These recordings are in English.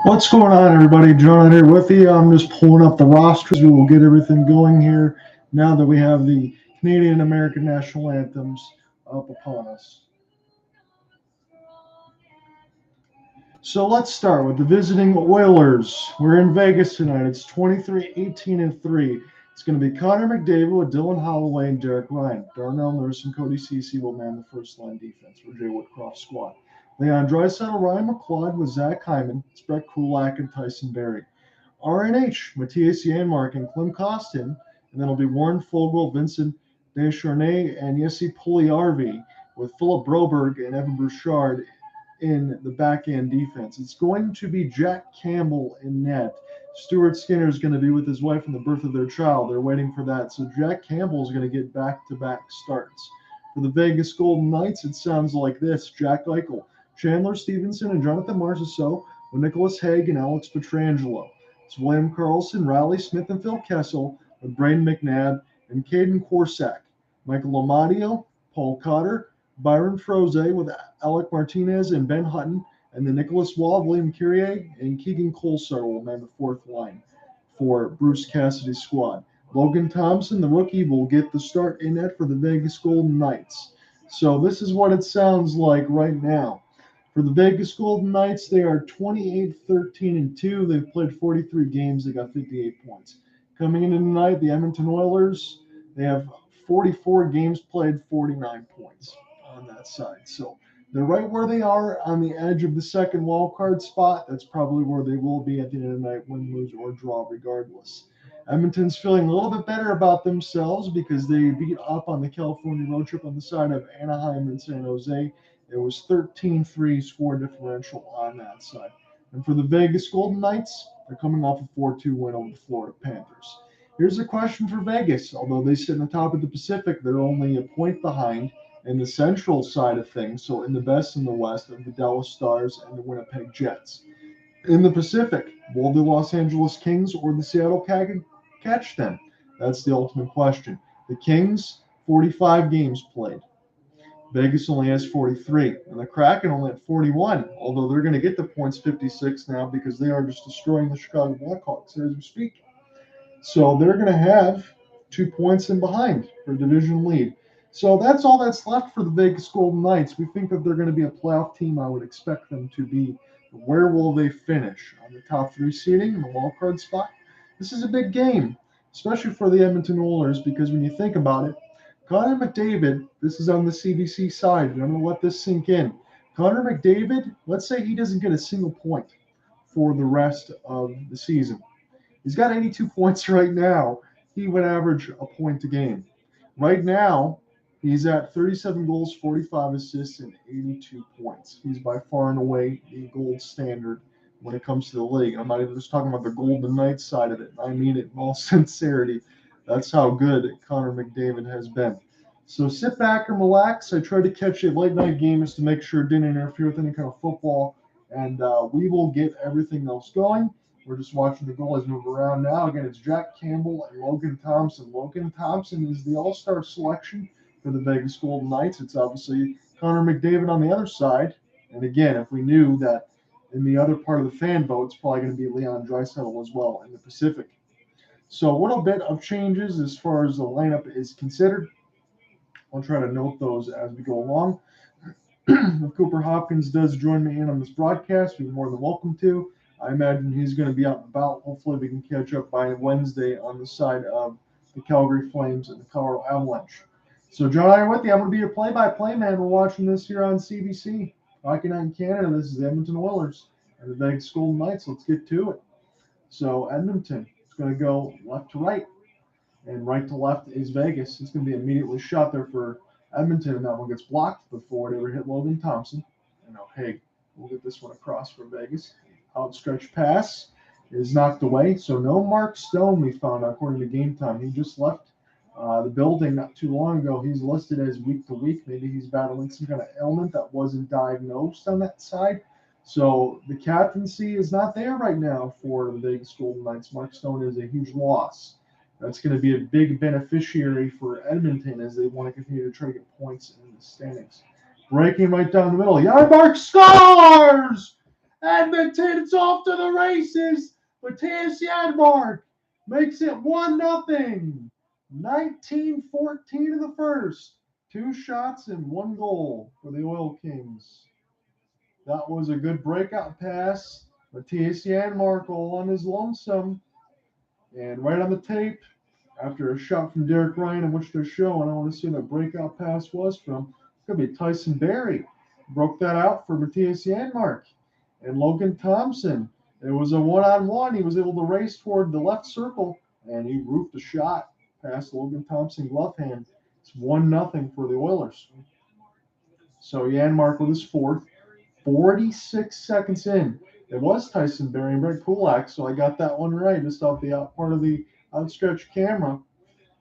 What's going on, everybody? John here with you. I'm just pulling up the rosters. We will get everything going here now that we have the Canadian American national anthems up upon us. So let's start with the visiting Oilers. We're in Vegas tonight. It's 23-18-3. It's going to be Connor McDavid with Dylan Holloway and Derek Ryan. Darnell Nurse and Cody Ceci will man the first line defense for Jay Woodcroft squad. Leon Draisaitl, Ryan McLeod with Zach Hyman, Brett Kulak, and Tyson Barrie. RNH, Matthias Janmark and Klim Kostin, and then it'll be Warren Fogle, Vincent Descharnay, and Jesse Puljujärvi with Philip Broberg and Evan Bouchard in the back end defense. It's going to be Jack Campbell in net. Stuart Skinner is going to be with his wife and the birth of their child. They're waiting for that. So Jack Campbell is going to get back-to-back starts. For the Vegas Golden Knights, it sounds like this. Jack Eichel, Chandler, Stephenson, and Jonathan Marchessault with Nicholas Hague and Alex Pietrangelo. It's William Karlsson, Reilly Smith, and Phil Kessel with Braden McNabb and Caden Korsak. Michael Amadio, Paul Cotter, Byron Froze with Alec Martinez and Ben Hutton, and then Nicholas Waugh, William Kyrie, and Keegan Kolesar will man the fourth line for Bruce Cassidy's squad. Logan Thompson, the rookie, will get the start in net for the Vegas Golden Knights. So this is what it sounds like right now. For the Vegas Golden Knights, they are 28-13-2. They've played 43 games. They got 58 points. Coming in tonight, the Edmonton Oilers, they have 44 games played, 49 points on that side. So they're right where they are on the edge of the second wild card spot. That's probably where they will be at the end of the night, win, lose, or draw regardless. Edmonton's feeling a little bit better about themselves because they beat up on the California road trip on the side of Anaheim and San Jose. It was 13-3 score differential on that side. And for the Vegas Golden Knights, they're coming off a 4-2 win over the Florida Panthers. Here's a question for Vegas. Although they sit in the top of the Pacific, they're only a point behind in the central side of things, so in the best in the West of the Dallas Stars and the Winnipeg Jets. In the Pacific, will the Los Angeles Kings or the Seattle Kraken catch them? That's the ultimate question. The Kings, 45 games played. Vegas only has 43, and the Kraken only at 41, although they're going to get the points 56 now because they are just destroying the Chicago Blackhawks as we speak. So they're going to have 2 points in behind for a division lead. So that's all that's left for the Vegas Golden Knights. We think that they're going to be a playoff team. I would expect them to be. Where will they finish? On the top 3 seeding in the wildcard spot? This is a big game, especially for the Edmonton Oilers, because when you think about it, Connor McDavid, this is on the CBC side, and I'm going to let this sink in. Connor McDavid, let's say he doesn't get a single point for the rest of the season. He's got 82 points right now. He would average a point a game. Right now, he's at 37 goals, 45 assists, and 82 points. He's by far and away the gold standard when it comes to the league. I'm not even just talking about the Golden Knights side of it. I mean it in all sincerity. That's how good Connor McDavid has been. So sit back and relax. I tried to catch a late night game just to make sure it didn't interfere with any kind of football. And we will get everything else going. We're just watching the goalies move around now. Again, it's Jack Campbell and Logan Thompson. Logan Thompson is the all-star selection for the Vegas Golden Knights. It's obviously Connor McDavid on the other side. And again, if we knew that in the other part of the fan vote, it's probably going to be Leon Draisaitl as well in the Pacific. So a little bit of changes as far as the lineup is considered. I'll try to note those as we go along. If Cooper Hopkins does join me in on this broadcast, you're more than welcome to. I imagine he's going to be out and about. Hopefully we can catch up by Wednesday on the side of the Calgary Flames and the Colorado Avalanche. So John, I'm with you. I'm going to be your play-by-play man. We're watching this here on CBC. Hockey Night in Canada. This is the Edmonton Oilers and the Vegas Golden Knights. Let's get to it. So Edmonton is going to go left to right, and right to left is Vegas. It's going to be immediately shot there for Edmonton, and that one gets blocked before it ever hit Logan Thompson. And now Hague will get this one across for Vegas. Outstretched pass is knocked away. So no Mark Stone we found according to Game Time. He just left the building not too long ago. He's listed as week to week. Maybe he's battling some kind of ailment that wasn't diagnosed on that side. So the captaincy is not there right now for the Vegas Golden Knights. Mark Stone is a huge loss. That's going to be a big beneficiary for Edmonton as they want to continue to try to get points in the standings. Breaking right down the middle. Yarmark scores! Edmonton, it's off to the races. Matthias Janmark makes it 1-0. 19-14 in the first. 2 shots and 1 goal for the Oil Kings. That was a good breakout pass. Matthias Janmark all on his lonesome. And right on the tape, after a shot from Derek Ryan, in which they're showing, I want to see what that breakout pass was from. It's going to be Tyson Barrie. Broke that out for Matthias Janmark. And Logan Thompson. It was a one-on-one. He was able to race toward the left circle, and he roofed a shot past Logan Thompson glove hand. It's 1-0 for the Oilers. So Janmark with his fourth. 46 seconds in. It was Tyson Barrie and Brett Kulak, so I got that one right just off the out part of the outstretched camera.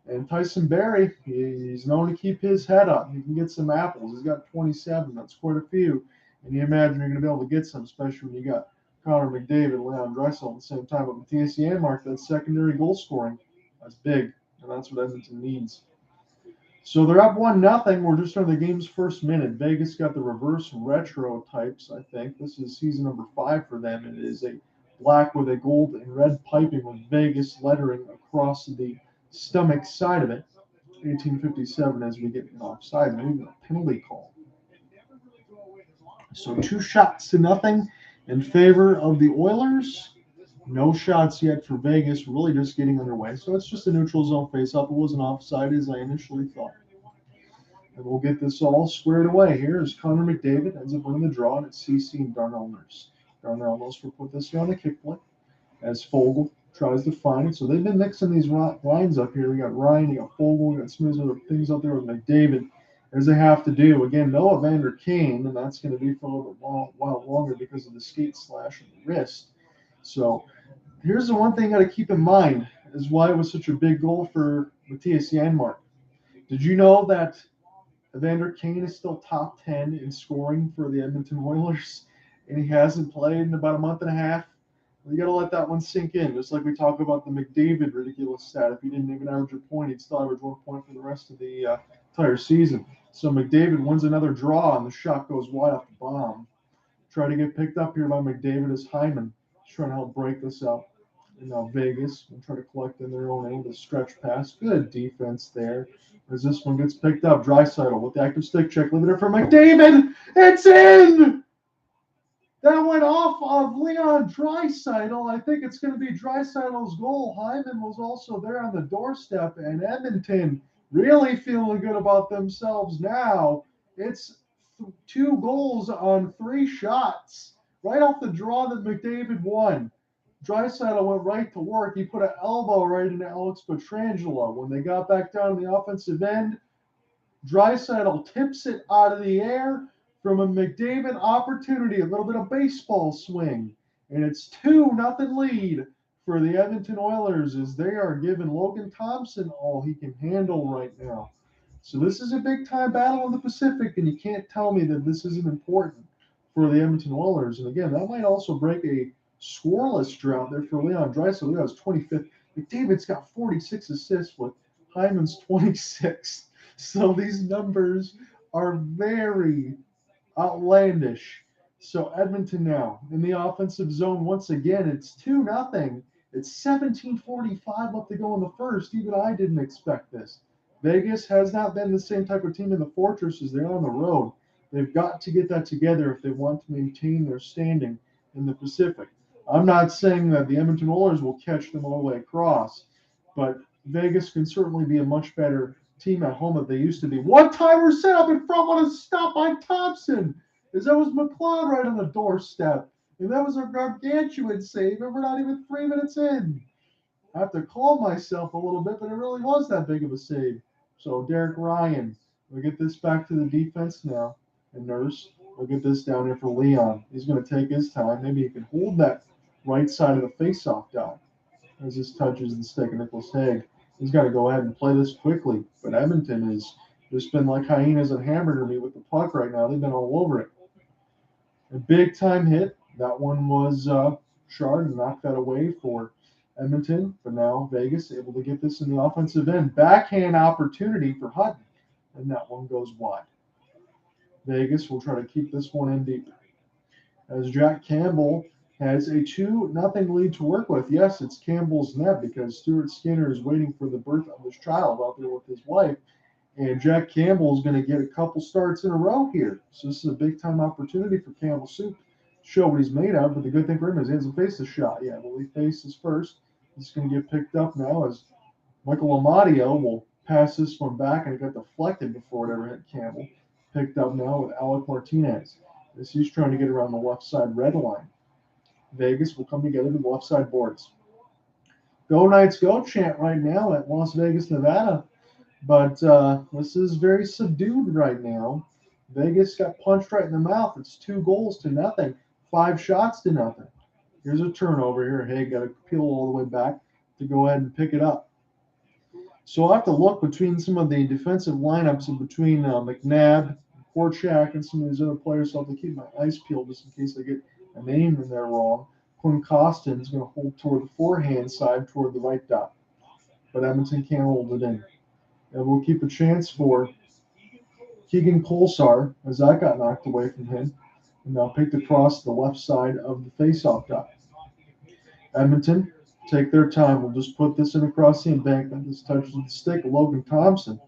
And Tyson Barrie, he's known to keep his head up. He can get some apples. He's got 27. That's quite a few. And you imagine you're going to be able to get some, especially when you got Connor McDavid and Leon Draisaitl at the same time. But Matthias Janmark, that secondary goal scoring, that's big. And that's what Edmonton needs. So they're up 1-0. We're just on the game's first minute. Vegas got the reverse retro types, I think. This is season number 5 for them. It is a black with a gold and red piping with Vegas lettering across the stomach side of it. 1857 as we get an offside, maybe a penalty call. So 2 shots to nothing in favor of the Oilers. No shots yet for Vegas, really just getting underway. So it's just a neutral zone face-off. It wasn't offside as I initially thought. And we'll get this all squared away. Here is Connor McDavid, ends up winning the draw, and it's CC and Darnell Nurse. Darnell Nurse will put this here on the kick play as Fogle tries to find it. So they've been mixing these lines up here. We got Ryan, you got Fogle, we got Smith, other things up there with McDavid, as they have to do. Again, no Evander Kane, and that's going to be for a little while longer because of the skate slash on the wrist. So here's the one thing you got to keep in mind is why it was such a big goal for Matthias Janmark. Did you know that Evander Kane is still top 10 in scoring for the Edmonton Oilers, and he hasn't played in about a month and a half? You got to let that one sink in, just like we talk about the McDavid ridiculous stat. If he didn't even average a point, he'd still average 1 point for the rest of the entire season. So McDavid wins another draw, and the shot goes wide off the bomb. Try to get picked up here by McDavid as Hyman. He's trying to help break this up. And now Vegas will try to collect in their own end with a stretch pass. Good defense there. As this one gets picked up, Draisaitl with the active stick check. Limiter for McDavid. It's in! That went off of Leon Draisaitl. I think it's going to be Draisaitl's goal. Hyman was also there on the doorstep, and Edmonton really feeling good about themselves now. It's 2 goals on 3 shots. Right off the draw that McDavid won. Draisaitl went right to work. He put an elbow right into Alex Pietrangelo. When they got back down to the offensive end, Draisaitl tips it out of the air from a McDavid opportunity, a little bit of baseball swing. And it's 2-0 lead for the Edmonton Oilers as they are giving Logan Thompson all he can handle right now. So this is a big-time battle in the Pacific, and you can't tell me that this isn't important for the Edmonton Oilers. And again, that might also break a scoreless drought there for Leon Draisaitl. That was 25th. McDavid's got 46 assists with Hyman's 26. So these numbers are very outlandish. So Edmonton now in the offensive zone once again. It's 2-0. It's 17:45 left to go in the first. Even I didn't expect this. Vegas has not been the same type of team in the Fortress as they are on the road. They've got to get that together if they want to maintain their standing in the Pacific. I'm not saying that the Edmonton Oilers will catch them all the way across, but Vegas can certainly be a much better team at home than they used to be. One-timer set up in front, what a stop by Thompson, as that was McLeod right on the doorstep. And that was a gargantuan save, and we're not even 3 minutes in. I have to calm myself a little bit, but it really was that big of a save. So Derek Ryan, we'll get this back to the defense now. And Nurse, we'll get this down here for Leon. He's going to take his time. Maybe he can hold that right side of the faceoff down as this touches the stick of Nicholas Hague. He's got to go ahead and play this quickly. But Edmonton has just been like hyenas and hamburger meat with the puck right now. They've been all over it. A big-time hit. That one was Shard and knocked that away for Edmonton. But now Vegas able to get this in the offensive end. Backhand opportunity for Hutton. And that one goes wide. Vegas will try to keep this one in deep. as Jack Campbell has a 2-0 lead to work with. Yes, it's Campbell's net because Stuart Skinner is waiting for the birth of his child out there with his wife. And Jack Campbell is going to get a couple starts in a row here. So this is a big-time opportunity for Campbell Soup to show what he's made of. But the good thing for him is he hasn't faced a shot yet. Well, he faces first. He's going to get picked up now as Michael Amadio will pass this one back, and it got deflected before it ever hit Campbell. Picked up now with Alec Martinez as he's trying to get around the left side red line. Vegas will come together to the left side boards. Go Knights Go chant right now at Las Vegas, Nevada. But this is very subdued right now. Vegas got punched right in the mouth. It's 2-0, 5 shots to nothing. Here's a turnover here. Hey, got to peel all the way back to go ahead and pick it up. So I'll have to look between some of the defensive lineups and between McNabb, Horchak, and some of these other players. So I'll have to keep my eyes peeled just in case I get a name in there wrong. Quinn Costin is going to hold toward the forehand side toward the right dot. But Edmonton can't hold it in. And we'll keep a chance for Keegan Kolsar as that got knocked away from him. And now picked across the left side of the faceoff dot. Edmonton, take their time. We'll just put this in across the embankment. This touches with the stick of Logan Thompson.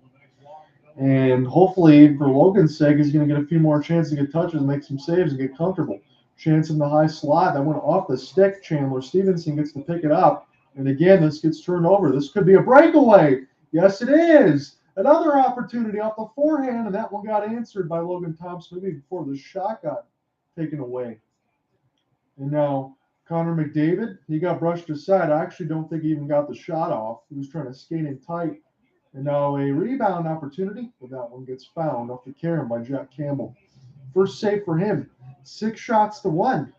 And hopefully, for Logan's sake, he's going to get a few more chances to get touches, make some saves, and get comfortable. Chance in the high slot. That went off the stick. Chandler Stephenson gets to pick it up. And again, this gets turned over. This could be a breakaway. Yes, it is. Another opportunity off the forehand, and that one got answered by Logan Thompson maybe before the shot got taken away. And now Connor McDavid, he got brushed aside. I actually don't think he even got the shot off. He was trying to skate in tight. And now a rebound opportunity, but that one gets found off the carom by Jack Campbell. First save for him, 6 shots to 1.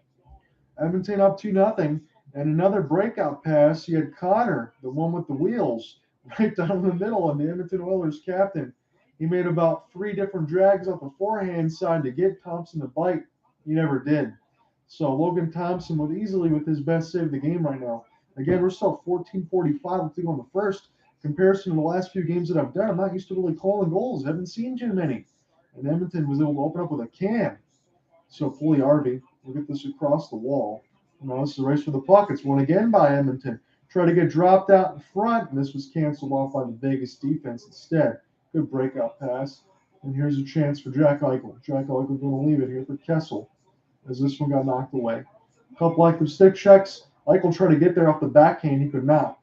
Edmonton up 2-0. And another breakout pass. He had Connor, the one with the wheels, right down the middle, and the Edmonton Oilers captain. He made about 3 different drags off the forehand side to get Thompson to bite. He never did. So Logan Thompson with his best save of the game right now. Again, we're still 14:45 to go in the first. Comparison to the last few games that I've done, I'm not used to really calling goals. I haven't seen too many. And Edmonton was able to open up with a can. So Pugliarvi will get this across the wall. Now this is a race for the puck. It's won again by Edmonton. Try to get dropped out in front, and this was canceled off by the Vegas defense instead. Good breakout pass. And here's a chance for Jack Eichel. Jack Eichel going to leave it here for Kessel as this one got knocked away. A couple active stick checks. Eichel tried to get there off the backhand. He could not.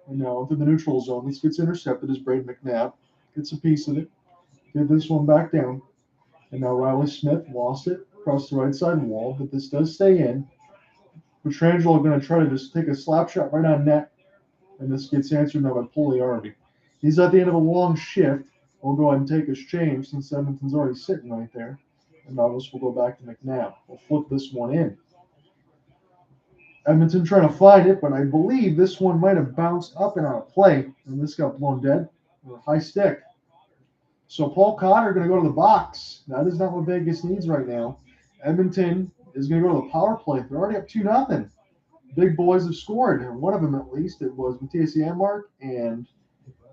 And now into the neutral zone. This gets intercepted as Braden McNabb gets a piece of it. Get this one back down. And now Reilly Smith lost it across the right side wall, but this does stay in. Petrangelo going to try to just take a slap shot right on net. And this gets answered now by Pugliarvi. He's at the end of a long shift. We'll go ahead and take his change since Edmonton's already sitting right there. And now this will go back to McNabb. We'll flip this one in. Edmonton trying to find it, but I believe this one might have bounced up and out of play. And this got blown dead with a high stick. So Paul Cotter going to go to the box. That is not what Vegas needs right now. Edmonton is going to go to the power play. They're already up 2-0. Big boys have scored, and one of them at least. It was Matthias Janmark and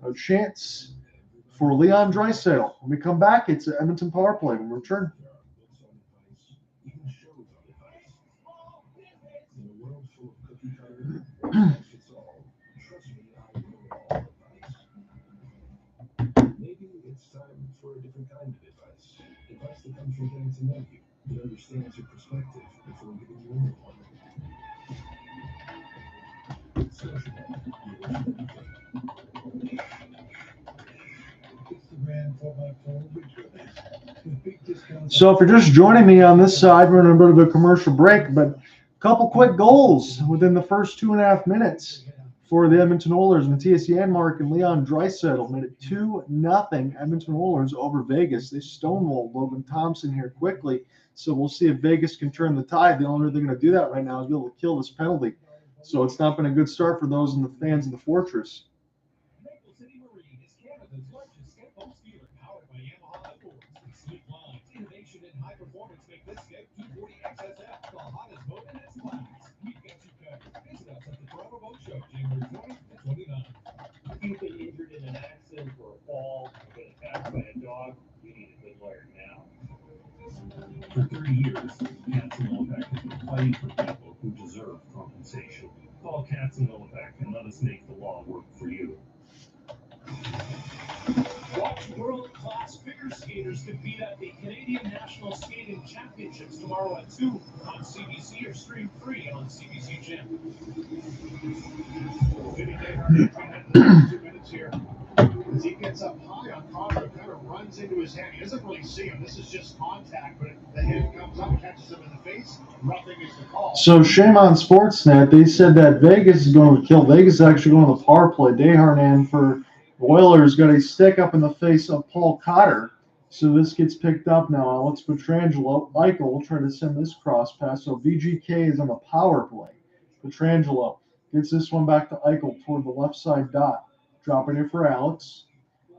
a chance for Leon Draisaitl. When we come back, it's an Edmonton power play. When we return. Maybe it's time for a different kind of advice. Advice that comes from getting to know you, that understands your perspective before giving you a new one. So if you're just joining me on this side, we're in a bit of a commercial break, but a couple quick goals within the first 2.5 minutes for the Edmonton Oilers. Matthias Janmark and Leon Draisaitl made it 2-0 Edmonton Oilers over Vegas. They stonewalled Logan Thompson here quickly, so we'll see if Vegas can turn the tide. The only way they're going to do that right now is be able to kill this penalty. So it's not been a good start for those in the fans of the Fortress. If you've been injured in an accident or a fall, or been attacked by a dog, you need a good lawyer now. For 30 years, Cats and Wolfpack have been fighting for people who deserve compensation. Call Cats and Wolfpack and let us make the law work for you. Watch world-class figure skaters compete at the Canadian National Skating Championships tomorrow at 2 on CBC or stream free on CBC Gym. Vinny Gayheart trying to get 2 minutes here. As he gets up high on Connor, it kind of runs into his hand. He doesn't really see him. This is just contact, but the hand comes up, catches him in the face. Roughing is the call. So shame on Sportsnet. They said that Vegas is going to kill. Vegas is actually going to the power play. Desharnais for the Oilers got a stick up in the face of Paul Cotter. So this gets picked up now. Alex Pietrangelo. Eichel will try to send this cross pass. So VGK is on the power play. Pietrangelo gets this one back to Eichel toward the left side dot. Dropping it for Alex.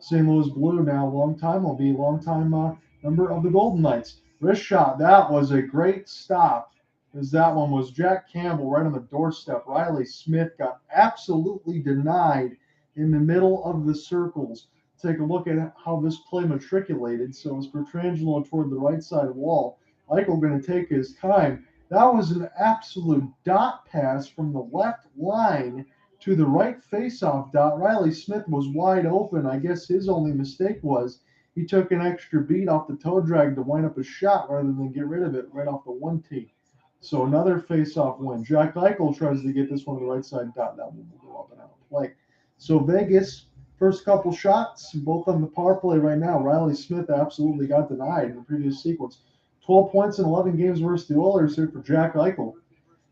St. Louis Blue now, will be a long-time member of the Golden Knights. Wrist shot. That was a great stop, as that one was Jack Campbell right on the doorstep. Reilly Smith got absolutely denied in the middle of the circles. Take a look at how this play matriculated. So it's Pietrangelo toward the right side wall. Eichel going to take his time. That was an absolute dot pass from the left line to the right face-off dot. Reilly Smith was wide open. I guess his only mistake was he took an extra beat off the toe drag to wind up a shot rather than get rid of it right off the 1-tee. So another face-off win. Jack Eichel tries to get this one to the right side dot. That one will go up and out of play. So Vegas, first couple shots, both on the power play right now. Reilly Smith absolutely got denied in the previous sequence. 12 points in 11 games versus the Oilers here for Jack Eichel.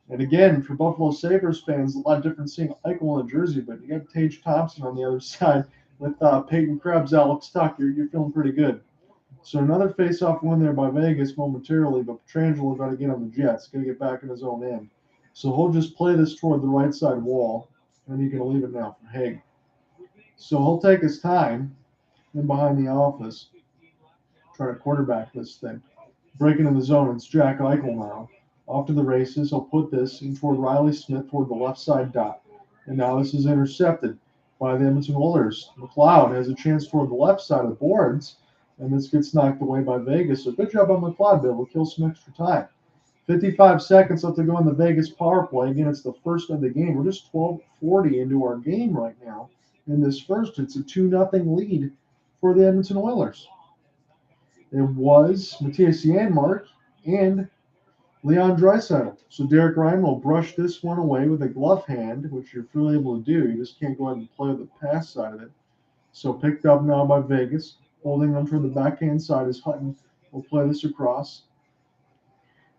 And again, for Buffalo Sabres fans, a lot different seeing Eichel in a jersey, but you got Tage Thompson on the other side with Peyton Krebs, Alex Tuck. You're feeling pretty good. So another face-off win there by Vegas momentarily, but Pietrangelo got to get on the Jets, got to get back in his own end. So he'll just play this toward the right side wall, and he can leave it now for Haig. So he'll take his time in behind the office, try to quarterback this thing. Breaking in the zone, it's Jack Eichel now. Off to the races, he'll put this in toward Reilly Smith toward the left side dot. And now this is intercepted by the Edmonton Oilers. McLeod has a chance toward the left side of the boards, and this gets knocked away by Vegas. So good job on McLeod, be able to kill some extra time. 55 seconds left to go in the Vegas power play. Again, it's the first of the game. We're just 12:40 into our game right now. In this first, it's a 2-0 lead for the Edmonton Oilers. It was Matthias Janmark and Leon Draisaitl. So Derek Ryan will brush this one away with a glove hand, which you're fully able to do. You just can't go ahead and play with the pass side of it. So picked up now by Vegas. Holding them from the backhand side is Hutton. Will play this across.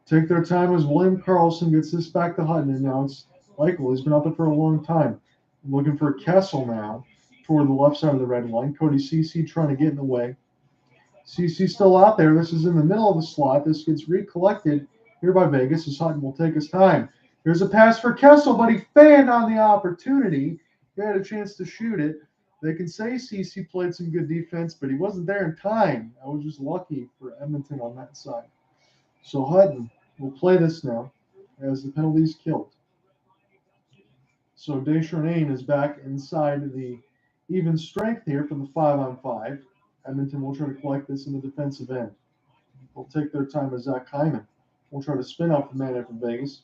Take their time as William Karlsson gets this back to Hutton. And now it's Eichel. He's been out there for a long time. I'm looking for Kessel now toward the left side of the red line. Cody Ceci trying to get in the way. Ceci still out there. This is in the middle of the slot. This gets recollected here by Vegas as Hutton will take his time. Here's a pass for Kessel, but he fanned on the opportunity. He had a chance to shoot it. They can say Ceci played some good defense, but he wasn't there in time. I was just lucky for Edmonton on that side. So Hutton will play this now as the penalty is killed. So Desharnais is back inside the even strength here for the 5-on-5. Edmonton will try to collect this in the defensive end. They'll take their time as Zach Hyman will try to spin out the man from Vegas.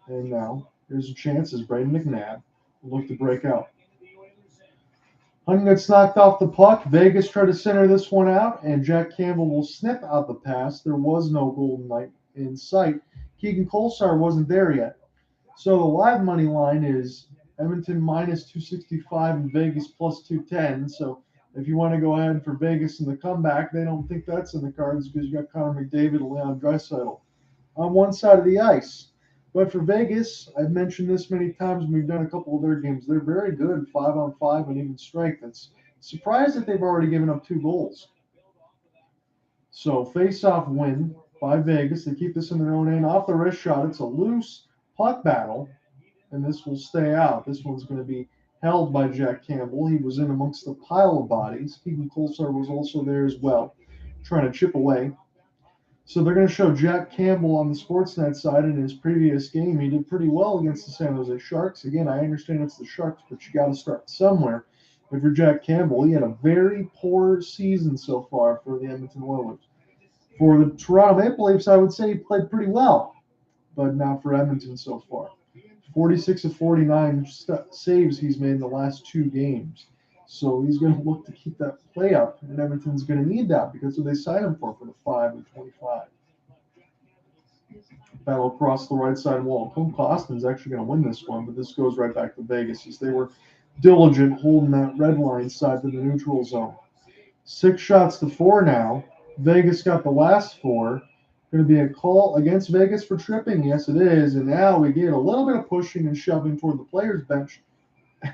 And now here's a chance as Braden McNabb will look to break out. Hutton gets knocked off the puck. Vegas try to center this one out, and Jack Campbell will snip out the pass. There was no Golden Knight in sight. Keegan Kolesar wasn't there yet. So the live money line is Edmonton minus 265 and Vegas plus 210. So if you want to go ahead for Vegas in the comeback, they don't think that's in the cards because you got Connor McDavid and Leon Draisaitl on one side of the ice. But for Vegas, I've mentioned this many times when we've done a couple of their games. They're very good 5-on-5 and even strength. It's surprised that they've already given up 2 goals. So face-off win by Vegas. They keep this in their own end. Off the wrist shot, it's a loose puck battle, and this will stay out. This one's going to be held by Jack Campbell. He was in amongst the pile of bodies. Keegan Kolesar was also there as well, trying to chip away. So they're going to show Jack Campbell on the Sportsnet side in his previous game. He did pretty well against the San Jose Sharks. Again, I understand it's the Sharks, but you got to start somewhere. If you're Jack Campbell, he had a very poor season so far for the Edmonton Oilers. For the Toronto Maple Leafs, I would say he played pretty well, but not for Edmonton so far. 46 of 49 saves he's made in the last 2 games. So he's going to look to keep that play up, and Edmonton's going to need that because of what they signed him for the 5 and 25. Battle across the right side wall. Karlsson's actually going to win this one, but this goes right back to Vegas as they were diligent holding that red line side to the neutral zone. 6 shots to 4 now. Vegas got the last 4. Going to be a call against Vegas for tripping. Yes, it is. And now we get a little bit of pushing and shoving toward the players' bench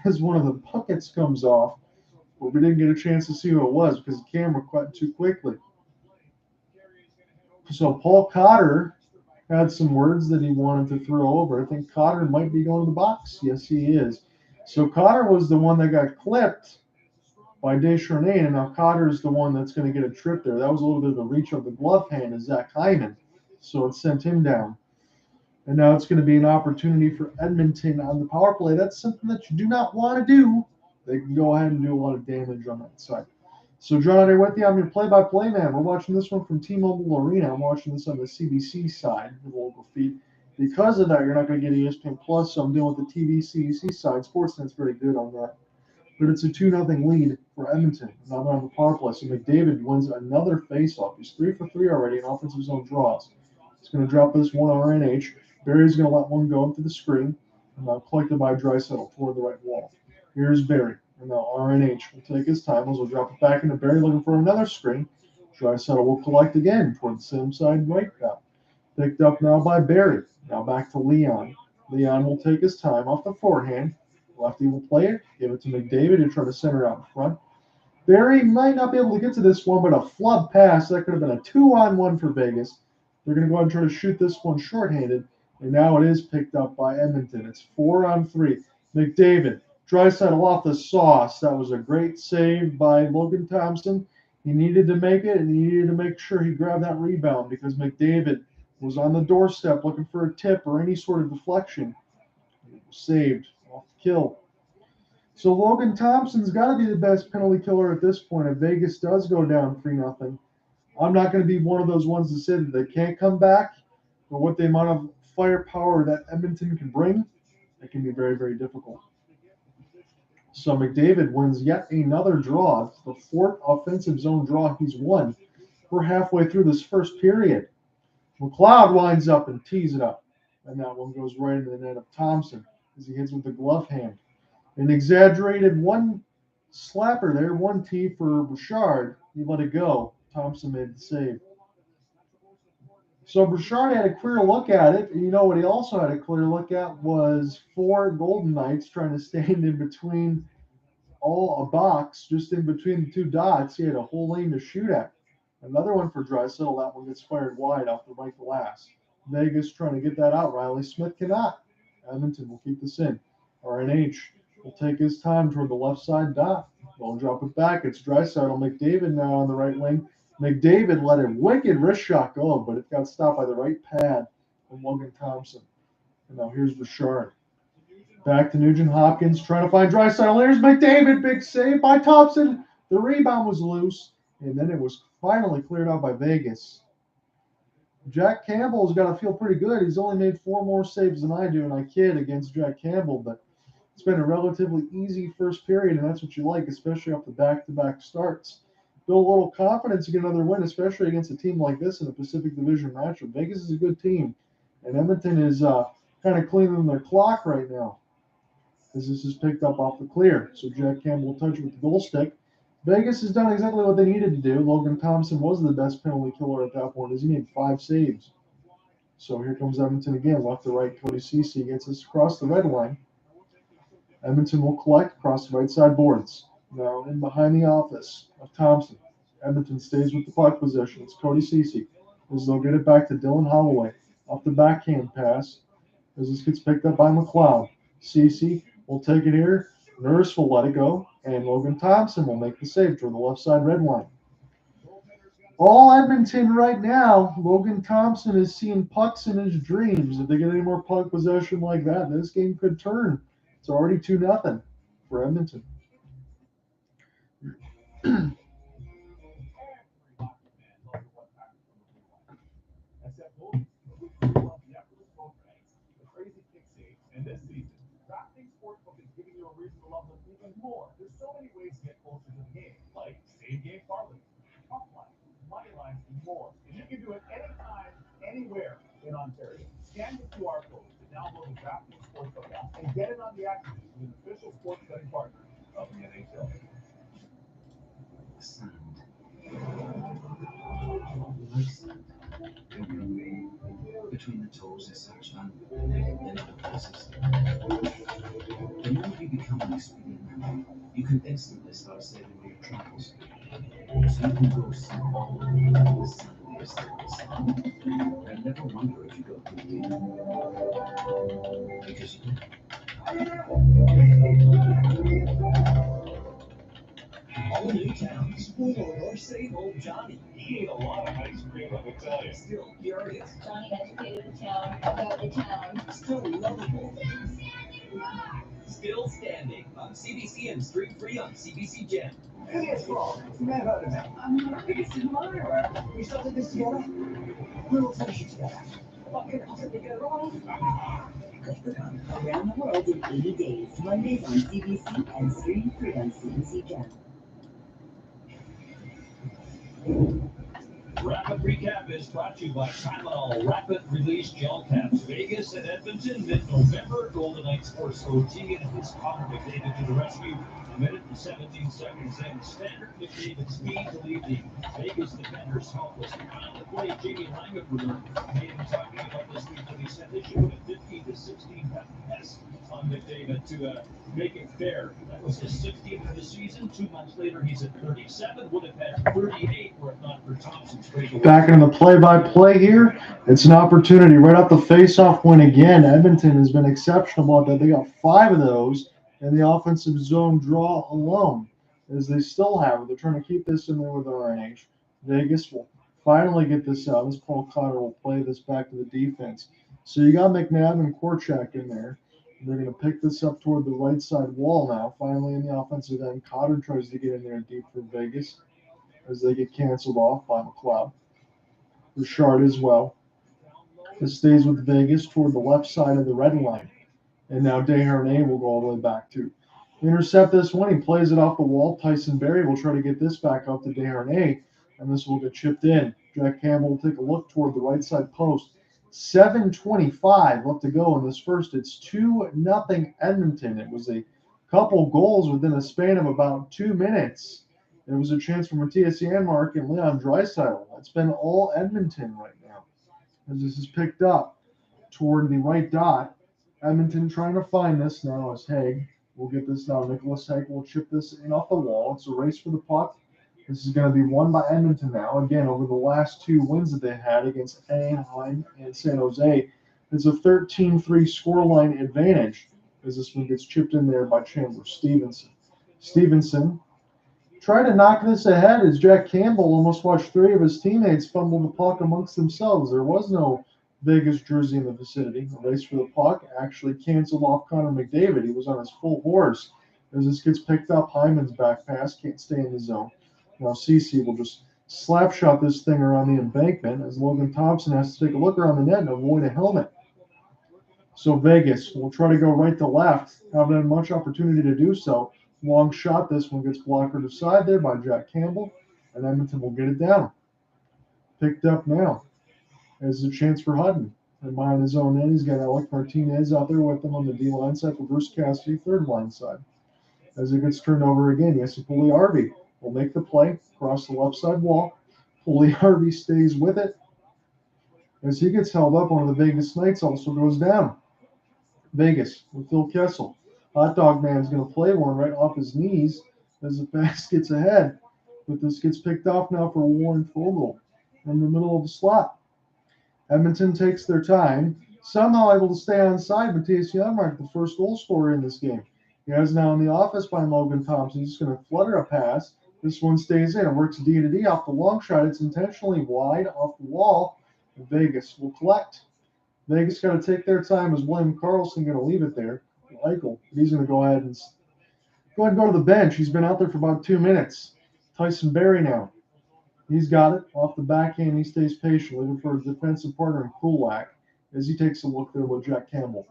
as one of the buckets comes off. But we didn't get a chance to see who it was because the camera cut too quickly. So Paul Cotter had some words that he wanted to throw over. I think Cotter might be going to the box. Yes, he is. So Cotter was the one that got clipped by Descharnais, and now Cotter is the one that's going to get a trip there. That was a little bit of a reach of the glove hand of Zach Hyman, so it sent him down. And now it's going to be an opportunity for Edmonton on the power play. That's something that you do not want to do. They can go ahead and do a lot of damage on that side. So, John Andre with you. I'm your play-by-play man. We're watching this one from T-Mobile Arena. I'm watching this on the CBC side of the local feed. Because of that, you're not going to get ESPN Plus, so I'm dealing with the TV CBC side. Sportsnet's very good on that. But it's a 2-0 lead for Edmonton. Now they're on the power play. So McDavid wins another faceoff. He's 3 for 3 already in offensive zone draws. He's going to drop this one RNH. Barrie's going to let one go into the screen. And now collected by Draisaitl toward the right wall. Here's Barrie. And now RNH will take his time as we'll drop it back into Barrie looking for another screen. Draisaitl will collect again toward the same side right now. Picked up now by Barrie. Now back to Leon. Leon will take his time off the forehand. Lefty will play it, give it to McDavid and try to center it out in front. Barrie might not be able to get to this one, but a flub pass, that could have been a 2-on-1 for Vegas. They're going to go ahead and try to shoot this one shorthanded, and now it is picked up by Edmonton. It's 4-on-3. McDavid, Draisaitl off the sauce. That was a great save by Logan Thompson. He needed to make it, and he needed to make sure he grabbed that rebound because McDavid was on the doorstep looking for a tip or any sort of deflection. It was saved. Kill. So Logan Thompson's got to be the best penalty killer at this point. If Vegas does go down 3-0, I'm not going to be one of those ones that say that they can't come back, but with the amount of firepower that Edmonton can bring, it can be very, very difficult. So McDavid wins yet another draw. It's the 4th offensive zone draw he's won. We're halfway through this first period. McLeod winds up and tees it up, and that one goes right into the net of Thompson as he hits with the glove hand. An exaggerated one slapper there, one tee for Bouchard. He let it go. Thompson made the save. So Bouchard had a clear look at it. And you know what he also had a clear look at was 4 Golden Knights trying to stand in between a box, just in between the 2 dots. He had a whole lane to shoot at. Another one for Draisaitl. That one gets fired wide off the right glass. Vegas trying to get that out. Reilly Smith cannot. Edmonton will keep this in. RNH will take his time toward the left side dot. They'll drop it back. It's Draisaitl. McDavid now on the right wing. McDavid let a wicked wrist shot go, but it got stopped by the right pad from Logan Thompson. And now here's Bouchard. Back to Nugent-Hopkins trying to find Draisaitl. There's McDavid. Big save by Thompson. The rebound was loose, and then it was finally cleared out by Vegas. Jack Campbell's got to feel pretty good. He's only made 4 more saves than I do, and I kid against Jack Campbell, but it's been a relatively easy first period, and that's what you like, especially off the back-to-back starts. Build a little confidence to get another win, especially against a team like this in a Pacific Division matchup. Vegas is a good team, and Edmonton is kind of cleaning their clock right now as this is picked up off the clear. So Jack Campbell will touch with the goal stick. Vegas has done exactly what they needed to do. Logan Thompson was the best penalty killer at that point as he made 5 saves. So here comes Edmonton again, left to right. Cody Ceci gets us across the red line. Edmonton will collect across the right side boards. Now in behind the office of Thompson. Edmonton stays with the puck possession. It's Cody Ceci as they'll get it back to Dylan Holloway off the backhand pass as this gets picked up by McLeod. Ceci will take it here. Nurse will let it go, and Logan Thompson will make the save toward the left side red line. All Edmonton right now, Logan Thompson is seeing pucks in his dreams. If they get any more puck possession like that, this game could turn. It's already 2-0 for Edmonton. asking more. You can do it anytime, anywhere in Ontario. Scan the QR code to download the DraftKings Sportsbook app and get it on the action with an official sports betting partner of the NHL. Sand. Like sand. Between the toes is such fun. In other places. The more you become an expedient, you can instantly start saving on your travels. So you can go see all the sandiest things and never wonder if you got good deal. Because you did. All new towns, spoil or save old Johnny. He ate a lot of ice cream, let me tell you. Still curious. Johnny educated the town about the town. Still lovable. Still standing on CBC and stream free on CBC Gem. Hey, it's Paul. You may have heard of him. I'm not biggest admirer. We started this together. We'll finish it together. What could possibly go wrong? Around the world in 80 days. Mondays on CBC and stream free on CBC Gem. Rapid Recap is brought to you by Tylenol Rapid Release Gel Caps. Vegas and Edmonton, mid-November. Golden Knights force OT, and it's Connor McDavid to the rescue. A minute and 17 seconds in. Standard McDavid speed to leave the Vegas defenders helpless. On the play, Jamie Hyman made him talking about this week when he said they should put a 15 to 16 pass on McDavid to make it fair. That was his 16th of the season. 2 months later, he's at 37. Would have had 38 were it not for Thompson's breakaway. Back in the play-by-play here. It's an opportunity right off the face-off win again. Edmonton has been exceptional about that. They got 5 of those in the offensive zone draw alone, as they still have it. They're trying to keep this in there with RNH. Vegas will finally get this out. This Paul Cotter will play this back to the defense. So you got McNabb and Korchak in there. They're going to pick this up toward the right side wall now. Finally in the offensive end, Cotter tries to get in there deep for Vegas as they get canceled off by McLeod. Richard as well. This stays with Vegas toward the left side of the red line. And now Desharnais will go all the way back to intercept this one. He plays it off the wall. Tyson Barrie will try to get this back up to Desharnais, and this will get chipped in. Jack Campbell will take a look toward the right side post. 7:25 left to go in this first. It's 2-0 Edmonton. It was a couple goals within a span of about 2 minutes. There was a chance for Matthias Janmark and Leon Draisaitl. It's been all Edmonton right now, as this is picked up toward the right dot. Edmonton trying to find this now as Haig will get this now. Nicholas Haig will chip this in off the wall. It's a race for the puck. This is going to be won by Edmonton now. Again, over the last 2 wins that they had against Anaheim and San Jose, it's a 13-3 scoreline advantage as this one gets chipped in there by Chandler Stephenson. Stephenson tried to knock this ahead as Jack Campbell almost watched 3 of his teammates fumble the puck amongst themselves. There was no Vegas jersey in the vicinity. The race for the puck actually canceled off Connor McDavid. He was on his full horse. As this gets picked up, Hyman's back pass can't stay in the zone. Now CC will just slap shot this thing around the embankment as Logan Thompson has to take a look around the net and avoid a helmet. So Vegas will try to go right to left. Haven't had much opportunity to do so. Long shot. This one gets blocked aside there by Jack Campbell, and Edmonton will get it down. Picked up now. There's a chance for Hutton. And behind his own end, he's got Alec Martinez out there with him on the D-line side for Bruce Cassidy, third line side. As it gets turned over again, yes, Pugliarvi will make the play across the left side wall. Pugliarvi stays with it. As he gets held up, one of the Vegas Knights also goes down. Vegas with Phil Kessel. Hot Dog Man's going to play one right off his knees as the pass gets ahead. But this gets picked off now for Warren Fogle in the middle of the slot. Edmonton takes their time, somehow able to stay on side. Matthias Janmark, the first goal scorer in this game. He has now in the office by Logan Thompson. He's going to flutter a pass. This one stays in. It works D to D off the long shot. It's intentionally wide off the wall. Vegas will collect. Vegas got to take their time as William Karlsson going to leave it there. Eichel, he's going to go ahead and go to the bench. He's been out there for about 2 minutes. Tyson Barrie now. He's got it off the backhand. He stays patient, looking for his defensive partner in Kulak as he takes a look there with Jack Campbell.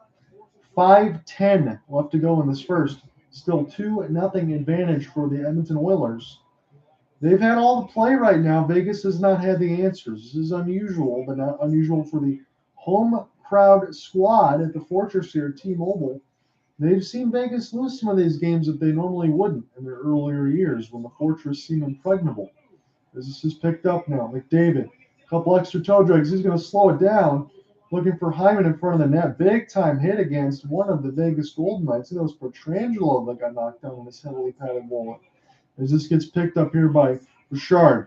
5:10 left to go in this first. Still 2-0 advantage for the Edmonton Oilers. They've had all the play right now. Vegas has not had the answers. This is unusual, but not unusual for the home crowd squad at the Fortress here at T-Mobile. They've seen Vegas lose some of these games that they normally wouldn't in their earlier years when the Fortress seemed impregnable. As this is picked up now, McDavid, a couple extra toe drags. He's going to slow it down, looking for Hyman in front of the net. Big time hit against one of the Vegas Golden Knights. It was Pietrangelo that got knocked down in this heavily padded wallet. As this gets picked up here by Bouchard.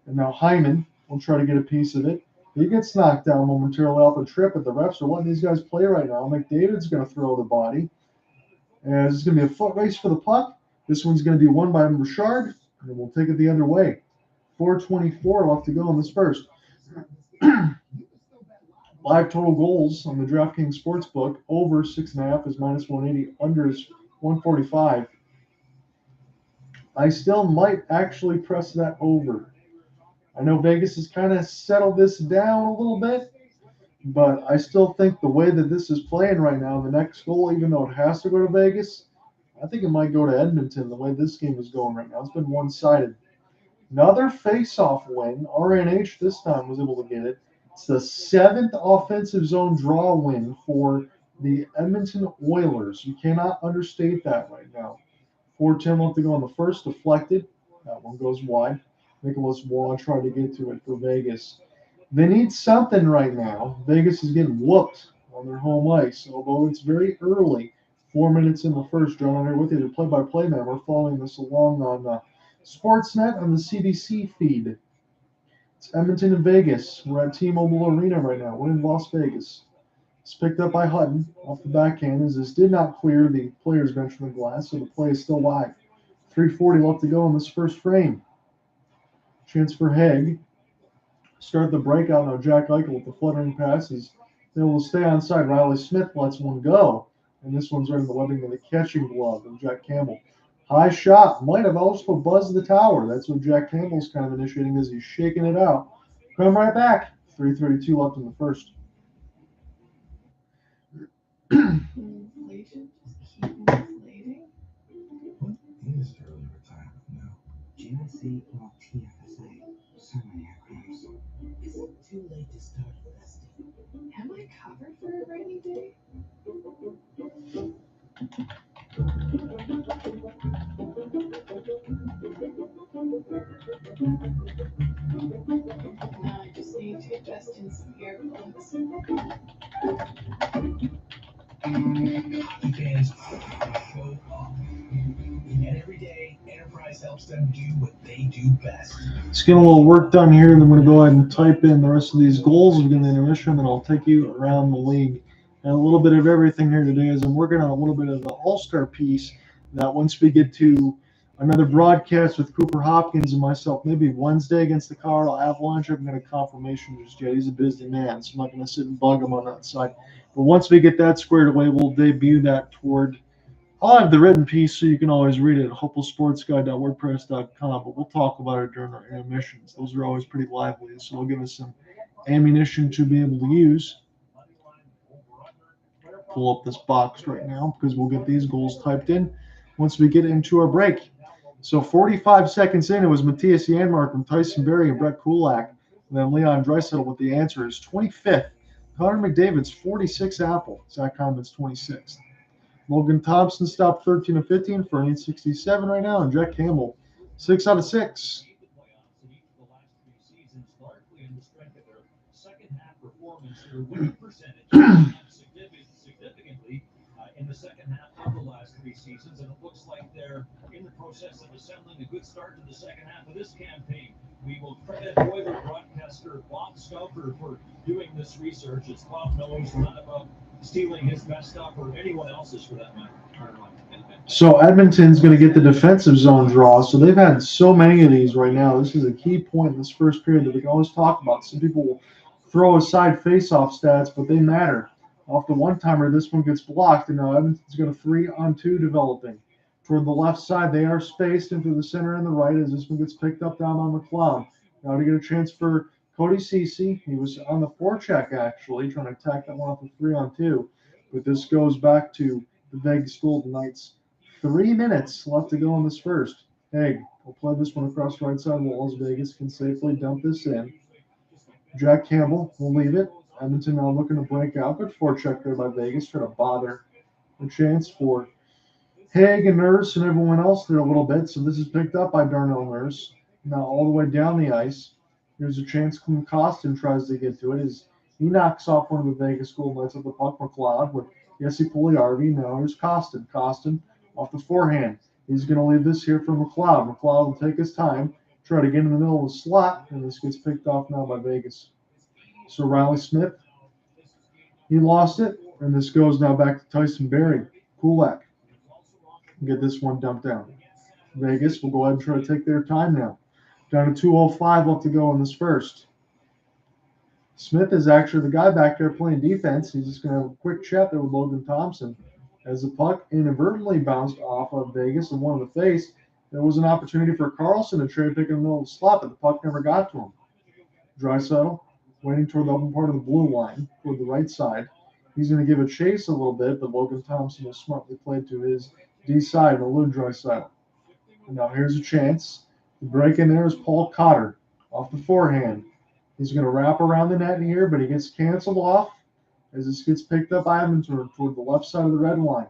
And now Hyman will try to get a piece of it. He gets knocked down momentarily off a trip, but the refs are letting these guys play right now. McDavid's going to throw the body. And it's going to be a foot race for the puck. This one's going to be won by Bouchard, and then we'll take it the other way. 4:24 left to go in this first. Live total goals on the DraftKings Sportsbook. Over 6.5 is -180. Under is 145. I still might actually press that over. I know Vegas has kind of settled this down a little bit, but I still think the way that this is playing right now, the next goal, even though it has to go to Vegas, I think it might go to Edmonton the way this game is going right now. It's been one-sided. Another face-off win. RNH this time was able to get it. It's the 7th offensive zone draw win for the Edmonton Oilers. You cannot understate that right now. 4:10 left to go on the first. Deflected. That one goes wide. Nicholas Waugh tried to get to it for Vegas. They need something right now. Vegas is getting whooped on their home ice, although it's very early. 4 minutes in the first. John, I'm here with you, the play-by-play man. We're following this along on Sportsnet on the CBC feed. It's Edmonton and Vegas. We're at T-Mobile Arena right now. We're in Las Vegas. It's picked up by Hutton off the backhand as this did not clear the player's bench from the glass, so the play is still live. 3:40 left to go in this first frame. Chance for Haig. Start the breakout now. Jack Eichel with the fluttering passes. They will stay on side. Reilly Smith lets one go. And this one's right in the webbing of the catching glove of Jack Campbell. High shot. Might have also buzzed the tower. That's what Jack Campbell's kind of initiating as he's shaking it out. Come right back. 3:32 left in the first. Inflation just keep inflating. What is early retirement now? GNC or TFSA. So many acronyms. Is it too late to start investing? Am I covered for a rainy day? Now I just need to invest in some earplugs. Fans show up. And every day, Enterprise helps them do what they do best. Let's get a little work done here, and then I'm going to go ahead and type in the rest of these goals. We're going to intermission, and then I'll take you around the league. And a little bit of everything here today as I'm working on a little bit of the All-Star piece that once we get to another broadcast with Cooper Hopkins and myself, maybe Wednesday against the Colorado Avalanche, I'm going to confirmation just yet. He's a busy man, so I'm not going to sit and bug him on that side. But once we get that squared away, we'll debut that toward – I'll have the written piece so you can always read it at hopefulsportsguide.wordpress.com, but we'll talk about it during our intermissions. Those are always pretty lively, so it'll give us some ammunition to be able to use. Pull up this box right now because we'll get these goals typed in once we get into our break. So 45 seconds in, it was Matthias Janmark from Tyson, Barrie, and Brett Kulak. And then Leon Draisaitl with the answer is 25th. Connor McDavid's 46th apple. Zach Hyman's 26th. Logan Thompson stopped 13 of 15 for an 867 right now. And Jack Campbell, 6 out of 6. Significantly in the second half of the last 3 seasons, and it looks like they're in the process of assembling a good start to the second half of this campaign. We will credit Oiler broadcaster Bob Stauffer for doing this research. As Bob knows, we're not about stealing his best stuff or anyone else's for that matter. So Edmonton's going to get the defensive zone draw. So they've had so many of these right now. This is a key point in this first period that we can always talk about. Some people will throw aside face-off stats, but they matter. Off the one-timer, this one gets blocked, and now Edmonton's got a 3-on-2 developing. Toward the left side, they are spaced into the center and the right as this one gets picked up down on McLeod. Now to get a chance for Cody Ceci. He was on the forecheck, actually, trying to attack that one off the 3-on-2. But this goes back to the Vegas Golden Knights. 3 minutes left to go in this first. Haig We'll play this one across the right side wall as Vegas can safely dump this in. Jack Campbell will leave it. Edmonton now looking to break out. Good forecheck there by Vegas, trying to bother a chance for Haig and Nurse and everyone else there a little bit. So this is picked up by Darnell Nurse. Now all the way down the ice. Here's a chance Karlsson tries to get to it. He knocks off one of the Vegas goalnets at the puck. McLeod with Jesse Puljujärvi. Now here's Kostin. Kostin off the forehand. He's going to leave this here for McLeod. McLeod will take his time, try to get in the middle of the slot, and this gets picked off now by Vegas. So Reilly Smith, he lost it, and this goes now back to Tyson Barrie. Kulak. Get this one dumped down. Vegas will go ahead and try to take their time now. Down to 2:05 left to go in this first. Smith is actually the guy back there playing defense. He's just going to have a quick chat there with Logan Thompson. As the puck inadvertently bounced off of Vegas and one in the face, there was an opportunity for Karlsson to trade pick in the middle of the slot, but the puck never got to him. Draisaitl waiting toward the open part of the blue line, toward the right side. He's going to give a chase a little bit, but Logan Thompson will smartly play to his D side and elude Draisaitl. And now here's a chance. The break in there is Paul Cotter off the forehand. He's going to wrap around the net here, but he gets canceled off as this gets picked up by Edmonton toward the left side of the red line.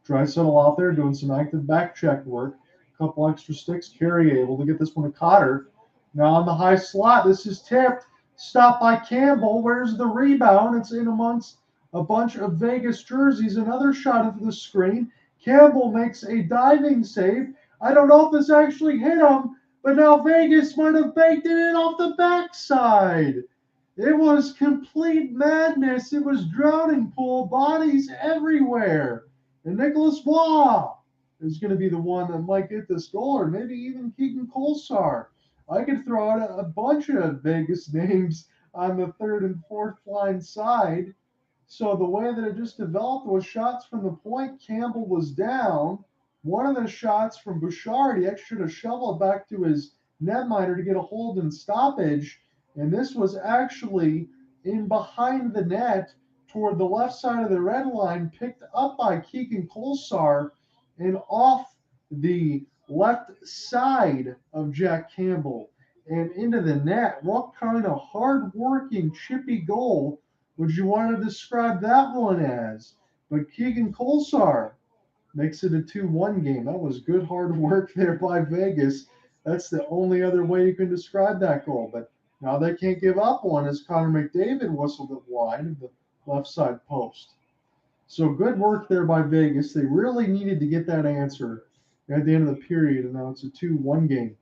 Draisaitl out there doing some active back check work. A couple extra sticks. Carey able to get this one to Cotter. Now on the high slot, this is tipped. Stopped by Campbell. Where's the rebound? It's in amongst a bunch of Vegas jerseys. Another shot into the screen. Campbell makes a diving save. I don't know if this actually hit him, but now Vegas might have baked it in off the backside. It was complete madness. It was drowning pool, bodies everywhere. And Nicholas Waugh is going to be the one that might get this goal, or maybe even Keegan Kolesar. I could throw out a bunch of Vegas names on the third and fourth line side. So the way that it just developed was shots from the point. Campbell was down. One of the shots from Bouchard, he actually should have shoveled back to his netminder to get a hold and stoppage. And this was actually in behind the net toward the left side of the red line, picked up by Keegan Kolesar and off the left side of Jack Campbell and into the net. What kind of hard-working, chippy goal would you want to describe that one as? But Keegan Kolesar makes it a 2-1 game. That was good hard work there by Vegas. That's the only other way you can describe that goal. But now they can't give up one as Connor McDavid whistled it wide of the left side post. So good work there by Vegas. They really needed to get that answer at the end of the period, and now it's a 2-1 game.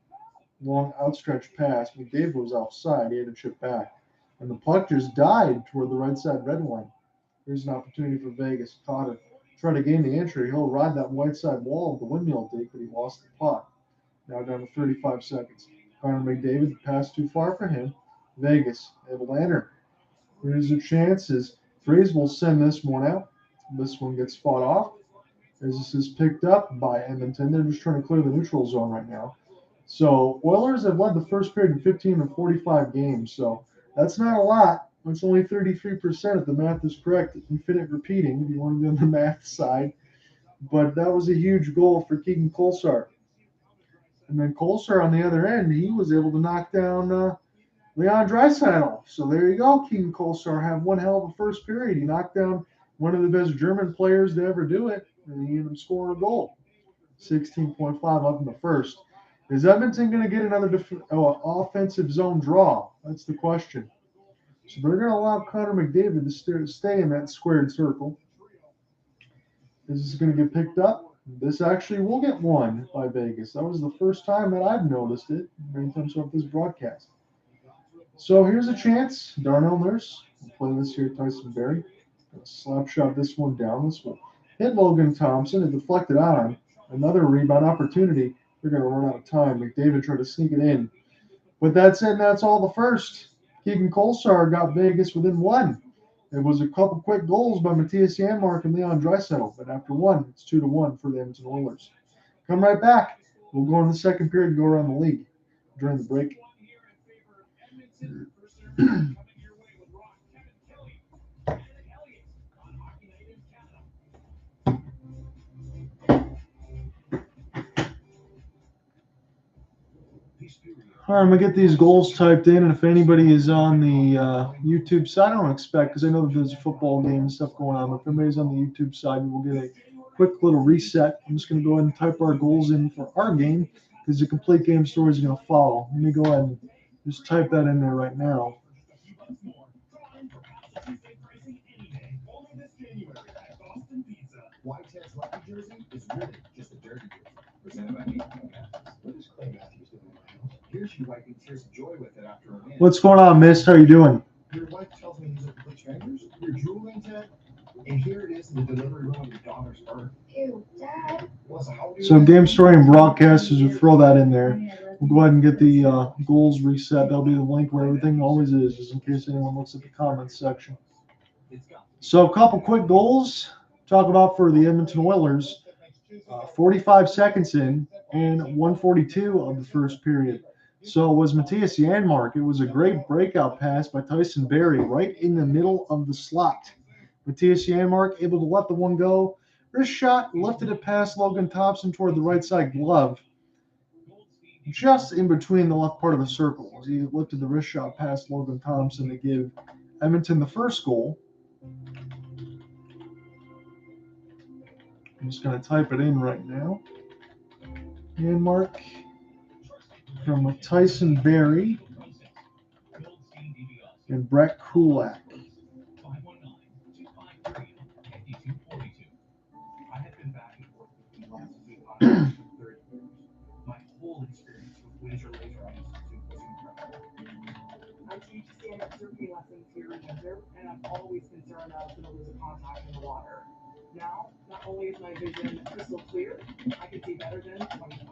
Long outstretched pass. McDavid was offside. He had to chip back. And the puck just died toward the right side red line. Here's an opportunity for Vegas. Cotter try to gain the entry. He'll ride that white side wall of the windmill dig, but he lost the puck. Now down to 35 seconds. Connor McDavid, pass too far for him. Vegas able to enter. Here's a chance as Freeze will send this one out. This one gets fought off as this is picked up by Edmonton. They're just trying to clear the neutral zone right now. So Oilers have led the first period in 15 of 45 games. So that's not a lot. It's only 33% if the math is correct. Infinite repeating if you want to do the math side. But that was a huge goal for Keegan Kolesar. And then Kolesar on the other end, he was able to knock down Leon Draisaitl. So there you go. Keegan Kolesar had one hell of a first period. He knocked down one of the best German players to ever do it, and he ended up scoring a goal. 16.5 up in the first. Is Edmonton going to get another offensive zone draw? That's the question. So they're going to allow Connor McDavid to stay in that squared circle. This is going to get picked up. This actually will get won by Vegas. That was the first time that I've noticed it anytime so with this broadcast. So here's a chance. Darnell Nurse will play this here, Tyson Barrie. Slap shot this one down. This will hit Logan Thompson and deflected on. Another rebound opportunity. They're going to run out of time. McDavid tried to sneak it in. With that said, that's all the first. Keegan Kolesar got Vegas within one. It was a couple quick goals by Matthias Janmark and Leon Draisaitl, but after one, it's 2-1 for the Edmonton Oilers. Come right back. We'll go in the second period and go around the league during the break. All right, I'm going to get these goals typed in, and if anybody is on the YouTube side, I don't expect, because I know that there's a football game and stuff going on, but if anybody's on the YouTube side, we'll get a quick little reset. I'm just going to go ahead and type our goals in for our game, because the complete game story is going to follow. Let me go ahead and just type that in there right now. Whitehead's lucky jersey is really just a dirty jersey. Presented by me. What is Clay Matthews doing in my house? Here she wiping tears of joy with it after a win. What's going on, miss? How you doing? Your wife tells me these are complete strangers. You're drooling, Ted? And here it is in the delivery room of your daughter's birth. Ew, Dad. Well, so how do you So game story and broadcasters will throw that in there. We'll go ahead and get the goals reset. That'll be the link where everything always is, just in case anyone looks at the comments section. So a couple quick goals. Talk about for the Edmonton Oilers. 45 seconds in and 142 of the first period. So it was Matthias Janmark. It was a great breakout pass by Tyson Barrie right in the middle of the slot. Matthias Janmark able to let the one go. Wrist shot, lifted it past Logan Thompson toward the right side glove. Just in between the left part of the circle. He lifted the wrist shot past Logan Thompson to give Edmonton the first goal. I'm just going to type it in right now. Janmark from Tyson Barrie and Brett Kulak. My whole experience with laser institute was incredible. I teach stand-up surfing lessons here in Windsor, and I'm always concerned I was going to lose a contact in the water. Now, not only is my vision crystal clear, I can see better than 2020.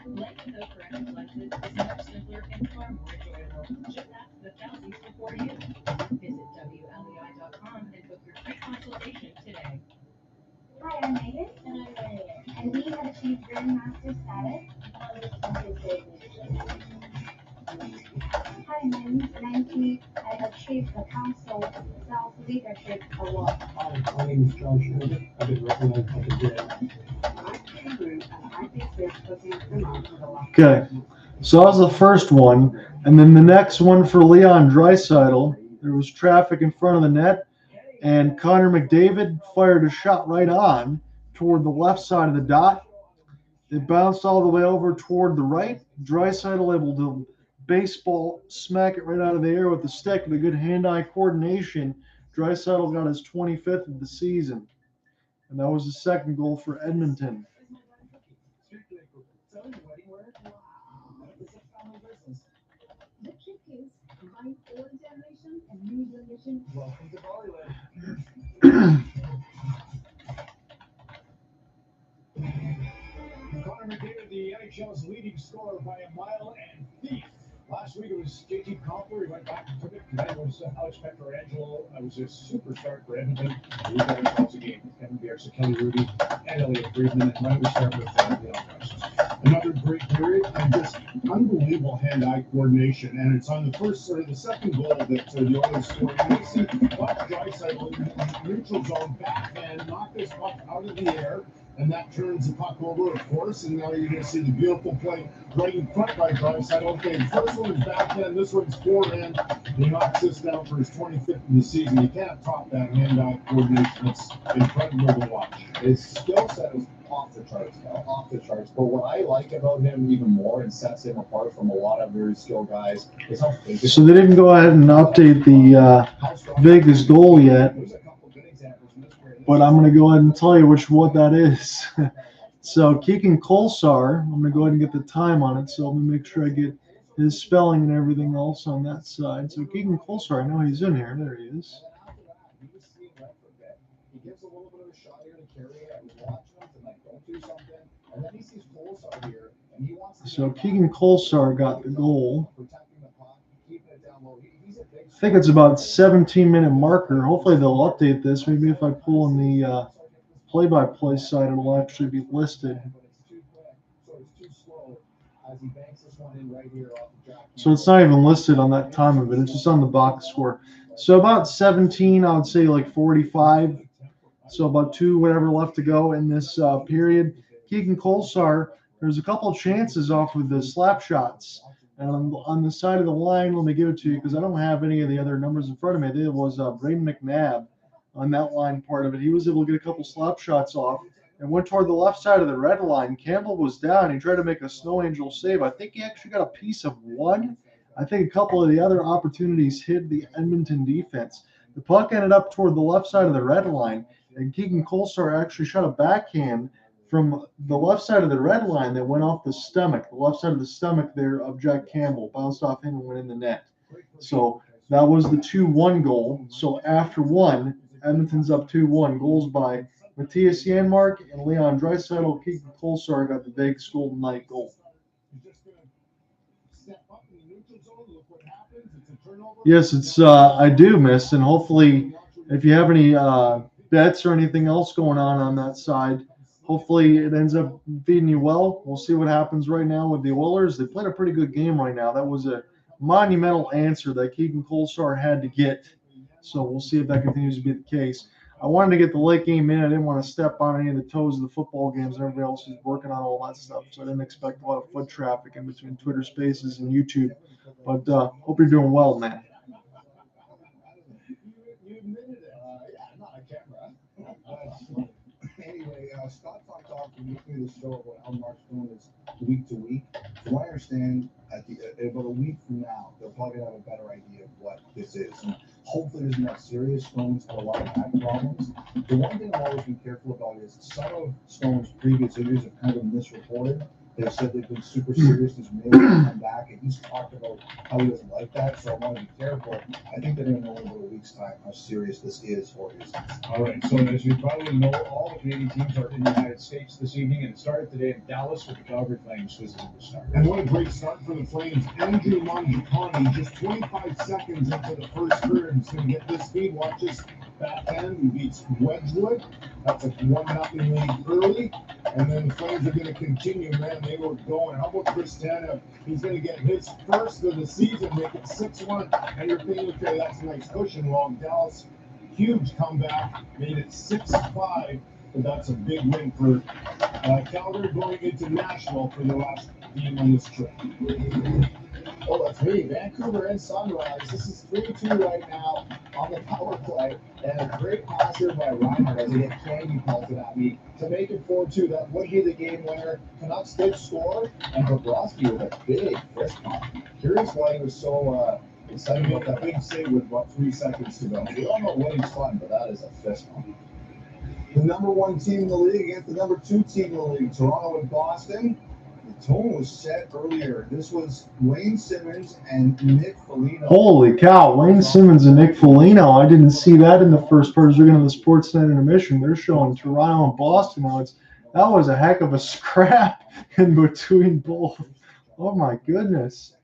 Life without corrective lenses is much simpler and far more enjoyable. Just ask the thousands before you. Visit WLEI.com and book your free consultation today. Hi, I'm Megan. And I'm Reilly. And we have achieved Grandmaster status on this country's business. Hi, my name is Nancy. I achieved the Council Self-Leadership Award. Hi, my name is John Schroeder. I've been recognized by the grade. I'm Andrew, and I think they're cooking them out for the last. Okay, so that was the first one. And then the next one for Leon Draisaitl. There was traffic in front of the net, and Connor McDavid fired a shot right on toward the left side of the dot. It bounced all the way over toward the right. Draisaitl able to baseball smack it right out of the air with the stick with a good hand-eye coordination. Draisaitl got his 25th of the season. And that was the second goal for Edmonton. Welcome to Bollywood. Connor McDavid, the NHL's leading scorer by a mile and feet. Last week it was JT Compher. He went back and took it. Tonight it was Alex Pietrangelo. It was a super start for Edmonton. We got ourselves a game with Kevin Bierce, Kelly Rudy, and Elliot Friedman. And why don't we start with Leon Draisaitl? Another great period and just unbelievable hand-eye coordination. And it's on the first or the second goal that the Oilers scored. And you see Draisaitl in the neutral zone, backhand, knock this puck out of the air. And that turns the puck over, of course, and now you're going to see the beautiful play right in front by Draisaitl. Okay, the first one is backhand, this one's forehand. He knocks this down for his 25th of the season. You can't top that hand-eye coordination. It's incredible to watch. His skill set is off the charts, off the charts. But what I like about him even more and sets him apart from a lot of very skilled guys is how physical. So they didn't go ahead and update the Vegas goal yet. But I'm going to go ahead and tell you what that is. So Keegan Kolsar, I'm going to go ahead and get the time on it. So let me make sure I get his spelling and everything else on that side. So Keegan Kolsar, I know he's in here. There he is. He gives a little bit of a shot here to carry it. He's watching him to don't do something. And then he sees Kolsar here, and he wants to. So Keegan Kolsar got the goal. I think it's about 17-minute marker. Hopefully they'll update this. Maybe if I pull in the play-by-play side, it'll actually be listed. So it's not even listed on that time of it. It's just on the box score. So about 17, I would say like 45. So about 2, whatever left to go in this period. Keegan Kolsar, there's a couple of chances off of the slap shots. And on the side of the line, let me give it to you because I don't have any of the other numbers in front of me. It was Braden McNabb on that line part of it. He was able to get a couple slap shots off and went toward the left side of the red line. Campbell was down. He tried to make a snow angel save. I think he actually got a piece of one. I think a couple of the other opportunities hit the Edmonton defense. The puck ended up toward the left side of the red line, and Keegan Kolsar actually shot a backhand from the left side of the red line that went off the stomach. The left side of the stomach there of Jack Campbell bounced off him and went in the net. So that was the 2-1 goal. So after one, Edmonton's up 2-1. Goals by Matthias Janmark and Leon Draisaitl. Keegan Kolsar got the Vegas Golden Knight goal. Yes, it's I do miss, and hopefully, if you have any bets or anything else going on that side, hopefully it ends up feeding you well. We'll see what happens right now with the Oilers. They played a pretty good game right now. That was a monumental answer that Keegan Kolsar had to get. So we'll see if that continues to be the case. I wanted to get the late game in. I didn't want to step on any of the toes of the football games and everybody else is working on all that stuff. So I didn't expect a lot of foot traffic in between Twitter Spaces and YouTube. But hope you're doing well, man. You admitted it. Yeah, I'm not on camera. Anyway, Scott talked off from the show about how Mark's doing this week to week. From what I understand, about a week from now, they'll probably have a better idea of what this is. And hopefully it isn't that serious. Stone's had a lot of back problems. The one thing I've always been careful about is some of Stone's previous injuries have kind of been misreported. They've said they've been super serious. He's maybe come back, and he's talked about how he doesn't like that. So I want to be careful. I think they're going to know in about a week's time how serious this is for his. All right. So as you probably know, all the Canadian teams are in the United States this evening, and it started today in Dallas with the Calgary Flames visiting the Stars. And what a great start for the Flames. Andrew Mangiapane, just 25 seconds into the first period, is going to get this feed. Watch this backhand. He beats Wedgwood. That's a 1-0 lead early. And then the Flames are going to continue, man. They were going. How about Chris Tanev? He's going to get his first of the season, make it 6-1. And you're thinking, okay, that's a nice cushion. Well, Dallas, huge comeback, made it 6-5. But that's a big win for Calgary going into Nashville for the last game on this trip. Oh, that's me. Vancouver and Sunrise. This is 3-2 right now on the power play. And a great pass here by Reimer as he get candy pelted at me to make it 4-2. That would be the game winner. Canucks did score, and Bobrovsky with a big fist pump. Curious why he was so excited about that big save with about 3 seconds to go. We all know winning's fun, but that is a fist pump. The number 1 team in the league against the number 2 team in the league, Toronto and Boston. The tone was set earlier. This was Wayne Simmons and Nick Foligno. Holy cow, Wayne Simmons and Nick Foligno. I didn't see that in the first part. They're going to the Sportsnet intermission. They're showing Toronto and Boston now. That was a heck of a scrap in between both. Oh my goodness.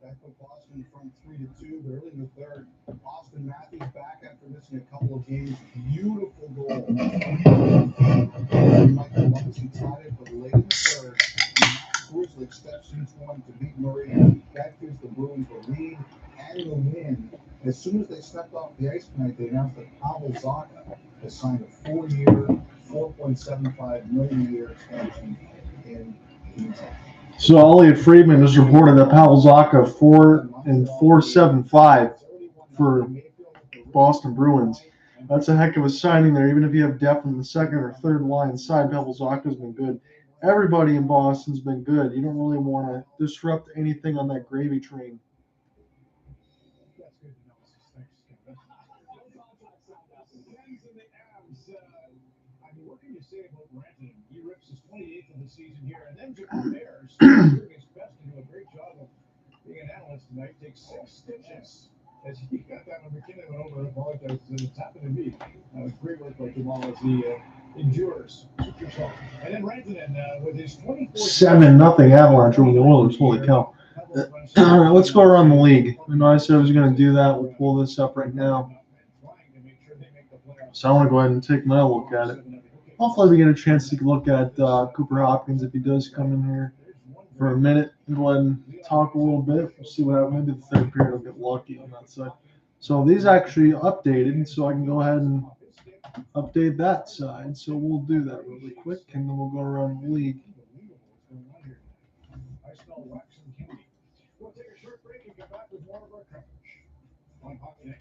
That put Boston from 3-2, but early in the third, Austin Matthews back after missing a couple of games. Beautiful goal. Michael Lumsey tied it, but late in the third, Swizzlick steps into one to beat Murray. That gives the Bruins the lead and the win. As soon as they stepped off the ice tonight, they announced that Pavel Zacha has signed a 4-year, $4.75 million a year extension in Utah. So Elliot Friedman has reported that Pavel Zacha 4.75 for Boston Bruins. That's a heck of a signing there. Even if you have depth in the second or third line side, Pavel Zacha's been good. Everybody in Boston's been good. You don't really want to disrupt anything on that gravy train. What can you say about Rantanen? He rips his 28th of the season here, and then Jim Bears doing his best to do a great job of being an analyst tonight. Takes 6 stitches as he got that on McKinnon went over and apologized. It's happened to me. Great work by Jamal as he endures. And then Rantanen with his 7-0 Avalanche over the Oilers. Holy cow. All right, let's go around the league. I know I said I was going to do that. We'll pull this up right now. So I want to go ahead and take my look at it. Hopefully we get a chance to look at Cooper Hopkins if he does come in here for a minute and go ahead and talk a little bit. We'll see what happens. Maybe the third period will get lucky on that side. So these actually updated, so I can go ahead and update that side. So we'll do that really quick, and then we'll go around the league. I smell wax and candy. We'll take a short break and come back with more of our coverage on Hockey Night.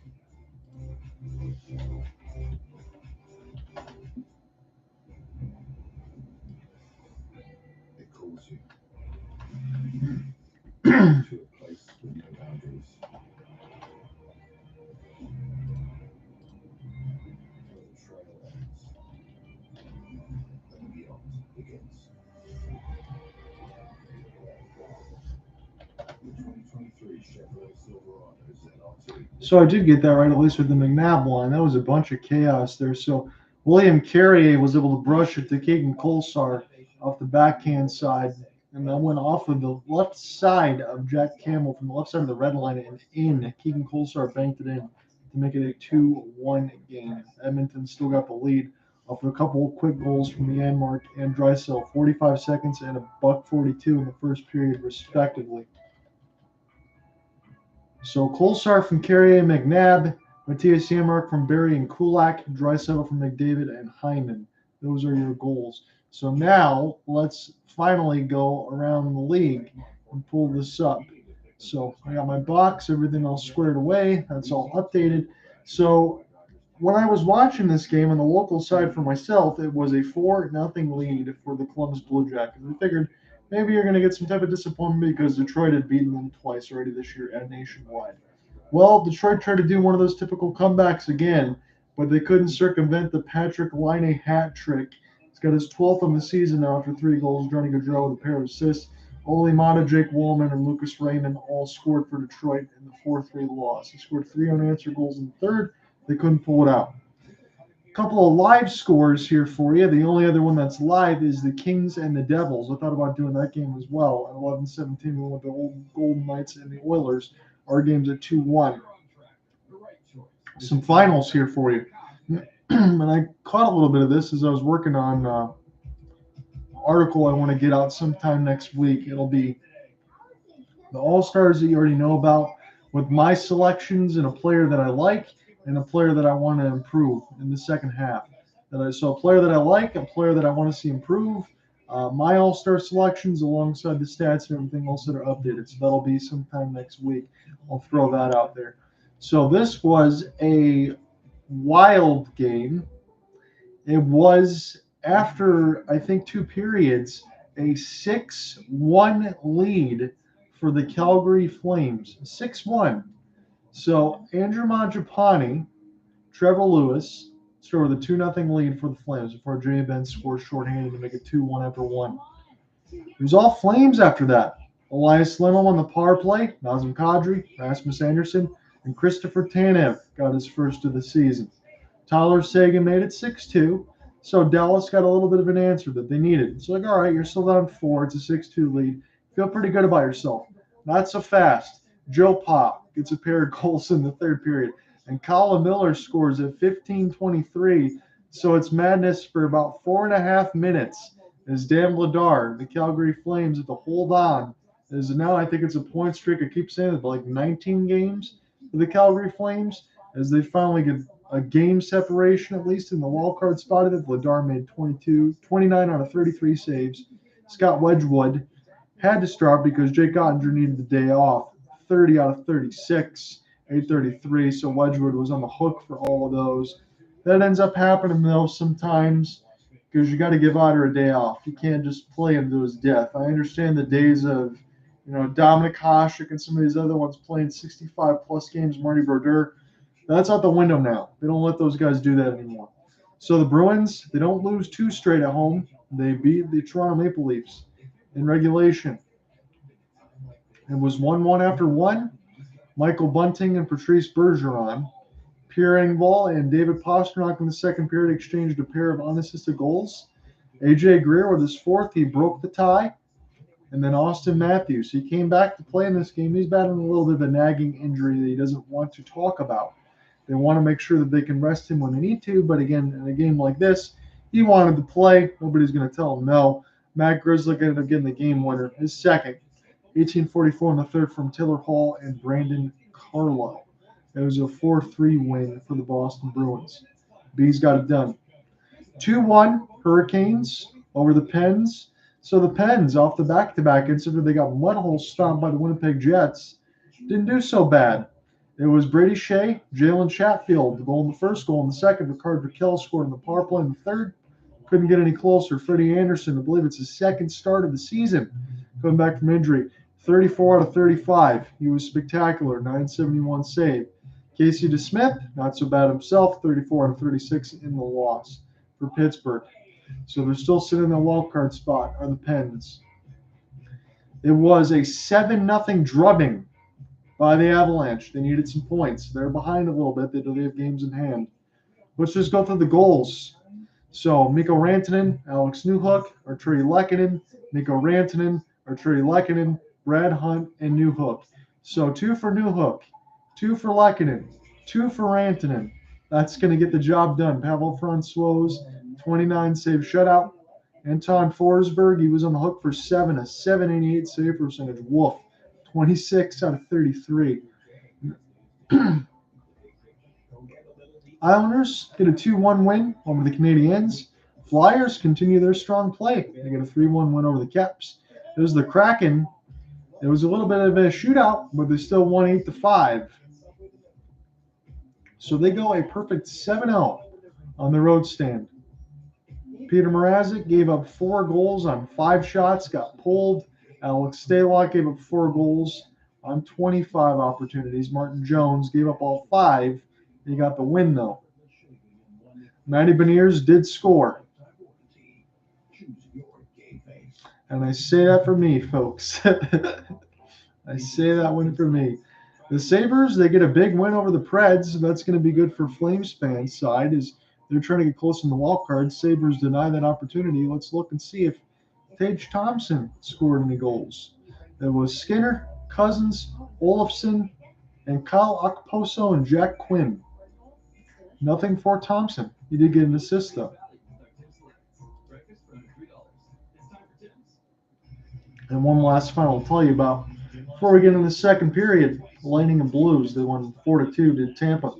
It calls you to a place with no boundaries. Where the trail ends and the beyond begins. The 2023 Chevrolet Silverado ZR2. So I did get that right, at least with the McNabb line. That was a bunch of chaos there. So William Carrier was able to brush it to Keegan Kolsar off the backhand side, and that went off of the left side of Jack Campbell from the left side of the red line and in. Keegan Kolsar banked it in to make it a 2-1 game. Edmonton still got the lead off of a couple of quick goals from Janmark and Draisaitl, 45 seconds and $1:42 in the first period, respectively. So Kolsar from Carrier and McNabb, Matthias Janmark from Barrie and Kulak, Draisaitl from McDavid and Hyman. Those are your goals. So now let's finally go around the league and pull this up. So I got my box, everything all squared away. That's all updated. So when I was watching this game on the local side for myself, it was a 4-0 lead for the Columbus Blue Jackets. I figured maybe you're going to get some type of disappointment because Detroit had beaten them twice already this year at Nationwide. Well, Detroit tried to do one of those typical comebacks again, but they couldn't circumvent the Patrick Laine hat trick. He's got his 12th of the season now after 3 goals. Johnny Gaudreau with a pair of assists. Oli Mata, Jake Woolman, and Lucas Raymond all scored for Detroit in the 4-3 loss. He scored 3 unanswered goals in the third. They couldn't pull it out. A couple of live scores here for you. The only other one that's live is the Kings and the Devils. I thought about doing that game as well. At 11-17, we went with the old Golden Knights and the Oilers. Our game's at 2-1. Some finals here for you. And I caught a little bit of this as I was working on an article I want to get out sometime next week. It'll be the All-Stars that you already know about with my selections and a player that I like and a player that I want to improve in the second half. So a player that I like, a player that I want to see improve, my All-Star selections alongside the stats and everything else that are updated. So that'll be sometime next week. I'll throw that out there. So this was a wild game. It was, after I think 2 periods, a 6-1 lead for the Calgary Flames. 6-1. So Andrew Mangiapane, Trevor Lewis scored with a 2-0 lead for the Flames before Jay Benz scored shorthanded to make it 2-1 after 1. It was all Flames after that. Elias Lindholm on the power play, Nazem Kadri, Rasmus Anderson, and Christopher Tanev got his first of the season. Tyler Seguin made it 6-2, so Dallas got a little bit of an answer that they needed. It's like, all right, you're still down 4. It's a 6-2 lead. Feel pretty good about yourself. Not so fast. Joe Pop gets a pair of goals in the third period, and Colin Miller scores at 15:23. So it's madness for about 4.5 minutes as Dan Vladar, the Calgary Flames, have to hold on. As now I think it's a point streak. I keep saying it, like 19 games for the Calgary Flames as they finally get a game separation, at least in the wild card spot. Vladar made 29 out of 33 saves. Scott Wedgwood had to start because Jake Ottinger needed the day off. 30 out of 36, 833. So Wedgwood was on the hook for all of those. That ends up happening, though, sometimes because you got to give Otter a day off. You can't just play him to his death. I understand the days of, Dominic Hasek and some of these other ones playing 65-plus games, Marty Brodeur. That's out the window now. They don't let those guys do that anymore. So the Bruins, they don't lose 2 straight at home. They beat the Toronto Maple Leafs in regulation. It was 1-1 after 1. Michael Bunting and Patrice Bergeron. Pierre Engvall and David Pastrnak in the second period exchanged a pair of unassisted goals. A.J. Greer with his 4th, he broke the tie. And then Austin Matthews, he came back to play in this game. He's battling a little bit of a nagging injury that he doesn't want to talk about. They want to make sure that they can rest him when they need to. But again, in a game like this, he wanted to play. Nobody's going to tell him no. Matt Grzelcyk ended up getting the game winner, his second. 18:44 in the third from Taylor Hall and Brandon Carlo. It was a 4-3 win for the Boston Bruins. Bees got it done. 2-1 Hurricanes over the Pens. So the Pens, off the back-to-back incident, they got mudhole stomped by the Winnipeg Jets. Didn't do so bad. It was Brady Shea, Jalen Chatfield, the goal in the first, goal in the second. Rickard Rakell scored in the power play in the third. Couldn't get any closer. Freddie Anderson, I believe it's his second start of the season, coming back from injury. 34 out of 35. He was spectacular, 971 save. Casey DeSmith, not so bad himself, 34 out of 36 in the loss for Pittsburgh. So they're still sitting in the wild card spot, are the Pens. It was a 7-0 drubbing by the Avalanche. They needed some points. They're behind a little bit. They have games in hand. Let's just go through the goals. So Mikko Rantanen, Alex Newhook, Arturi Lehkonen, Mikko Rantanen, Arturi Lehkonen, Brad Hunt, and Newhook. So 2 for Newhook, 2 for Lehkonen, 2 for Rantanen. That's going to get the job done. Pavel Francouz, 29 save shutout. Anton Forsberg, he was on the hook for 7, a 788 save percentage. Woof. 26 out of 33. Islanders get a 2-1 win over the Canadiens. Flyers continue their strong play. They get a 3-1 win over the Caps. It was the Kraken. It was a little bit of a shootout, but they still won 8-5. So they go a perfect 7-0 on the road stand. Peter Mrazek gave up 4 goals on 5 shots, got pulled. Alex Stalock gave up 4 goals on 25 opportunities. Martin Jones gave up all 5. He got the win, though. Matty Beniers did score. And I say that for me, folks. I say that one for me. The Sabres, they get a big win over the Preds. That's going to be good for Flames fans' side as they're trying to get close in the wild card. Sabres deny that opportunity. Let's look and see if Tage Thompson scored any goals. It was Skinner, Cousins, Olofsson, and Kyle Okposo and Jack Quinn. Nothing for Thompson. He did get an assist, though. And one last final to tell you about. Before we get into the second period, the Lightning and Blues, they won 4-2 to Tampa.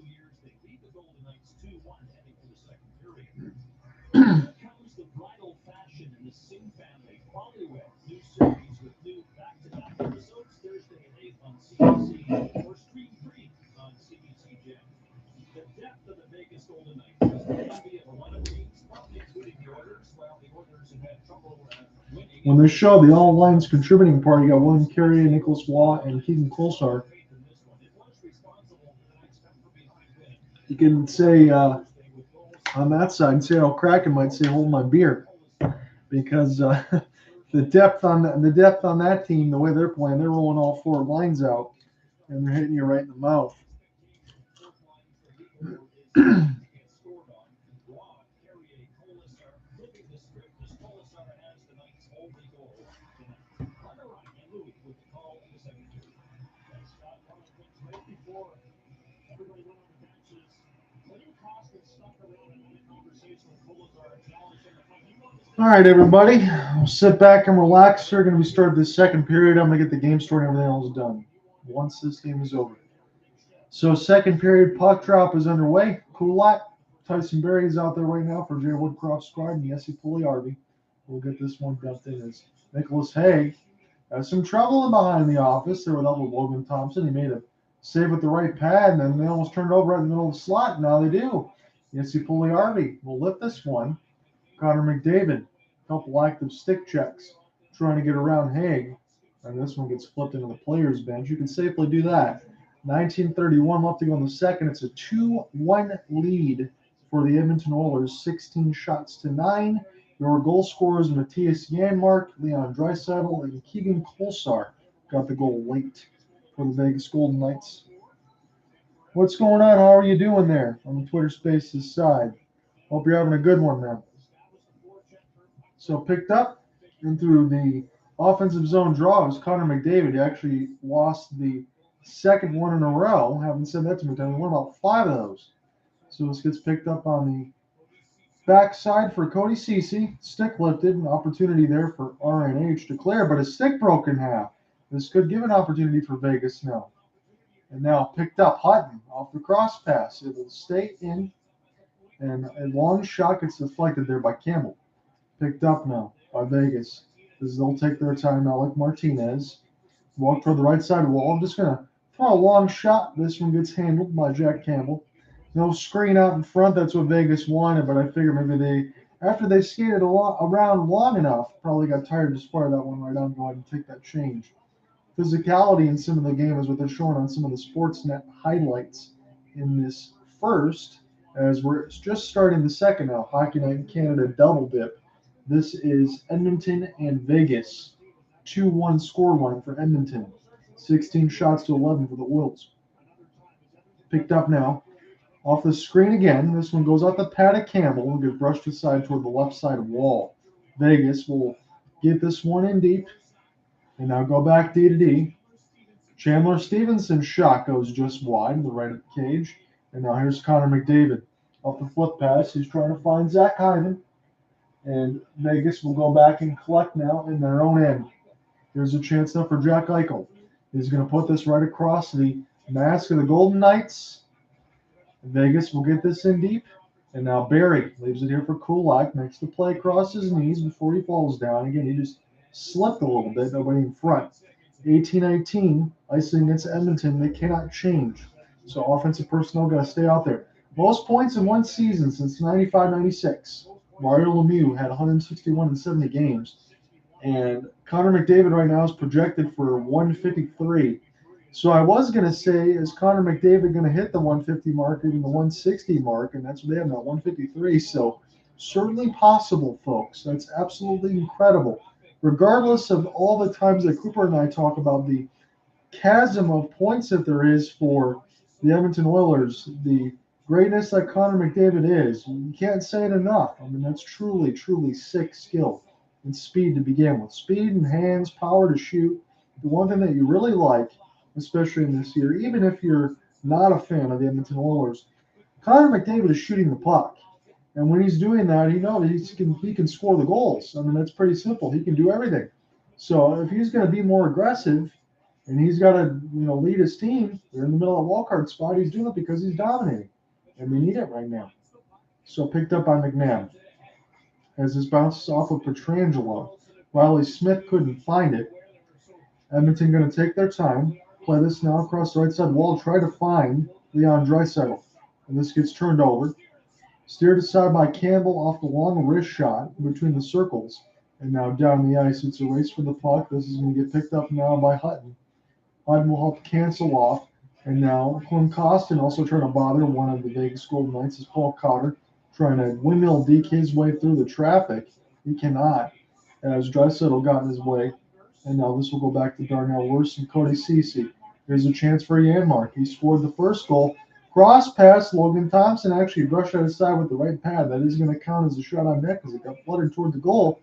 When they show the all lines contributing part, you got William Carey, Nicholas Waugh, and Keegan Kolesar. You can say on that side, Seattle Kraken might say, "Hold my beer," because the depth on that team, the way they're playing, they're rolling all 4 lines out, and they're hitting you right in the mouth. All right, everybody, we'll sit back and relax. We're going to be starting this second period. I'm going to get the game story and everything else done once this game is over. So second period puck drop is underway. Kulak, Tyson Barrie is out there right now for Jay Woodcroft squad, and Jesse Puljujärvi will get this one dumped in as Nicholas Hague has some trouble in behind the office. There with Logan Thompson. He made a save with the right pad, and then they almost turned over right in the middle of the slot. Now they do. Jesse Puljujärvi will lift this one. Connor McDavid, a couple active stick checks, trying to get around Hague. And this one gets flipped into the players' bench. You can safely do that. 19:31 left to go in the second. It's a 2-1 lead for the Edmonton Oilers, 16 shots to 9. Your goal scorers, Matthias Janmark, Leon Draisaitl, and Keegan Kolesar got the goal late for the Vegas Golden Knights. What's going on? How are you doing there on the Twitter Spaces side? Hope you're having a good one, man. So picked up and through the offensive zone draw was Connor McDavid. He actually lost the second one in a row. Haven't said that too many times. He won about 5 of those. So this gets picked up on the backside for Cody Ceci. Stick lifted. An opportunity there for RNH to clear, but his stick broke in half. This could give an opportunity for Vegas now. And now picked up Hutton off the cross pass. It will stay in. And a long shot gets deflected there by Campbell. Picked up now by Vegas. because they'll take their time now, like Martinez. Walk toward the right side wall. I'm just going to throw a long shot. This one gets handled by Jack Campbell. No screen out in front. That's what Vegas wanted, but I figure maybe after they skated around long enough, probably got tired to fire that one right on. Go ahead and take that change. Physicality in some of the game is what they're showing on some of the Sportsnet highlights in this first, as we're just starting the second now. Hockey Night in Canada double dip. This is Edmonton and Vegas. 2-1 scoreline for Edmonton. 16 shots to 11 for the Oils. Picked up now. Off the screen again. This one goes out the pad of Campbell and gets brushed aside toward the left side wall. Vegas will get this one in deep. And now go back D to D. Chandler Stephenson's shot goes just wide in the right of the cage. And now here's Connor McDavid. Off the flip pass, he's trying to find Zach Hyman. And Vegas will go back and collect now in their own end. Here's a chance now for Jack Eichel. He's going to put this right across the mask of the Golden Knights. Vegas will get this in deep. And now Barrie leaves it here for Kulak. Makes the play across his knees before he falls down. Again, he just slipped a little bit. Nobody in front. 18-19. Icing against Edmonton. They cannot change. So offensive personnel got to stay out there. Most points in one season since 95-96. Mario Lemieux had 161 in 70 games. And Connor McDavid right now is projected for 153. So I was going to say, is Connor McDavid going to hit the 150 mark, even the 160 mark? And that's what they have now, 153. So certainly possible, folks. That's absolutely incredible. Regardless of all the times that Cooper and I talk about the chasm of points that there is for the Edmonton Oilers, the greatness that Connor McDavid is, you can't say it enough. I mean, that's truly, truly sick skill and speed to begin with. Speed and hands, power to shoot. The one thing that you really like, especially in this year, even if you're not a fan of the Edmonton Oilers, Connor McDavid is shooting the puck. And when he's doing that, he knows he can score the goals. I mean, that's pretty simple. He can do everything. So if he's going to be more aggressive and he's got to lead his team, they're in the middle of the wildcard spot, he's doing it because he's dominating. And we need it right now. So picked up by McNabb. As this bounces off of Pietrangelo, Reilly Smith couldn't find it. Edmonton going to take their time. Play this now across the right side wall. Try to find Leon Draisaitl. And this gets turned over. Steered aside by Campbell off the long wrist shot between the circles. And now down the ice. It's a race for the puck. This is going to get picked up now by Hutton. Hutton will help cancel off. And now Clem Costin also trying to bother one of the Vegas Golden Knights is Paul Cotter, trying to windmill deke his way through the traffic. He cannot, as Draisaitl got in his way. And now this will go back to Darnell Wurst and Cody Ceci. Here's a chance for Janmark. He scored the first goal. Cross pass, Logan Thompson actually brushed out his side with the right pad. That is going to count as a shot on net because it got fluttered toward the goal.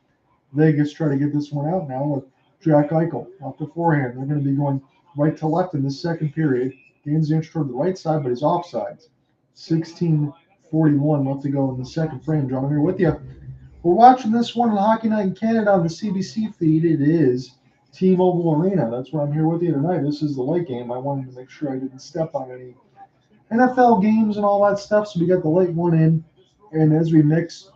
Vegas try to get this one out now with Jack Eichel off the forehand. They're going to be going right to left in this second period. Gains the inch toward the right side, but he's offsides. 16:41 left to go in the second frame. John, I'm here with you. We're watching this one on Hockey Night in Canada on the CBC feed. It is T-Mobile Arena. That's why I'm here with you tonight. This is the late game. I wanted to make sure I didn't step on any NFL games and all that stuff, so we got the late one in. And as we mix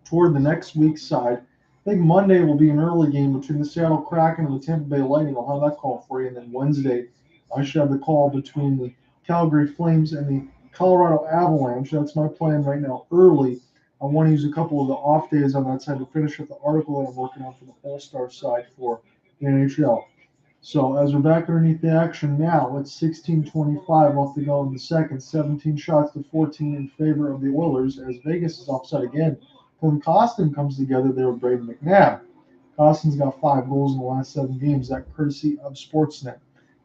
toward the next week's side, I think Monday will be an early game between the Seattle Kraken and the Tampa Bay Lightning. I'll have that call for you. And then Wednesday, I should have the call between the Calgary Flames and the Colorado Avalanche. That's my plan right now early. I want to use a couple of the off days on that side to finish up the article that I'm working on for the All-Star side for the NHL. So as we're back underneath the action now, it's 16:25 left to go in the second. 17 shots to 14 in favor of the Oilers as Vegas is offside again. When Costin comes together there with Braden McNabb. Costin's got 5 goals in the last 7 games, that courtesy of Sportsnet,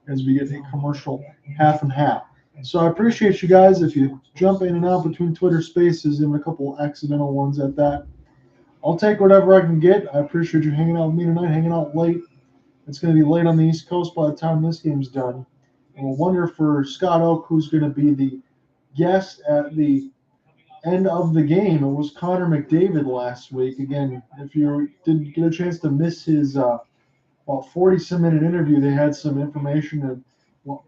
as we get a commercial half and half. So I appreciate you guys if you jump in and out between Twitter spaces, and a couple accidental ones at that. I'll take whatever I can get. I appreciate you hanging out with me tonight, hanging out late. It's going to be late on the East Coast by the time this game's done. And we'll wonder for Scott Oak who's going to be the guest at the end of the game. It was Connor McDavid last week. Again, if you didn't get a chance to miss his about 40-some-minute interview, they had some information of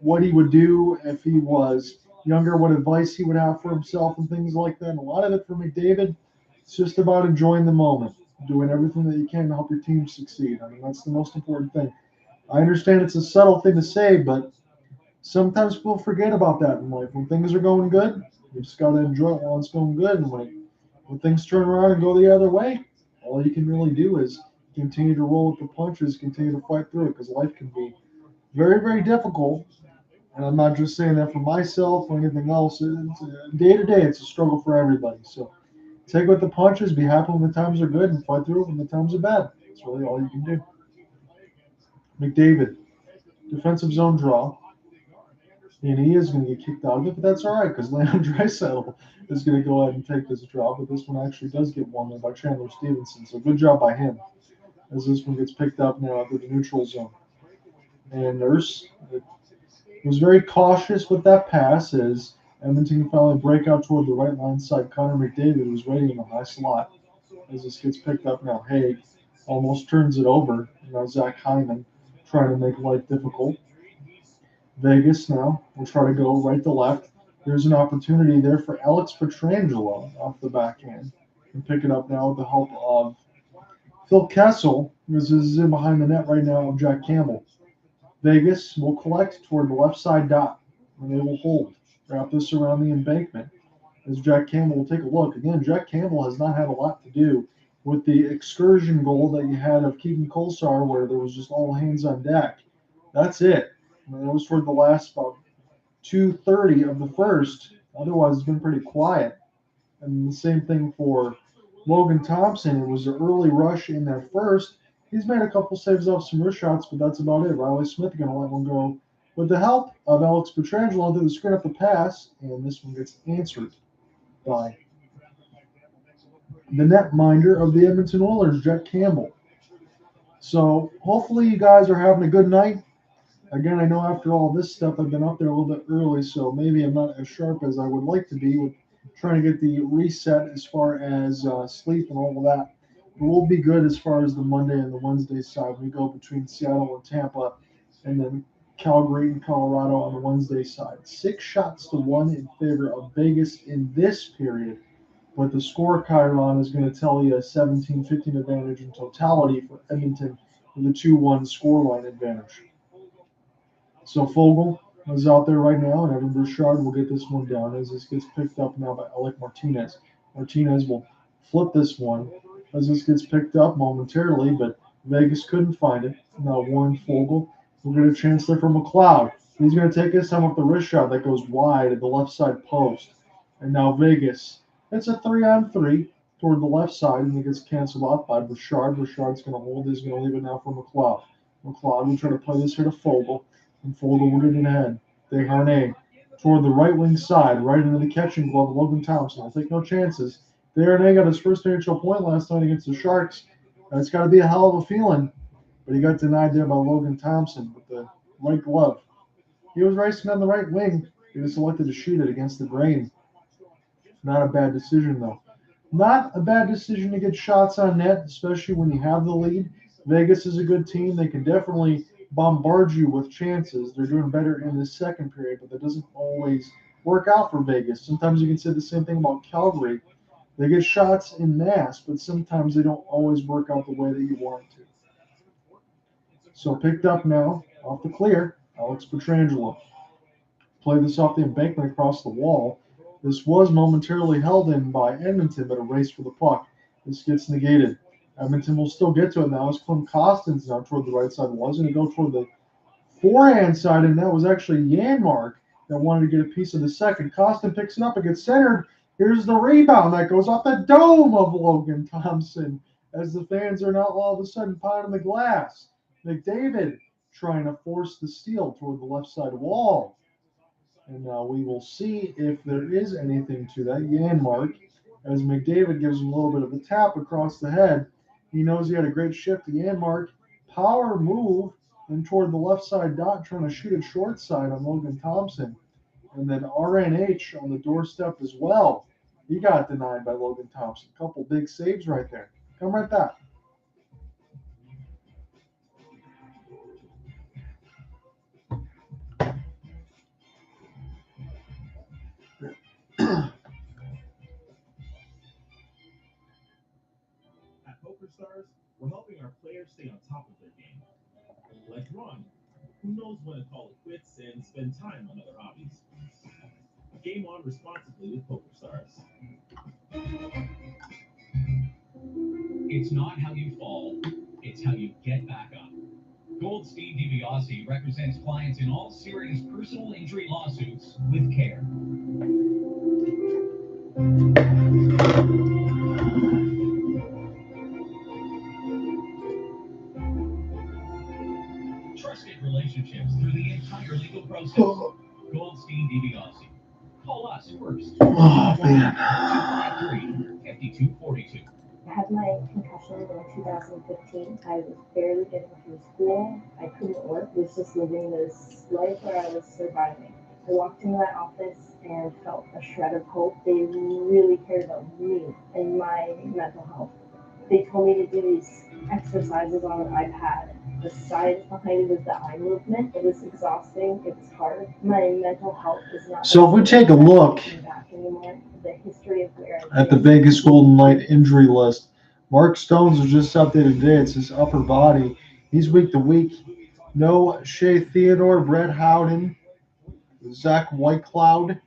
what he would do if he was younger, what advice he would have for himself and things like that. And a lot of it for McDavid, it's just about enjoying the moment. doing everything that you can to help your team succeed. I mean, that's the most important thing. I understand it's a subtle thing to say, but sometimes people forget about that in life. When things are going good, you just got to enjoy it while it's going good. And when things turn around and go the other way, all you can really do is continue to roll with the punches, continue to fight through it, because life can be very, very difficult. And I'm not just saying that for myself or anything else. Day to day, it's a struggle for everybody. So take with the punches, be happy when the times are good, and fight through it when the times are bad. That's really all you can do. McDavid, defensive zone draw. And he is going to get kicked out of it, but that's all right because Leon Draisaitl is going to go ahead and take this draw. But this one actually does get won by Chandler Stephenson. So good job by him as this one gets picked up now to the neutral zone. And Nurse was very cautious with that pass as Edmonton finally break out toward the right line side. Connor McDavid was waiting in the high slot as this gets picked up now. Haig almost turns it over. Now Zach Hyman trying to make life difficult. Vegas now will try to go right to left. There's an opportunity there for Alex Pietrangelo off the backhand. And pick it up now with the help of Phil Kessel, who is in behind the net right now, of Jack Campbell. Vegas will collect toward the left side dot, and they will hold. Wrap this around the embankment as Jack Campbell will take a look. Again, Jack Campbell has not had a lot to do with the excursion goal that you had of Keaton Kolsar, where there was just all hands on deck. That's it. I mean, that was toward the last about 2:30 of the first. Otherwise, it's been pretty quiet. And the same thing for Logan Thompson. It was an early rush in that first. He's made a couple saves off some wrist shots, but that's about it. Reilly Smith going to let one go with the help of Alex Pietrangelo through the screen up the pass, and this one gets answered by the netminder of the Edmonton Oilers, Jack Campbell. So hopefully you guys are having a good night. Again, I know after all this stuff, I've been up there a little bit early, so maybe I'm not as sharp as I would like to be with trying to get the reset as far as sleep and all of that. But we'll be good as far as the Monday and the Wednesday side. We go between Seattle and Tampa, and then Calgary and Colorado on the Wednesday side. 6-1 in favor of Vegas in this period. But the score Chiron is going to tell you a 17-15 advantage in totality for Edmonton with a 2-1 scoreline advantage. So Fogle is out there right now, and Evan Bouchard will get this one down as this gets picked up now by Alec Martinez. Martinez will flip this one as this gets picked up momentarily, but Vegas couldn't find it. Now Warren Fogle will get a chance there for McLeod. He's going to take this time with the wrist shot that goes wide at the left side post. And now Vegas. It's a 3-on-3 toward the left side, and it gets canceled off by Bouchard. Bouchard's going to hold. He's going to leave it now for McLeod. McLeod will try to play this here to Fogle. And Fogle will get it ahead. Desharnais toward the right wing side, right into the catching glove of Logan Thompson. I'll take no chances. Desharnais got his first NHL point last night against the Sharks. That's got to be a hell of a feeling. But he got denied there by Logan Thompson with the right glove. He was racing on the right wing. He was selected to shoot it against the grain. Not a bad decision, though. Not a bad decision to get shots on net, especially when you have the lead. Vegas is a good team. They can definitely bombard you with chances. They're doing better in the second period, but that doesn't always work out for Vegas. Sometimes you can say the same thing about Calgary. They get shots in mass, but sometimes they don't always work out the way that you want to. So picked up now off the clear, Alex Pietrangelo. Play this off the embankment across the wall. This was momentarily held in by Edmonton, but a race for the puck. This gets negated. Edmonton will still get to it now as Clem Costin's now toward the right side. Was going to go toward the forehand side, and that was actually Janmark that wanted to get a piece of the second. Kostin picks it up. It gets centered. Here's the rebound that goes off the dome of Logan Thompson as the fans are now all of a sudden pounding the glass. McDavid trying to force the steal toward the left side wall. And now we will see if there is anything to that. Janmark, as McDavid gives him a little bit of a tap across the head. He knows he had a great shift to Janmark. Power move and toward the left side dot, trying to shoot it short side on Logan Thompson. And then RNH on the doorstep as well. He got denied by Logan Thompson. A couple big saves right there. Come right back. players stay on top of their game. Like Ron, who knows when to call it quits and spend time on other hobbies. Game on responsibly with Poker Stars. It's not how you fall, it's how you get back up. Goldstein DiBiase represents clients in all serious personal injury lawsuits with care. Trusted relationships through the entire legal process. Goldstein DiBiase. Call us first. Oh, man. 253-5242. I had my concussion in 2015. I was barely getting through school. I couldn't work. I was just living this life where I was surviving. I walked into that office and felt a shred of hope. They really cared about me and my mental health. They told me to do these exercises on an iPad. The science behind it was the eye movement. It was exhausting. It was hard. My mental health is not. So if we take a look back anymore. The history of where at the Vegas Golden Knight injury list, Mark Stones was just updated today. It's his upper body. He's week to week. No Shea Theodore, Brett Howden, Zach Whitecloud.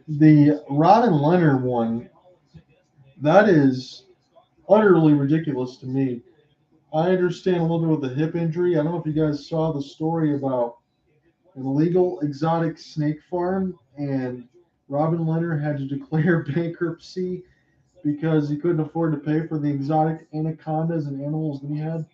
The Robin Leonard one, that is utterly ridiculous to me. I understand a little bit with the hip injury. I don't know if you guys saw the story about an illegal exotic snake farm, and Robin Leonard had to declare bankruptcy because he couldn't afford to pay for the exotic anacondas and animals that he had.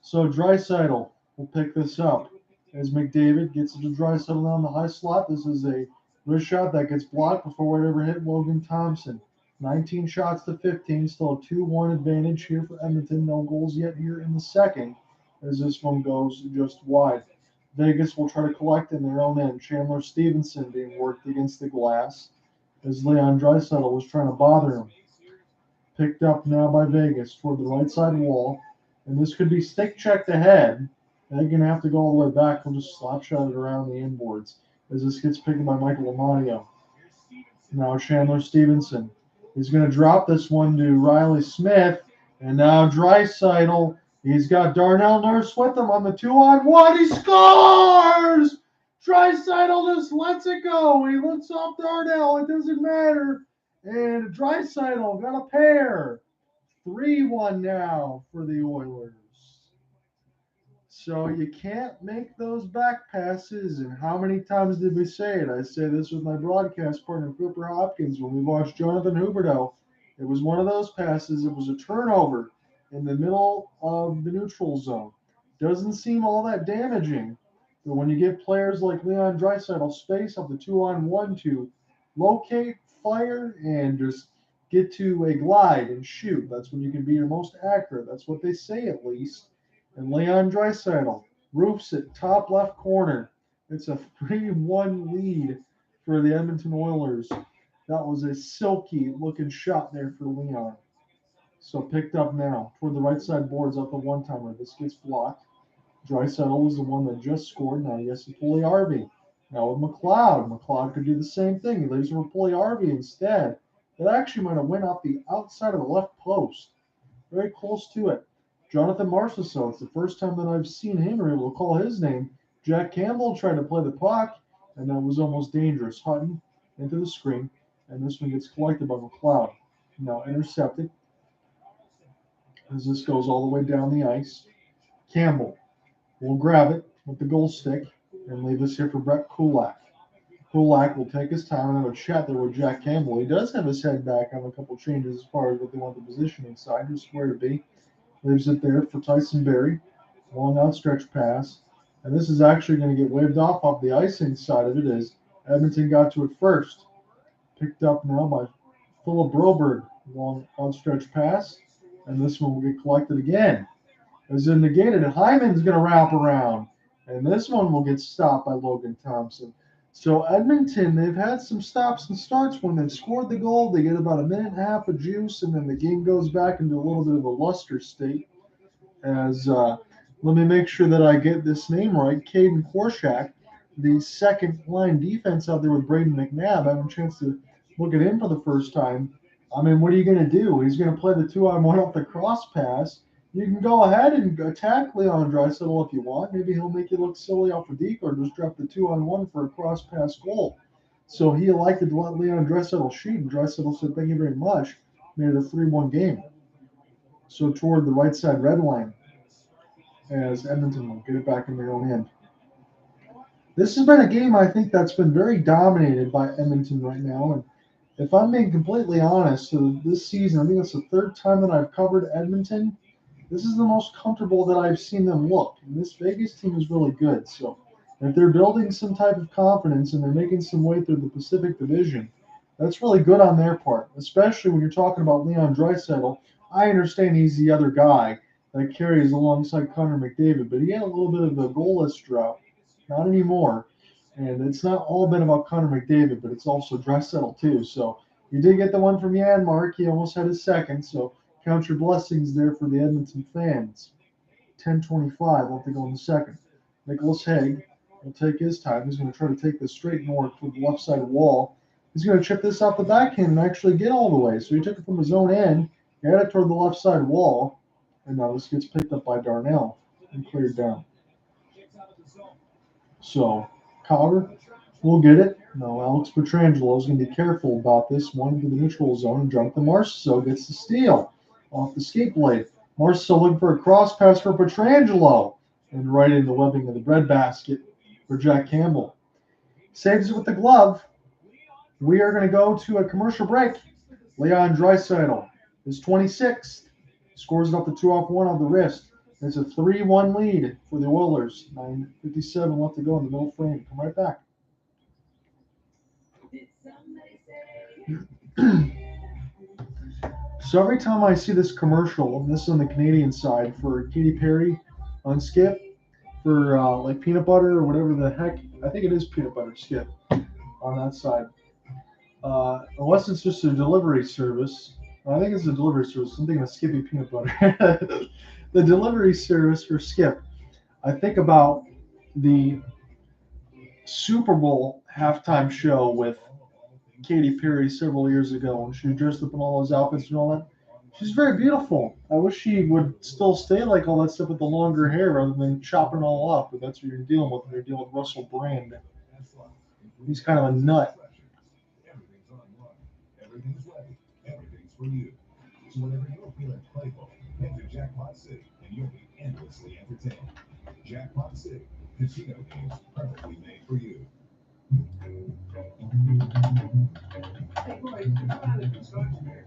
So Draisaitl will pick this up as McDavid gets it to Draisaitl down the high slot. This is a wrist shot that gets blocked before it ever hit Logan Thompson. 19 shots to 15, still a 2-1 advantage here for Edmonton. No goals yet here in the second as this one goes just wide. Vegas will try to collect in their own end. Chandler Stephenson being worked against the glass as Leon Draisaitl was trying to bother him. Picked up now by Vegas toward the right side wall. And this could be stick checked ahead. They're going to have to go all the way back. We'll just slap shot it around the inboards as this gets picked up by Michael Amadio. Now Chandler Stephenson. He's going to drop this one to Reilly Smith. And now Draisaitl. He's got Darnell Nurse with him on the 2-on-1. He scores! Draisaitl just lets it go. He looks off Darnell. It doesn't matter. And Draisaitl got a pair. 3-1 now for the Oilers. So you can't make those back passes. And how many times did we say it? I say this with my broadcast partner, Cooper Hopkins, when we watched Jonathan Huberdeau. It was one of those passes. It was a turnover in the middle of the neutral zone. Doesn't seem all that damaging. But when you get players like Leon Draisaitl space up the 2-on-1 to locate, fire, and just get to a glide and shoot, that's when you can be your most accurate. That's what they say, at least. And Leon Draisaitl roofs it top left corner. It's a 3-1 lead for the Edmonton Oilers. That was a silky looking shot there for Leon. So picked up now toward the right side boards up the one-timer. This gets blocked. Draisaitl was the one that just scored. Now he has to pull Arvey. Now with McLeod. McLeod could do the same thing. He leaves him for Pulley Arvey instead. It actually might have went off the outside of the left post. Very close to it. Jonathan Marchessault. It's the first time that I've seen him or able to call his name. Jack Campbell tried to play the puck, and that was almost dangerous. Hutton into the screen, and this one gets collected by McLeod. Now intercepted as this goes all the way down the ice. Campbell will grab it with the goal stick and leave this here for Brett Kulak. Kulak will take his time and have a chat there with Jack Campbell. He does have his head back on a couple changes as far as what they want the position inside. Just where to be. Leaves it there for Tyson Barrie. Long outstretched pass. And this is actually going to get waved off the icing side of it as Edmonton got to it first. Picked up now by Philip Broberg. Long outstretched pass. And this one will get collected again. As in negated, Hyman's going to wrap around. And this one will get stopped by Logan Thompson. So Edmonton, they've had some stops and starts. When they've scored the goal, they get about a minute and a half of juice, and then the game goes back into a little bit of a luster state. As let me make sure that I get this name right. Caden Korshak, the second line defense out there with Braden McNabb. I have a chance to look at him for the first time. I mean, what are you going to do? He's going to play the 2-on-1 off the cross pass. You can go ahead and attack Leon Draisaitl if you want. Maybe he'll make you look silly off a deke or just drop the 2-on-1 for a cross pass goal. So he elected to let Leon Draisaitl shoot, and Draisaitl said, "Thank you very much." Made it a 3-1 game. So toward the right side red line, as Edmonton will get it back in their own end. This has been a game, I think, that's been very dominated by Edmonton right now. And if I'm being completely honest, so this season, I think it's the third time that I've covered Edmonton. This is the most comfortable that I've seen them look. And this Vegas team is really good. So if they're building some type of confidence and they're making some way through the Pacific Division, that's really good on their part, especially when you're talking about Leon Draisaitl. I understand he's the other guy that carries alongside Connor McDavid, but he had a little bit of a goalless drought. Not anymore. And it's not all been about Connor McDavid, but it's also Draisaitl too. So you did get the one from Janmark. He almost had his second. So count your blessings there for the Edmonton fans. 10:25 left to go in the second. Nicholas Haig will take his time. He's going to try to take this straight north to the left side wall. He's going to chip this off the backhand and actually get all the way. So he took it from his own end, got it toward the left side wall, and now this gets picked up by Darnell and cleared down. So Cotter will get it. Now Alex Pietrangelo is going to be careful about this one to the neutral zone. And Jonathan Marchessault gets the steal off the skate blade. Marchessault looking for a cross pass for Pietrangelo. And right in the webbing of the breadbasket for Jack Campbell. Saves it with the glove. We are going to go to a commercial break. Leon Draisaitl is 26th. Scores it off the 2-off-1 on the wrist. It's a 3-1 lead for the Oilers. 9:57 left to go in the middle frame. Come right back. So every time I see this commercial, and this is on the Canadian side, for Katy Perry on Skip, for like peanut butter or whatever the heck, I think it is peanut butter Skip on that side. Unless it's just a delivery service. I think it's a delivery service. I'm thinking of Skippy peanut butter. The delivery service for Skip. I think about the Super Bowl halftime show with Katy Perry several years ago when she dressed up in all those outfits and all that. She's very beautiful. I wish she would still stay like all that stuff with the longer hair rather than chopping it all off. But that's what you're dealing with when you're dealing with Russell Brand. He's kind of a nut. Everything's ready. Everything's for you. So whenever you're feeling playful, head to Jackpot City and you'll be endlessly entertained. Jackpot City, casino games perfectly made for you. Hey, boys, come out of construction here.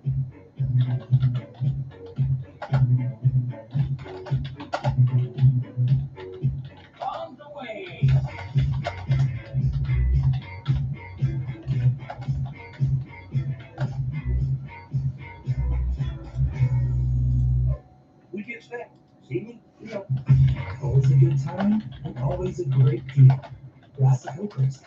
On the way. We get that. See me? Yep. Always a good time and always a great deal. That's a Hillcrest.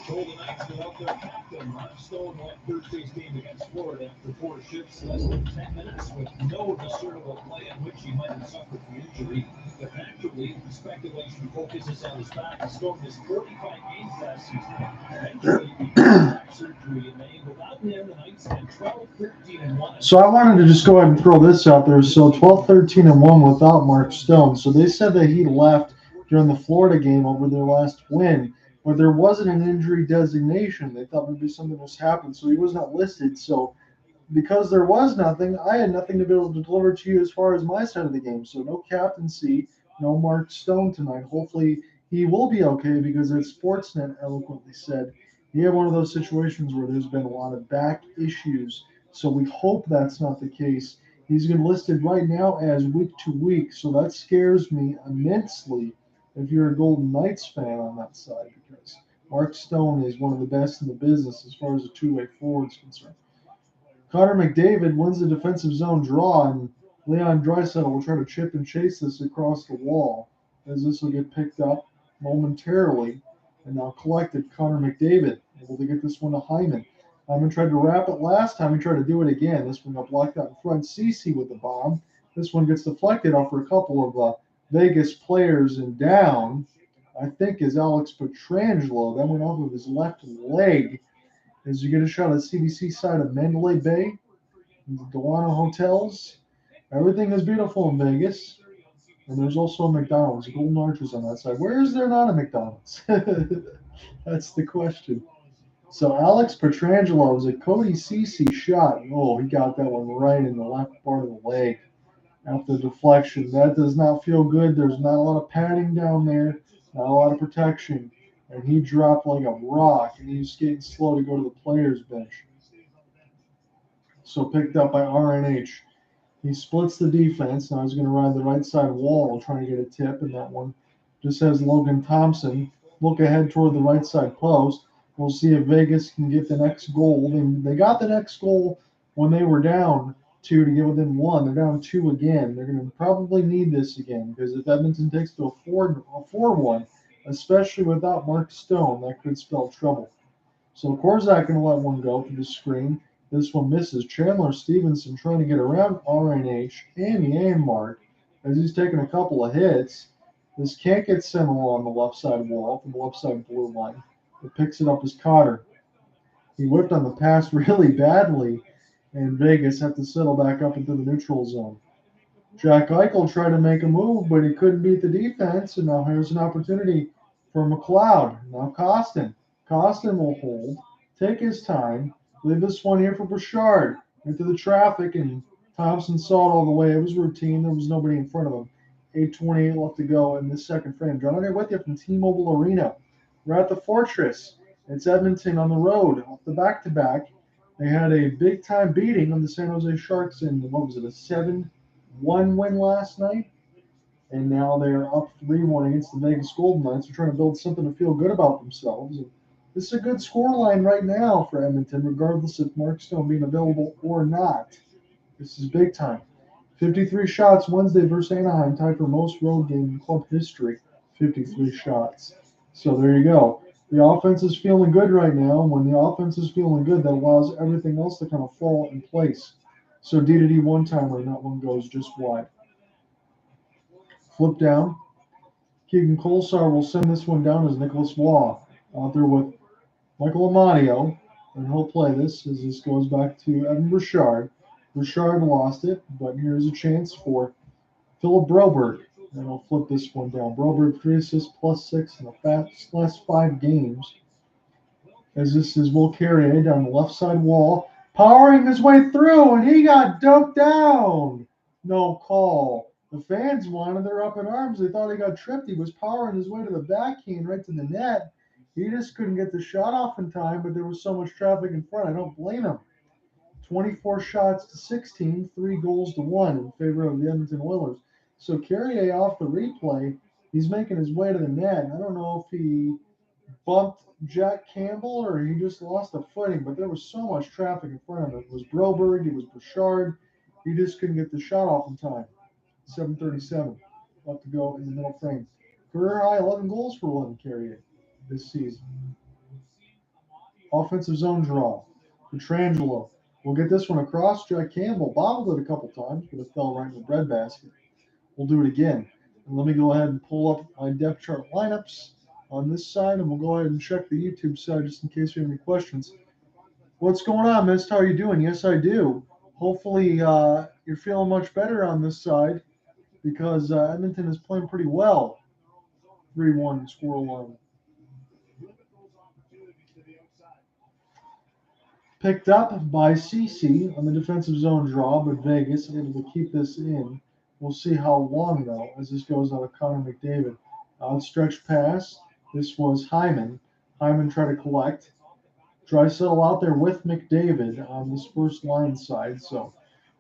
Golden Knights without their captain. Mark Stone left Thursday's game against Florida after 4 shifts, less than 10 minutes, with no discernible play in which he might have suffered from injury. But actually, speculation focuses on his back. The Storm missed 45 games last season. Eventually, he had back surgery in May. Without him, the Knights had 12-13-1. So I wanted to just go ahead and throw this out there. So 12-13-1 without Mark Stone. So they said that he left during the Florida game over their last win, but there wasn't an injury designation. They thought maybe something was happening, so he was not listed. So because there was nothing, I had nothing to be able to deliver to you as far as my side of the game. So no captaincy, no Mark Stone tonight. Hopefully he will be okay, because as Sportsnet eloquently said, he had one of those situations where there's been a lot of back issues. So we hope that's not the case. He's been listed right now as week to week, so that scares me immensely if you're a Golden Knights fan on that side, because Mark Stone is one of the best in the business as far as a two-way forward is concerned. Connor McDavid wins the defensive zone draw, and Leon Draisaitl will try to chip and chase this across the wall, as this will get picked up momentarily. And now collected Connor McDavid, able to get this one to Hyman. Hyman tried to wrap it last time. He tried to do it again. This one got blocked out in front. Ceci with the bomb. This one gets deflected off for a couple of Vegas players, and down, I think, is Alex Pietrangelo. That went off of his left leg. as you get a shot of the CBC side of Mandalay Bay, the Delano Hotels. Everything is beautiful in Vegas. And there's also a McDonald's, Golden Arches on that side. Where is there not a McDonald's? That's the question. So Alex Pietrangelo was a Cody Ceci shot. Oh, he got that one right in the left part of the leg after deflection. That does not feel good. There's not a lot of padding down there, not a lot of protection. And he dropped like a rock, and he was skating slow to go to the players' bench. So picked up by RNH. He splits the defense. Now he's going to ride the right side wall trying to get a tip, and that one just has Logan Thompson look ahead toward the right side post. We'll see if Vegas can get the next goal. They got the next goal when they were down 2 to get within 1. They're down 2 again. They're going to probably need this again because if Edmonton takes to a 4-1, especially without Mark Stone, that could spell trouble. So Korzak going to let one go through the screen. This one misses. Chandler Stephenson trying to get around RNH and Yanmark as he's taking a couple of hits. This can't get sent along the left side wall from the left side blue line. It picks it up as Cotter. He whipped on the pass really badly, and Vegas had to settle back up into the neutral zone. Jack Eichel tried to make a move, but he couldn't beat the defense, and now here's an opportunity for McLeod. Now Costin. Costin will hold, take his time, leave this one here for Bouchard. Into the traffic, and Thompson saw it all the way. It was routine. There was nobody in front of him. 8:28 left to go in this second frame. John here with you from T-Mobile Arena. We're at the Fortress. It's Edmonton on the road off the back-to-back. They had a big-time beating on the San Jose Sharks in, what was it, a 7-1 win last night? And now they're up 3-1 against the Vegas Golden Knights. They're trying to build something to feel good about themselves. And this is a good scoreline right now for Edmonton, regardless of Mark Stone being available or not. This is big time. 53 shots Wednesday versus Anaheim, tied for most road game in club history. 53 shots. So there you go. The offense is feeling good right now. And when the offense is feeling good, that allows everything else to kind of fall in place. So D-to-D one-timer, and that one goes just wide. Flip down. Keegan Kolesar will send this one down as Nicholas Waugh out there with Michael Amadio, and he'll play this as this goes back to Evan Bouchard. Bouchard lost it, but here's a chance for Philip Broberg, and he'll flip this one down. Broberg 3 assists plus 6 in the last 5 games. As this is Will Carrier down the left side wall, powering his way through, and he got dunked down. No call. The fans wanted, they're up in arms. They thought he got tripped. He was powering his way to the backhand right to the net. He just couldn't get the shot off in time, but there was so much traffic in front. I don't blame him. 24 shots to 16, 3 goals to 1 in favor of the Edmonton Oilers. So Carrier off the replay, he's making his way to the net. I don't know if he bumped Jack Campbell or he just lost a footing, but there was so much traffic in front of him. It was Broberg, it was Bouchard. He just couldn't get the shot off in time. 7:37 left to go in the middle frame. Career high 11 goals for William Carrier this season. Offensive zone draw. Pietrangelo will get this one across. Jack Campbell bobbled it a couple times, but it fell right in the breadbasket. We'll do it again. And let me go ahead and pull up my depth chart lineups on this side, and we'll go ahead and check the YouTube side just in case we have any questions. What's going on, Mist? How are you doing? Yes, I do. Hopefully you're feeling much better on this side because Edmonton is playing pretty well. 3-1 scoreline. Picked up by Ceci on the defensive zone draw, but Vegas able to keep this in. We'll see how long, though, as this goes out of Connor McDavid. Outstretched pass. This was Hyman. Hyman tried to collect. Draisaitl out there with McDavid on this first line side. So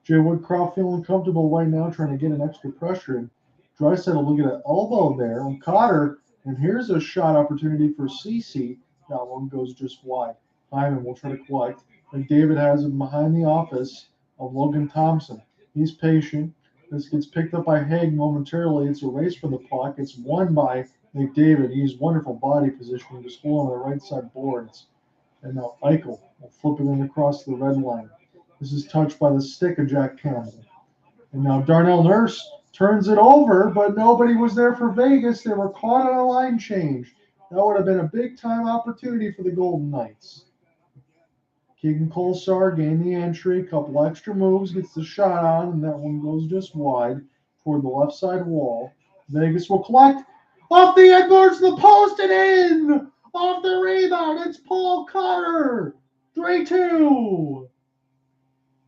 Jay Woodcroft feeling comfortable right now, trying to get an extra pressure. And Draisaitl look at an elbow there on Cotter. And here's a shot opportunity for Ceci. That one goes just wide. Hyman will try to collect. McDavid has him behind the office of Logan Thompson. He's patient. This gets picked up by Haig momentarily. It's a race for the puck. It's won by McDavid. He used wonderful body positioning to score on the right side boards. And now Eichel will flip it in across the red line. This is touched by the stick of Jack Campbell. And now Darnell Nurse turns it over, but nobody was there for Vegas. They were caught on a line change. That would have been a big-time opportunity for the Golden Knights. Keegan Kolesar gained the entry, couple extra moves, gets the shot on, and that one goes just wide toward the left side wall. Vegas will collect off the end boards, the post, and in! Off the rebound, it's Paul Cotter! 3-2!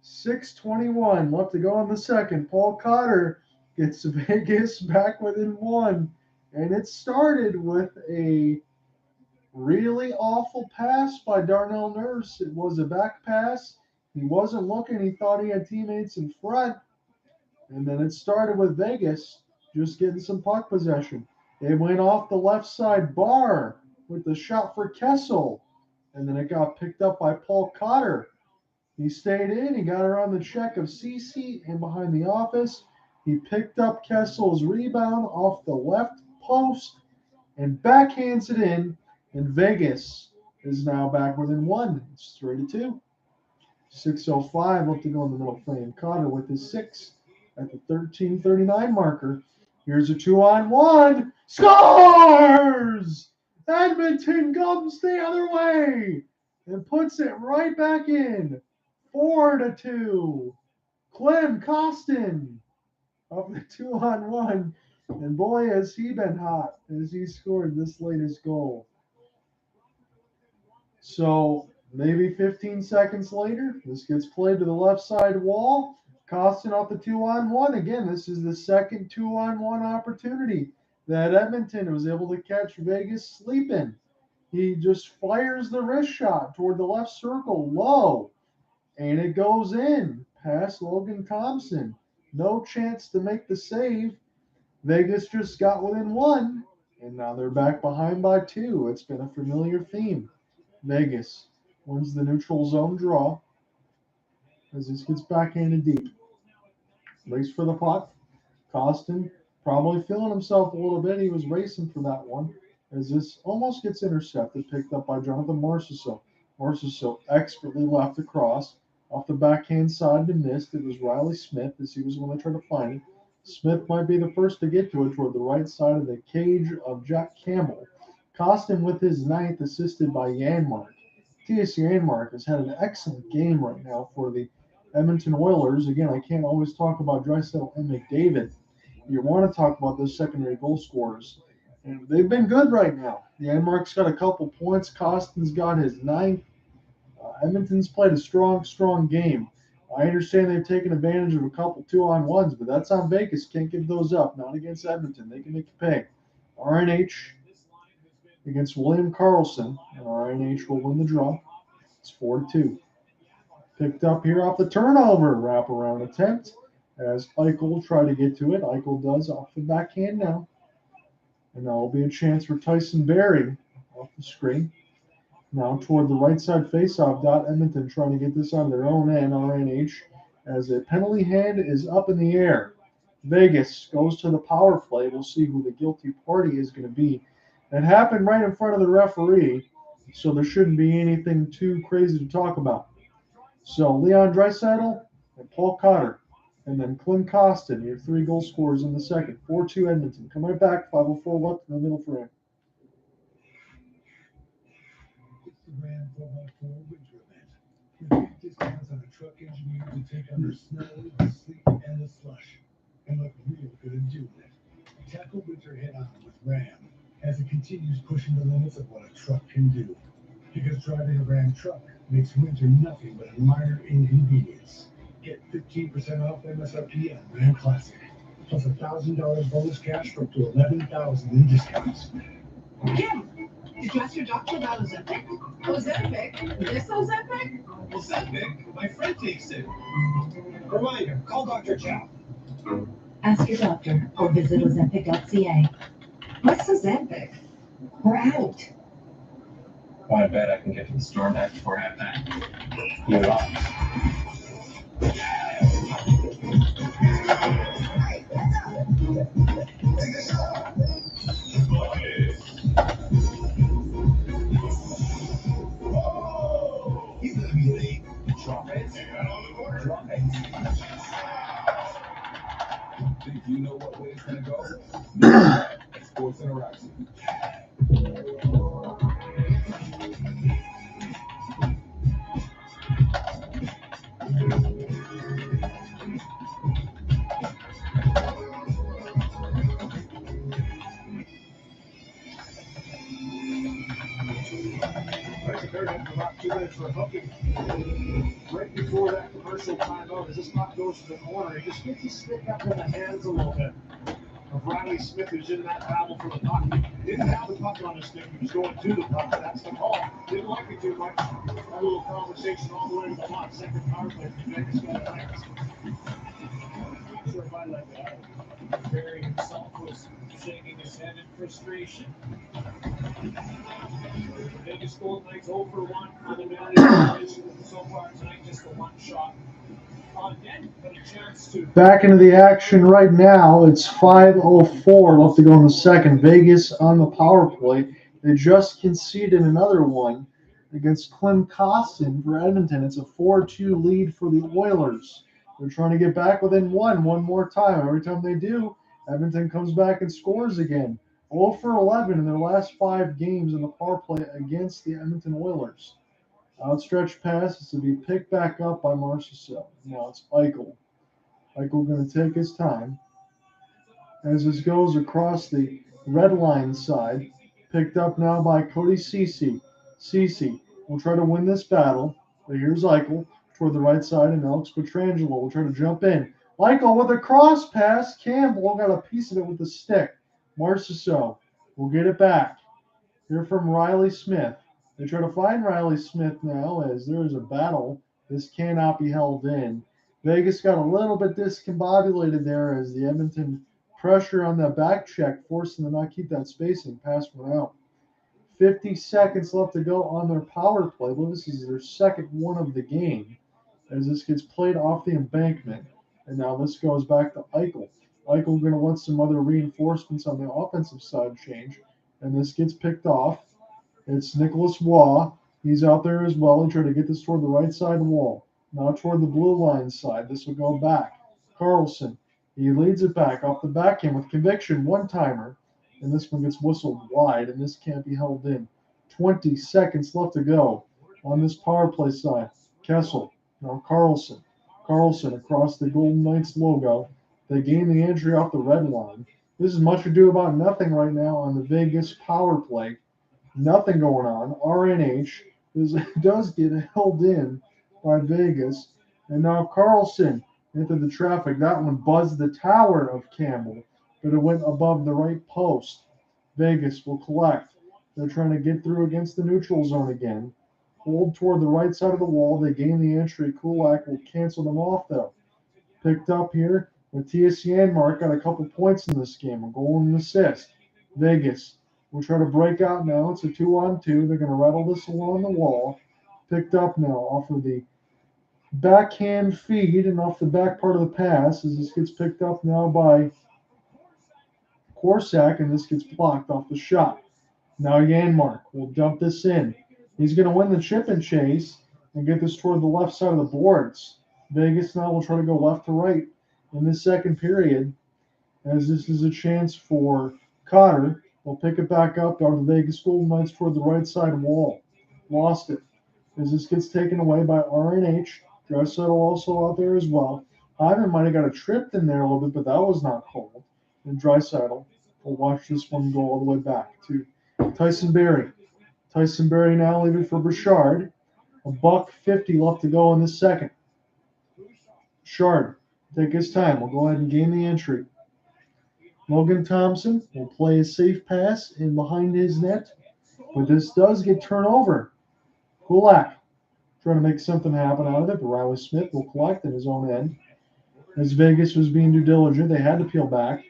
6:21 left to go in the second. Paul Cotter gets Vegas back within one. And it started with a really awful pass by Darnell Nurse. It was a back pass. He wasn't looking. He thought he had teammates in front. And then it started with Vegas just getting some puck possession. It went off the left side bar with the shot for Kessel. And then it got picked up by Paul Cotter. He stayed in. He got around the check of Cece and behind the office. He picked up Kessel's rebound off the left post and backhands it in. And Vegas is now back within one. It's 3-2. 6:05 left to go in the middle frame. Cotter with his 6 at the 13:39 marker. Here's a 2-on-1. Scores! Edmonton comes the other way and puts it right back in. 4-2. Clem Costin of the 2-on-1. And boy, has he been hot as he scored this latest goal. So maybe 15 seconds later, this gets played to the left side wall. Costin off the 2-on-1. Again, this is the second 2-on-1 opportunity that Edmonton was able to catch Vegas sleeping. He just fires the wrist shot toward the left circle low, and it goes in past Logan Thompson. No chance to make the save. Vegas just got within one, and now they're back behind by 2. It's been a familiar theme. Vegas wins the neutral zone draw as this gets backhanded deep. Race for the puck. Costin probably feeling himself a little bit. He was racing for that one as this almost gets intercepted, picked up by Jonathan Marchessault. Marchessault expertly left across off the backhand side to missed. It was Reilly Smith as he was going to try to find it. Smith might be the first to get to it toward the right side of the cage of Jack Campbell. Costin with his 9th, assisted by Janmark. T.S. Janmark has had an excellent game right now for the Edmonton Oilers. Again, I can't always talk about Draisaitl and McDavid. You want to talk about those secondary goal scorers. And they've been good right now. Janmark's got a couple points. Costin's got his 9th. Edmonton's played a strong game. I understand they've taken advantage of a couple 2-on-1s, but that's on Vegas. Can't give those up. Not against Edmonton. They can make you pay. RNH against William Karlsson, and RNH will win the draw. It's 4-2. Picked up here off the turnover. Wraparound attempt as Eichel tried to get to it. Eichel does off the backhand now. And now will be a chance for Tyson Barrie off the screen. Now toward the right side faceoff dot. Edmonton trying to get this on their own end. RNH as a penalty hand is up in the air. Vegas goes to the power play. We'll see who the guilty party is going to be. It happened right in front of the referee, so there shouldn't be anything too crazy to talk about. So Leon Draisaitl and Paul Cotter, and then Clem Costin, your 3 goal scorers in the second. 4-2 Edmonton. Come right back. 5:04 left in the middle frame. Ran 4x4 winter event. With discounts on a truck engineered to take on the snow, the sleet, and the slush, and look real good doing it. Tackle winter head-on with Ram as it continues pushing the limits of what a truck can do. Because driving a Ram truck makes winter nothing but a minor inconvenience. Get 15% off MSRP on Ram Classic, plus $1,000 bonus cash for up to $11,000 in discounts. Kim, did you ask your doctor about Ozempic? Ozempic? This Ozempic? Ozempic? My friend takes it. Reminder, call Dr. Chow. Ask your doctor or visit Ozempic.ca. What's Ozempic? We're out. Want to bet I can get to the store back before halftime? You're off. He's gonna be late. Drop it. Drop it. Think you know what way it's gonna go? Sports Interaction. Thanks for hooking. Right before that commercial timeout, as this puck goes to the corner, he just gets his stick up in the hands a little bit of Reilly Smith, who's in that battle for the puck. Didn't have the puck on his stick, he was going to the puck. That's the call. Didn't like it too much. Had a little conversation all the way to the puck. Second power play for Vegas going next. Not sure if I like that. Barrie himself was shaking his head in frustration. Vegas Golden Knights 0 for 1 for the Mariners so far tonight, just the one shot on net, but a chance to. Back into the action right now. It's 5:04 left to go in the second. Vegas on the power play. They just conceded another one against Karlsson for Edmonton. It's a 4-2 lead for the Oilers. They're trying to get back within one more time. Every time they do, Edmonton comes back and scores again. 0 for 11 in their last 5 games in the power play against the Edmonton Oilers. Outstretched pass is to be picked back up by Marchessault. Now it's Eichel. Eichel going to take his time as this goes across the red line side. Picked up now by Cody Ceci. Ceci will try to win this battle. But here's Eichel toward the right side, and Alex Pietrangelo will try to jump in. Eichel with a cross pass. Campbell got a piece of it with the stick. Marchessault will get it back. Here from Reilly Smith. They try to find Reilly Smith now as there is a battle. This cannot be held in. Vegas got a little bit discombobulated there as the Edmonton pressure on that back check forced them to not keep that spacing. Pass went out. 50 seconds left to go on their power play. Well, this is their second one of the game as this gets played off the embankment. And now this goes back to Eichel. Eichel going to want some other reinforcements on the offensive side change. And this gets picked off. It's Nicholas Waugh. He's out there as well. He tried to get this toward the right side wall. Now toward the blue line side. This will go back. Karlsson. He leads it back off the backhand with conviction. One-timer. And this one gets whistled wide, and this can't be held in. 20 seconds left to go on this power play side. Kessel. Now Karlsson. Karlsson across the Golden Knights logo. They gain the entry off the red line. This is much ado about nothing right now on the Vegas power play. Nothing going on. RNH does get held in by Vegas. And now Karlsson into the traffic. That one buzzed the tower of Campbell, but it went above the right post. Vegas will collect. They're trying to get through against the neutral zone again. Hold toward the right side of the wall. They gain the entry. Kulak will cancel them off, though. Picked up here. Matthias Janmark got a couple points in this game. A goal and an assist. Vegas will try to break out now. It's a 2-on-2. They're going to rattle this along the wall. Picked up now off of the backhand feed and off the back part of the pass as this gets picked up now by Korsak, and this gets blocked off the shot. Now Janmark will dump this in. He's going to win the chip and chase and get this toward the left side of the boards. Vegas now will try to go left to right in this second period as this is a chance for Cotter. They'll pick it back up out of the Vegas Golden Knights toward the right side wall. Lost it as this gets taken away by RNH. Draisaitl also out there as well. Hyman might have got a tripped in there a little bit, but that was not called. And Draisaitl will watch this one go all the way back to Tyson Barrie. Tyson Barrie now leaving for Bouchard. $1:50 left to go in the second. Bouchard, take his time. We'll go ahead and gain the entry. Logan Thompson will play a safe pass in behind his net, but this does get turned over. Kulak trying to make something happen out of it, but Reilly Smith will collect in his own end. As Vegas was being due diligent, they had to peel back.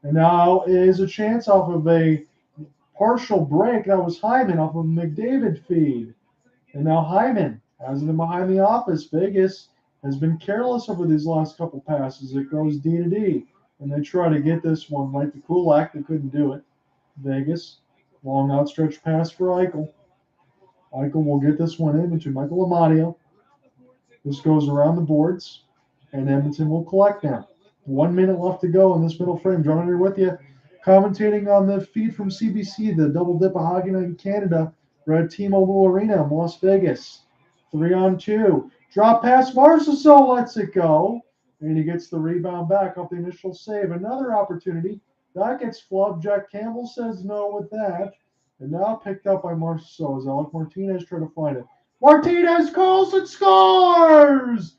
And now is a chance off of a partial break. That was Hyman off of a McDavid feed. And now Hyman has it in behind the office. Vegas has been careless over these last couple passes. It goes D to D. And they try to get this one right to Kulak. They couldn't do it. Vegas, long outstretched pass for Eichel. Eichel will get this one in to Michael Amadio. This goes around the boards, and Edmonton will collect now. 1 minute left to go in this middle frame. John here with you, commentating on the feed from CBC, the double dip of Hockey Night in Canada. We're at T-Mobile Arena in Las Vegas. 3-on-2. Drop pass. Marchessault lets it go, and he gets the rebound back off the initial save. Another opportunity. That gets flubbed. Jack Campbell says no with that. And now picked up by Marchessault as Alec Martinez try to find it. Martinez, Karlsson scores!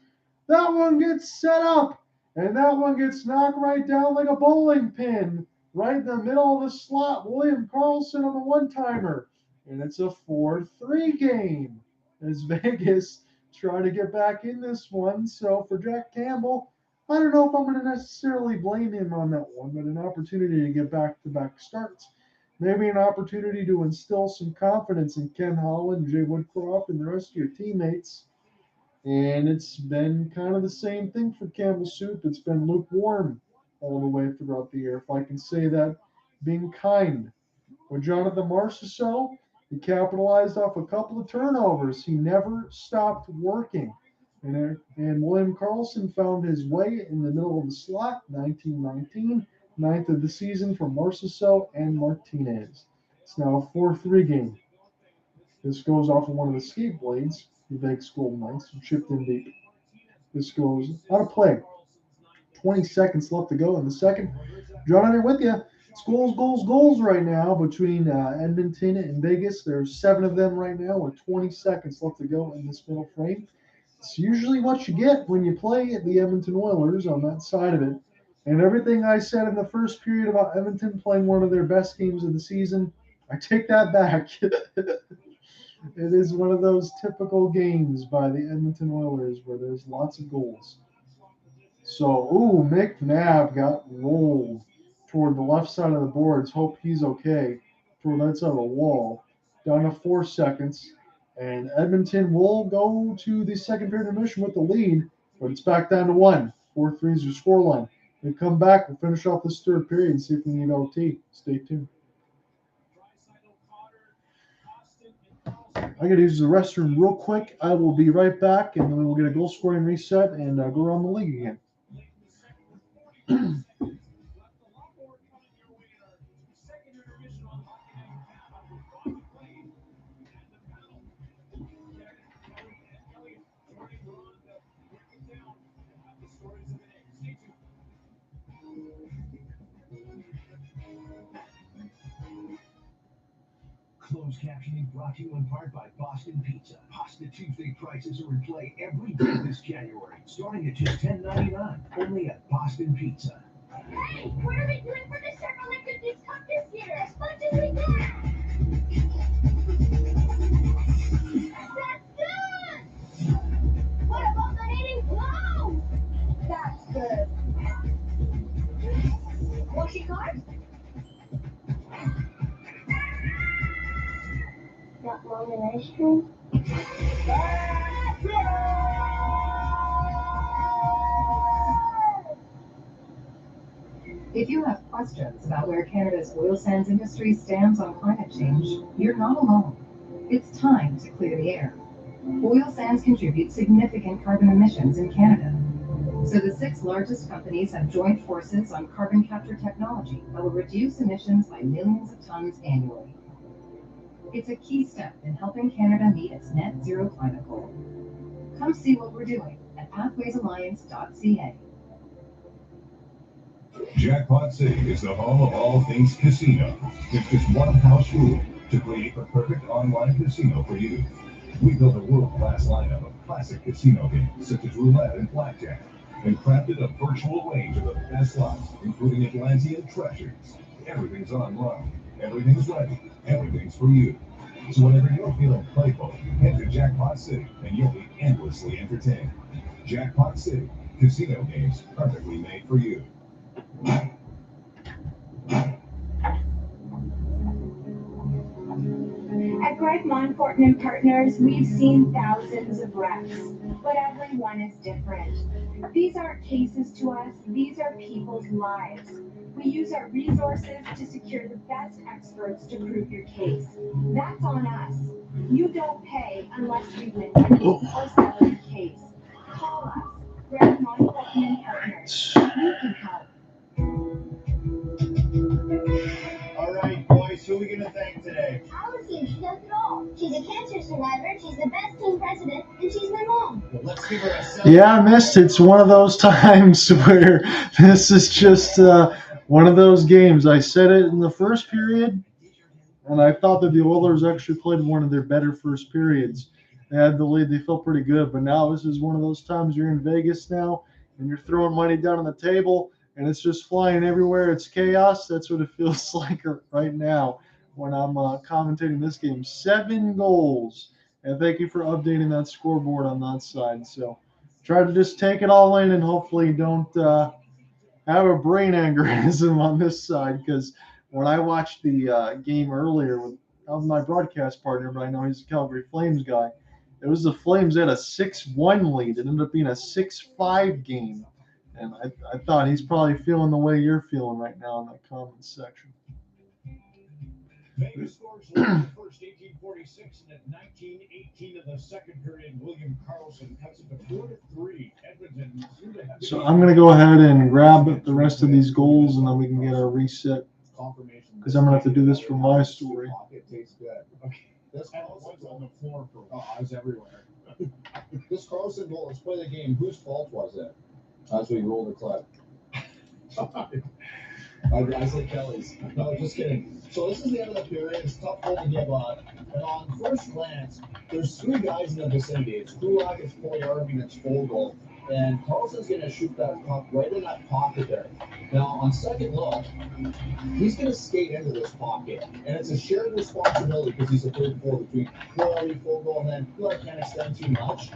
That one gets set up, and that one gets knocked right down like a bowling pin, right in the middle of the slot. William Karlsson on the one-timer, and it's a 4-3 game as Vegas try to get back in this one. So for Jack Campbell, I don't know if I'm going to necessarily blame him on that one, but an opportunity to get back-to-back starts. Maybe an opportunity to instill some confidence in Ken Holland, Jay Woodcroft, and the rest of your teammates. And it's been kind of the same thing for Campbell Soup. It's been lukewarm all the way throughout the year, if I can say that being kind. With Jonathan Marchessault, he capitalized off a couple of turnovers. He never stopped working. And William Karlsson found his way in the middle of the slot, 19-19, ninth of the season for Marchessault and Martinez. It's now a 4-3 game. This goes off of one of the skate blades, the Vegas Golden Knights, who chipped in deep. This goes out of play. 20 seconds left to go in the second. John, I'm here with you. It's goals right now between Edmonton and Vegas. There's 7 of them right now with 20 seconds left to go in this middle frame. It's usually what you get when you play the Edmonton Oilers on that side of it. And everything I said in the first period about Edmonton playing one of their best games of the season, I take that back. It is one of those typical games by the Edmonton Oilers where there's lots of goals. So, McNabb got rolled toward the left side of the boards. Hope he's okay. Toward that side of the wall. Down to 4 seconds. And Edmonton will go to the second period intermission with the lead, but it's back down to 1. 4-3 is your scoreline. We come back, we'll finish off this third period and see if we need OT. Stay tuned. I got to use the restroom real quick. I will be right back, and then we'll get a goal scoring reset and go around the league again. Closed captioning brought to you in part by Boston Pizza. Pasta Tuesday prices are in play every day this January, starting at just $10.99. Only at Boston Pizza. Hey, what are we doing for the Circle Olympic Cup this year? As much as we can! That's good! What about the eating clothes? That's good. Washing cars? Got mom and ice cream? If you have questions about where Canada's oil sands industry stands on climate change, you're not alone. It's time to clear the air. Oil sands contribute significant carbon emissions in Canada. So the 6 largest companies have joined forces on carbon capture technology that will reduce emissions by millions of tons annually. It's a key step in helping Canada meet its net zero climate goal. Come see what we're doing at pathwaysalliance.ca. Jackpot City is the home of all things casino. It's just one house rule to create the perfect online casino for you. We built a world-class lineup of classic casino games such as roulette and blackjack, and crafted a virtual range of the best slots, including Atlantean treasures. Everything's online, everything's ready, everything's for you. So whenever you're feeling playful, head to Jackpot City and you'll be endlessly entertained. Jackpot City, casino games perfectly made for you. At Greg Monforton and Partners, we've seen thousands of wrecks, but everyone is different. These aren't cases to us, these are people's lives. We use our resources to secure the best experts to prove your case. That's on us. You don't pay unless we win or settle your case. Call us, Greg Monforton and Partners. We can help. All right, boys, who are we going to thank today? Allison, she does it all. She's a cancer survivor, she's the best team president, and she's my mom. Well, let's give her a Yeah, I missed it. It's one of those times where this is just one of those games. I said it in the first period, and I thought that the Oilers actually played one of their better first periods. they had the lead, they felt pretty good. But now this is one of those times you're in Vegas now, and you're throwing money down on the table, and it's just flying everywhere. It's chaos. That's what it feels like right now when I'm commentating this game. 7 goals. And thank you for updating that scoreboard on that side. So try to just take it all in and hopefully don't have a brain aneurysm on this side, because when I watched the game earlier with my broadcast partner, but I know he's a Calgary Flames guy, it was the Flames at a 6-1 lead. It ended up being a 6-5 game. And I thought he's probably feeling the way you're feeling right now in that comments section. Vegas scores late in the first 18:46, and at 19:18 of the second period, William Karlsson cuts it to 4-3. Edmonton through the heavy. So I'm going to go ahead and grab the rest of these goals, and then we can get our reset. Because I'm going to have to do this for my story. It tastes good. Okay. This Karlsson on the floor for eyes everywhere. This Karlsson goal, let's play the game. Whose fault was it? As we roll the clip. I said Kelly's. No, just kidding. So this is the end of the period. It's tough goal to give up. And on first glance, there's 3 guys in the vicinity. It's Kulak, it's Poyarvi, and it's Fogle. And Karlsson's going to shoot that puck right in that pocket there. Now, on second look, he's going to skate into this pocket. And it's a shared responsibility because he's a third forward between Poyarvi, Fogle, and then Kulak can't extend too much.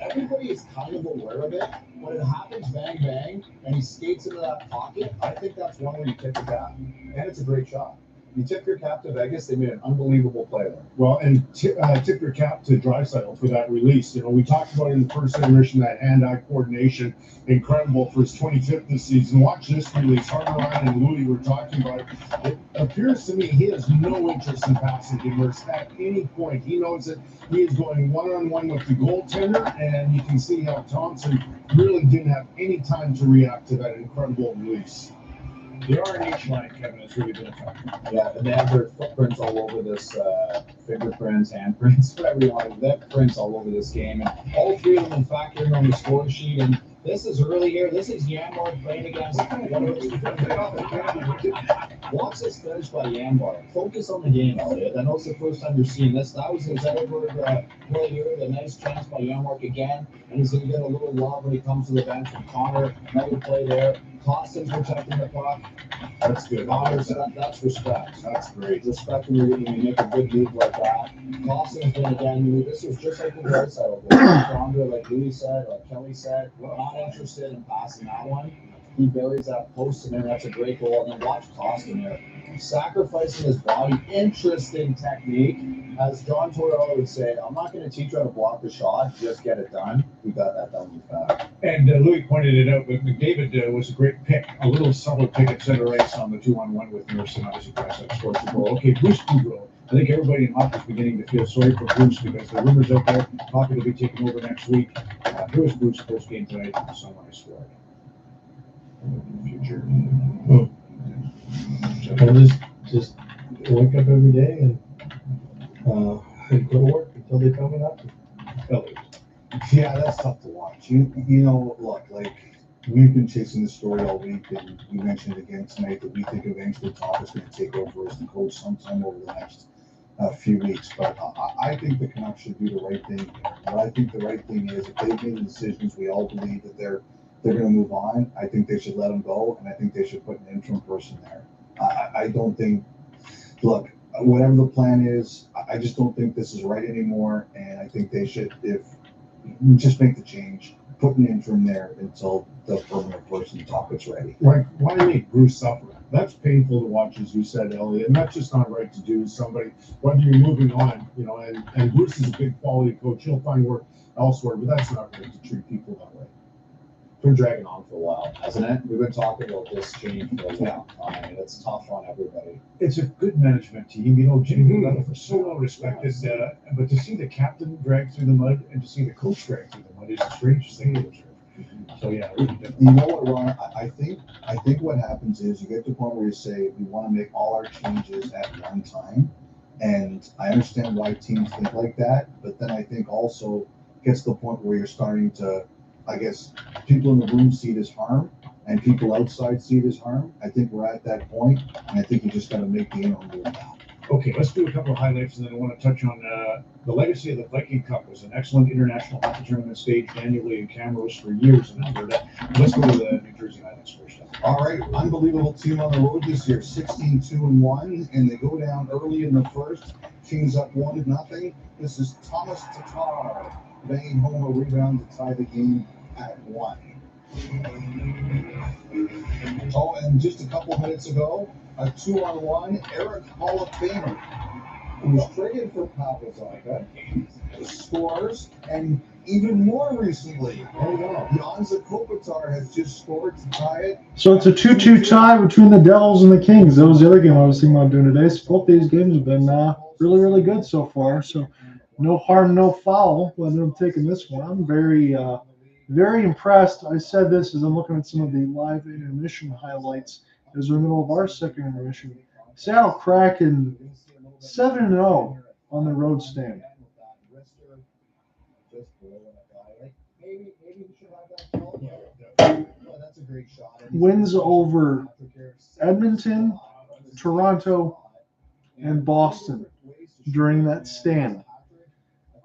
Everybody is kind of aware of it. When it happens, bang, bang, and he skates into that pocket, I think that's one where you tip your cap. And it's a great shot. You tip your cap to Vegas, they made an unbelievable play there. Well, and tip your cap to Draisaitl for that release. You know, we talked about in the first intermission that hand-eye coordination, incredible for his 25th this season. Watch this release. Ryan and Louie were talking about it. It appears to me he has no interest in passing to Merce at any point. He knows that he is going one-on-one with the goaltender, and you can see how Thompson really didn't have any time to react to that incredible release. The RNH line, Kevin, has really been effective. Yeah, and they have their footprints all over this, fingerprints, handprints, whatever you want. They have prints all over this game, and all 3 of them factoring on the score sheet. And this is early here. This is Yambar playing against Watch this finish by Yambar. Focus on the game, Elliot. I know it's the first time you're seeing this. That was his Edinburgh play here. The nice chance by Yambar again, and he's going to get a little love when he comes to the bench from Connor. Another play there. Clausen's protecting the puck. That's good. That's respect. That's great. Respect when you make a good move like that. Clausen's been again. This was just like the Draisaitl goal. Stronger, like Louis said, like Kelly said, not interested in passing that one. He buries that post, and then that's a great goal. And then watch Clausen there, sacrificing his body. Interesting technique. As John Tortorella would say, I'm not going to teach you how to block the shot. Just get it done. We got that done with that. And Louis pointed it out, but McDavid was a great pick. A little subtle pick at center ice on the 2-on-1 with Nurse, and obviously Draisaitl scores the goal. Okay, Bruce Boudreau. I think everybody in hockey is beginning to feel sorry for Bruce because the rumors out there, hockey will be taking over next week. Here's Bruce post game tonight on the Sunrise Squad. Future. I'll just wake up every day and go to work until they tell me not to. Yeah, that's tough to watch. You know, look, like we've been chasing this story all week, and we mentioned it again tonight that we think eventually Top is going to take over as the coach sometime over the next few weeks. But I think the Canucks should do the right thing. What I think the right thing is, if they've made the decisions, we all believe that they're going to move on. I think they should let them go, and I think they should put an interim person there. I don't think. Look, whatever the plan is, I just don't think this is right anymore, and I think they should, if just make the change, put an interim there until the permanent person Top is ready. Right? Why make Bruce suffer? That's painful to watch, as you said, Elliot, and that's just not right to do. Somebody, whether you're moving on, you know, and Bruce is a big quality coach. He'll find work elsewhere, but that's not right to treat people that way. Been dragging on for a while, hasn't it? We've been talking about this change for a long time, and it's tough on everybody. It's a good management team. You know, Jimmy is so well respected, but to see the captain drag through the mud and to see the coach drag through the mud is the strangest thing to observe. So yeah, really different. You know what, Ron? I think what happens is you get to the point where you say we want to make all our changes at one time, and I understand why teams think like that, but then I think also gets to the point where you're starting to, I guess, people in the room see it as harm and people outside see it as harm. I think we're at that point, and I think you just got to make the interim move now. Okay, let's do a couple of highlights, and then I want to touch on the legacy of the Viking Cup. It was an excellent international hockey tournament staged annually in Camrose for years in Alberta. Let's go to the New Jersey highlights first. All right, unbelievable team on the road this year, 16-2-1, and they go down early in the first. Kings up 1-0. This is Thomas Tatar banging home a rebound to tie the game at 1. Oh, and just a couple minutes ago, a 2-on-1, Eric Hall of Famer, who was traded for Papazaka, scores, and even more recently, Janza Kopitar has just scored to tie it. So it's a 2-2 tie between the Devils and the Kings. That was the other game I was thinking about doing today. So both these games have been really, really good so far. So no harm, no foul. But I'm taking this one. I'm very impressed. I said this as I'm looking at some of the live intermission highlights as we're in the middle of our second intermission. Seattle Kraken 7-0 on the road stand. Wins over Edmonton, Toronto, and Boston during that stand.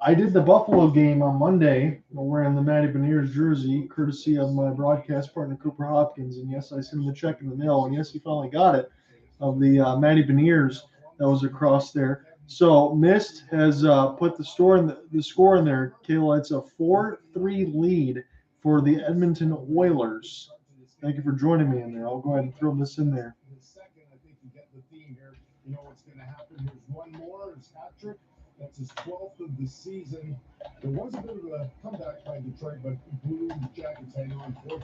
I did the Buffalo game on Monday wearing the Matty Beniers jersey, courtesy of my broadcast partner, Cooper Hopkins. And yes, I sent him the check in the mail. And yes, he finally got it, of the Matty Beniers that was across there. So Mist has put the score in there. Kayla, it's a 4-3 lead for the Edmonton Oilers. Thank you for joining me in there. I'll go ahead and throw this in there. Second, I think you get the theme here. You know what's going to happen. There's one more. It's hat-trick. That's his 12th of the season. There was a bit of a comeback by Detroit, but Blue Jackets hang on 4-3.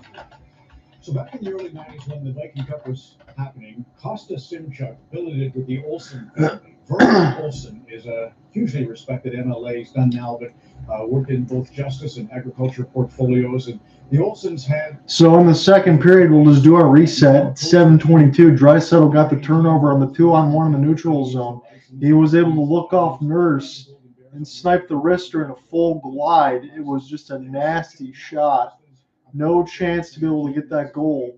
So back in the early 90s when the Viking Cup was happening, Costa Simchuk billeted with the Olsen family. Vernon Olsen is a hugely respected MLA. He's done now, but worked in both justice and agriculture portfolios. And the Olsens had... So in the second period, we'll just do our reset. 7:22. Draisaitl got the turnover on the 2-on-1 in the neutral zone. He was able to look off Nurse and snipe the wrister in a full glide. It was just a nasty shot. No chance to be able to get that goal.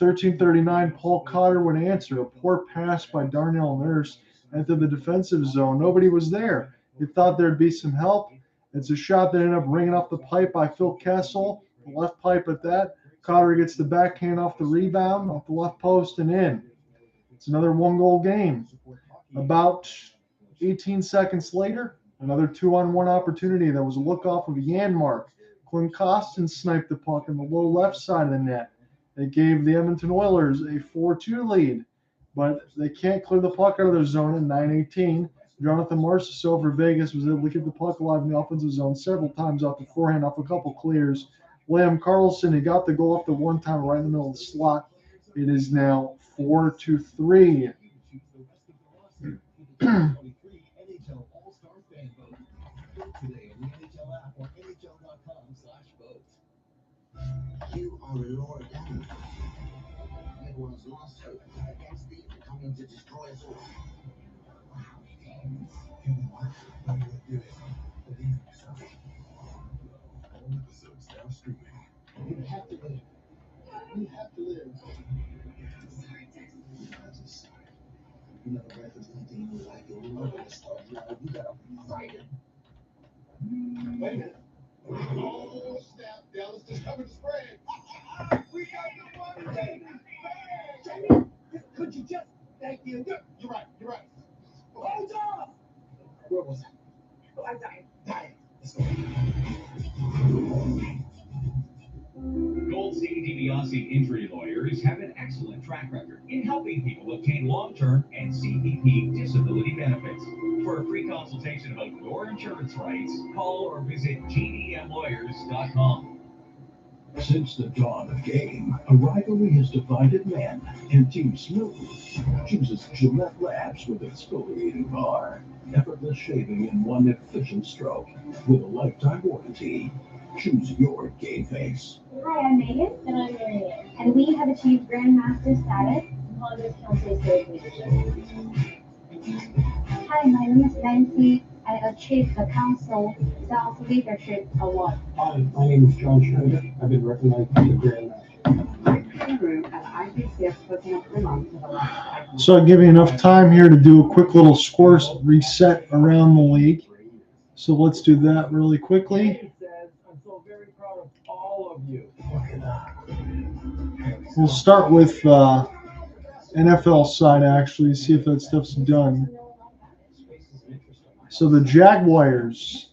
13:39, Paul Cotter would answer. A poor pass by Darnell Nurse entered the defensive zone. Nobody was there. He thought there'd be some help. It's a shot that ended up ringing off the pipe by Phil Kessel. The left pipe at that. Cotter gets the backhand off the rebound, off the left post and in. It's another one-goal game. About 18 seconds later, another 2-on-1 opportunity. There was a look-off of Janmark. Clint Costin sniped the puck on the low left side of the net. It gave the Edmonton Oilers a 4-2 lead, but they can't clear the puck out of their zone at 9:18. Jonathan Marchessault for Vegas was able to keep the puck alive in the offensive zone several times off the forehand, off a couple clears. Liam Karlsson, he got the goal up the one time right in the middle of the slot. It is now 4-3. You are Lord Adam. Everyone's lost hope against thee and coming to destroy us all. Wow, you know what? How do you do it? Believe in yourself. All episodes now streaming. You have to live. You have to live. Sorry, Tyson. That's a sign. You never read this anything you like. You'll remember this stuff. You gotta fight it. Wait a minute. Oh, snap. Dallas just covered the spread. We got the one. Jamie, could you just thank you? You're right. Hold on. Where was I? Oh, I'm dying. Let's go. Goldstein DiBiase Injury Lawyers have an excellent track record in helping people obtain long-term and CPP disability benefits. For a free consultation about your insurance rights, call or visit gdmlawyers.com. Since the dawn of game, a rivalry has divided men, and Team Smooth chooses Gillette Labs with exfoliating bar. Effortless shaving in one efficient stroke with a lifetime warranty. Choose your game face. Hi, I'm Megan. And I'm Marianne. And we have achieved Grandmaster status in positive counselor sales leadership. Hi, my name is Nancy. I achieved the Council Sales Leadership Award. Hi, my name is John Schneider. I've been recognized as a Grandmaster. So I'll give you enough time here to do a quick little score reset around the league. So let's do that really quickly. We'll start with NFL side, actually, see if that stuff's done. So the Jaguars,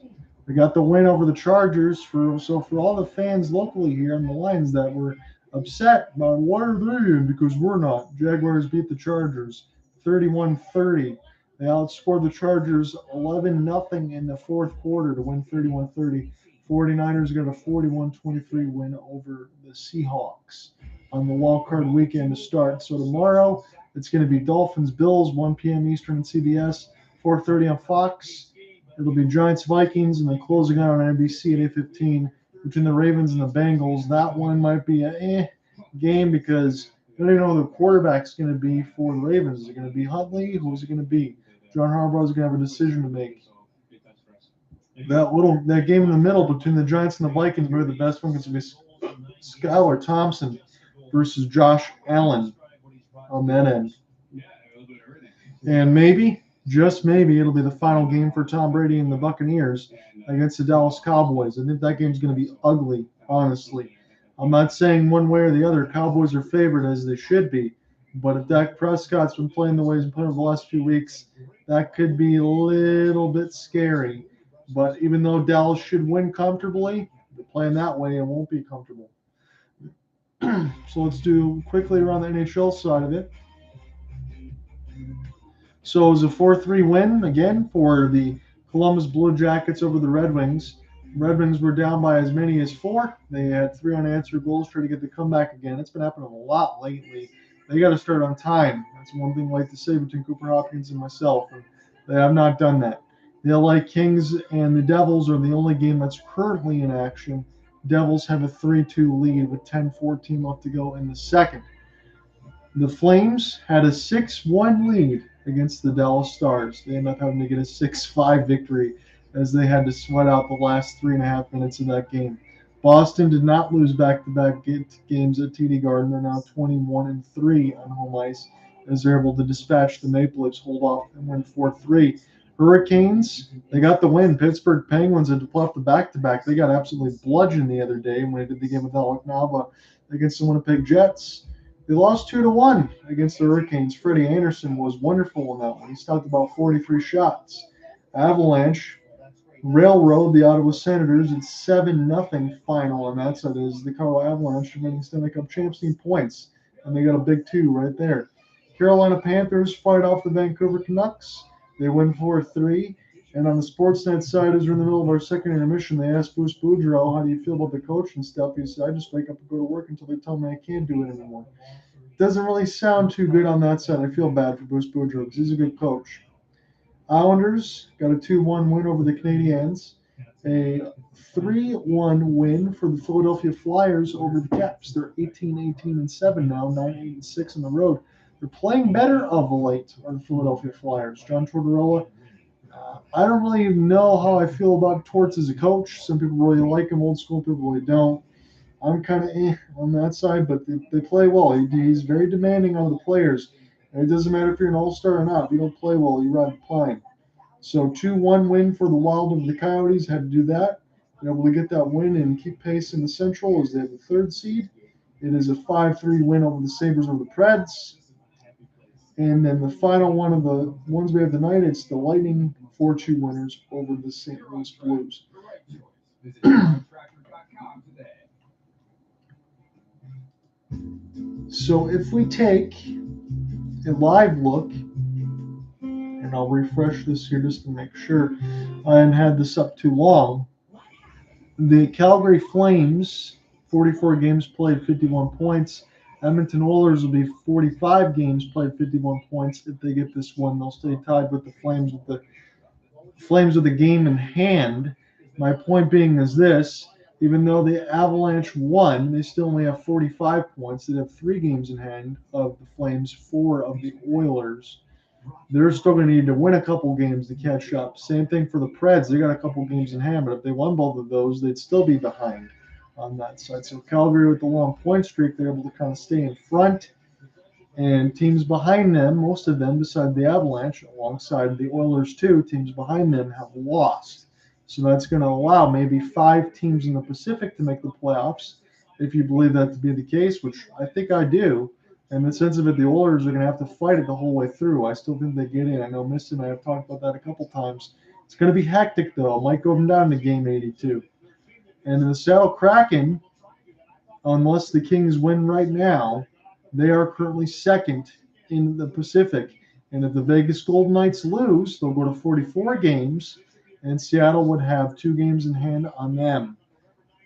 they got the win over the Chargers. So for all the fans locally here on the Lions that were upset about why are they in, because we're not. Jaguars beat the Chargers 31-30. They outscored the Chargers 11-0 in the fourth quarter to win 31-30. 49ers got a 41-23 win over the Seahawks on the wild card weekend to start. So tomorrow it's going to be Dolphins Bills 1 p.m. Eastern on CBS, 4:30 on Fox. It'll be Giants Vikings, and then closing out on NBC at 8:15 between the Ravens and the Bengals. That one might be a game because I don't even know who the quarterback's going to be for the Ravens. Is it going to be Huntley? Who's it going to be? John Harbaugh's going to have a decision to make. That game in the middle between the Giants and the Vikings, maybe the best one is going to be Skylar Thompson versus Josh Allen on that end. And maybe, just maybe, it'll be the final game for Tom Brady and the Buccaneers against the Dallas Cowboys. I think that game's going to be ugly, honestly. I'm not saying one way or the other. Cowboys are favored as they should be. But if Dak Prescott's been playing the way he's been playing over the last few weeks, that could be a little bit scary. But even though Dallas should win comfortably, they're playing that way, it won't be comfortable. So let's do quickly around the NHL side of it. So it was a 4-3 win, again, for the Columbus Blue Jackets over the Red Wings. Red Wings were down by as many as 4. They had 3 unanswered goals trying to get the comeback again. It's been happening a lot lately. They got to start on time. That's one thing I like to say between Cooper Hopkins and myself. And they have not done that. The LA Kings and the Devils are the only game that's currently in action. Devils have a 3-2 lead with 10:14 left to go in the second. The Flames had a 6-1 lead against the Dallas Stars. They ended up having to get a 6-5 victory as they had to sweat out the last 3.5 minutes of that game. Boston did not lose back-to-back games at TD Garden. They're now 21-3 on home ice as they're able to dispatch the Maple Leafs, hold off, and win 4-3. Hurricanes, they got the win. Pittsburgh Penguins had to pull off the back-to-back. They got absolutely bludgeoned the other day when they did the game with Alec Nava against the Winnipeg Jets. They lost 2-1 against the Hurricanes. Freddie Anderson was wonderful in that one. He stopped about 43 shots. Avalanche railroad the Ottawa Senators at 7-0 final, and that's it is the Colorado Avalanche winning Stanley Cup champs team points, and they got a big 2 right there. Carolina Panthers fight off the Vancouver Canucks. They win 4-3. And on the Sportsnet side, as we're in the middle of our second intermission, they asked Bruce Boudreau, how do you feel about the coach and stuff? He said, I just wake up and go to work until they tell me I can't do it anymore. Doesn't really sound too good on that side. I feel bad for Bruce Boudreau because he's a good coach. Islanders got a 2-1 win over the Canadiens. A 3-1 win for the Philadelphia Flyers over the Caps. They're 18-18-7 now, 9-8-6 on the road. They're playing better of late on the Philadelphia Flyers. John Tortorella, I don't really know how I feel about Torts as a coach. Some people really like him, old school people really don't. I'm kind of on that side, but they play well. He's very demanding on the players. And it doesn't matter if you're an all-star or not. If you don't play well, you ride the plane. So 2-1 win for the Wild over the Coyotes. Had to do that. They're able to get that win and keep pace in the Central as they have the 3rd seed. It is a 5-3 win over the Sabres over the Preds. And then the final one of the ones we have tonight, it's the Lightning 4-2 winners over the St. Louis Blues. So if we take a live look, and I'll refresh this here just to make sure I haven't had this up too long. The Calgary Flames, 44 games played, 51 points. Edmonton Oilers will be 45 games played, 51 points. If they get this one, they'll stay tied with the Flames with the game in hand. My point being is this: even though the Avalanche won, they still only have 45 points. They have 3 games in hand of the Flames, 4 of the Oilers. They're still going to need to win a couple games to catch up. Same thing for the Preds. They got a couple games in hand, but if they won both of those, they'd still be behind. on that side. So Calgary with the long point streak, they're able to kind of stay in front. And teams behind them, most of them, beside the Avalanche, alongside the Oilers too, teams behind them have lost. So that's going to allow maybe 5 teams in the Pacific to make the playoffs, if you believe that to be the case, which I think I do. In the sense of it, the Oilers are going to have to fight it the whole way through. I still think they get in. I know Misty and I have talked about that a couple times. It's going to be hectic, though. It might go down to game 82. And in the Seattle Kraken, unless the Kings win right now, they are currently second in the Pacific. And if the Vegas Golden Knights lose, they'll go to 44 games, and Seattle would have 2 games in hand on them.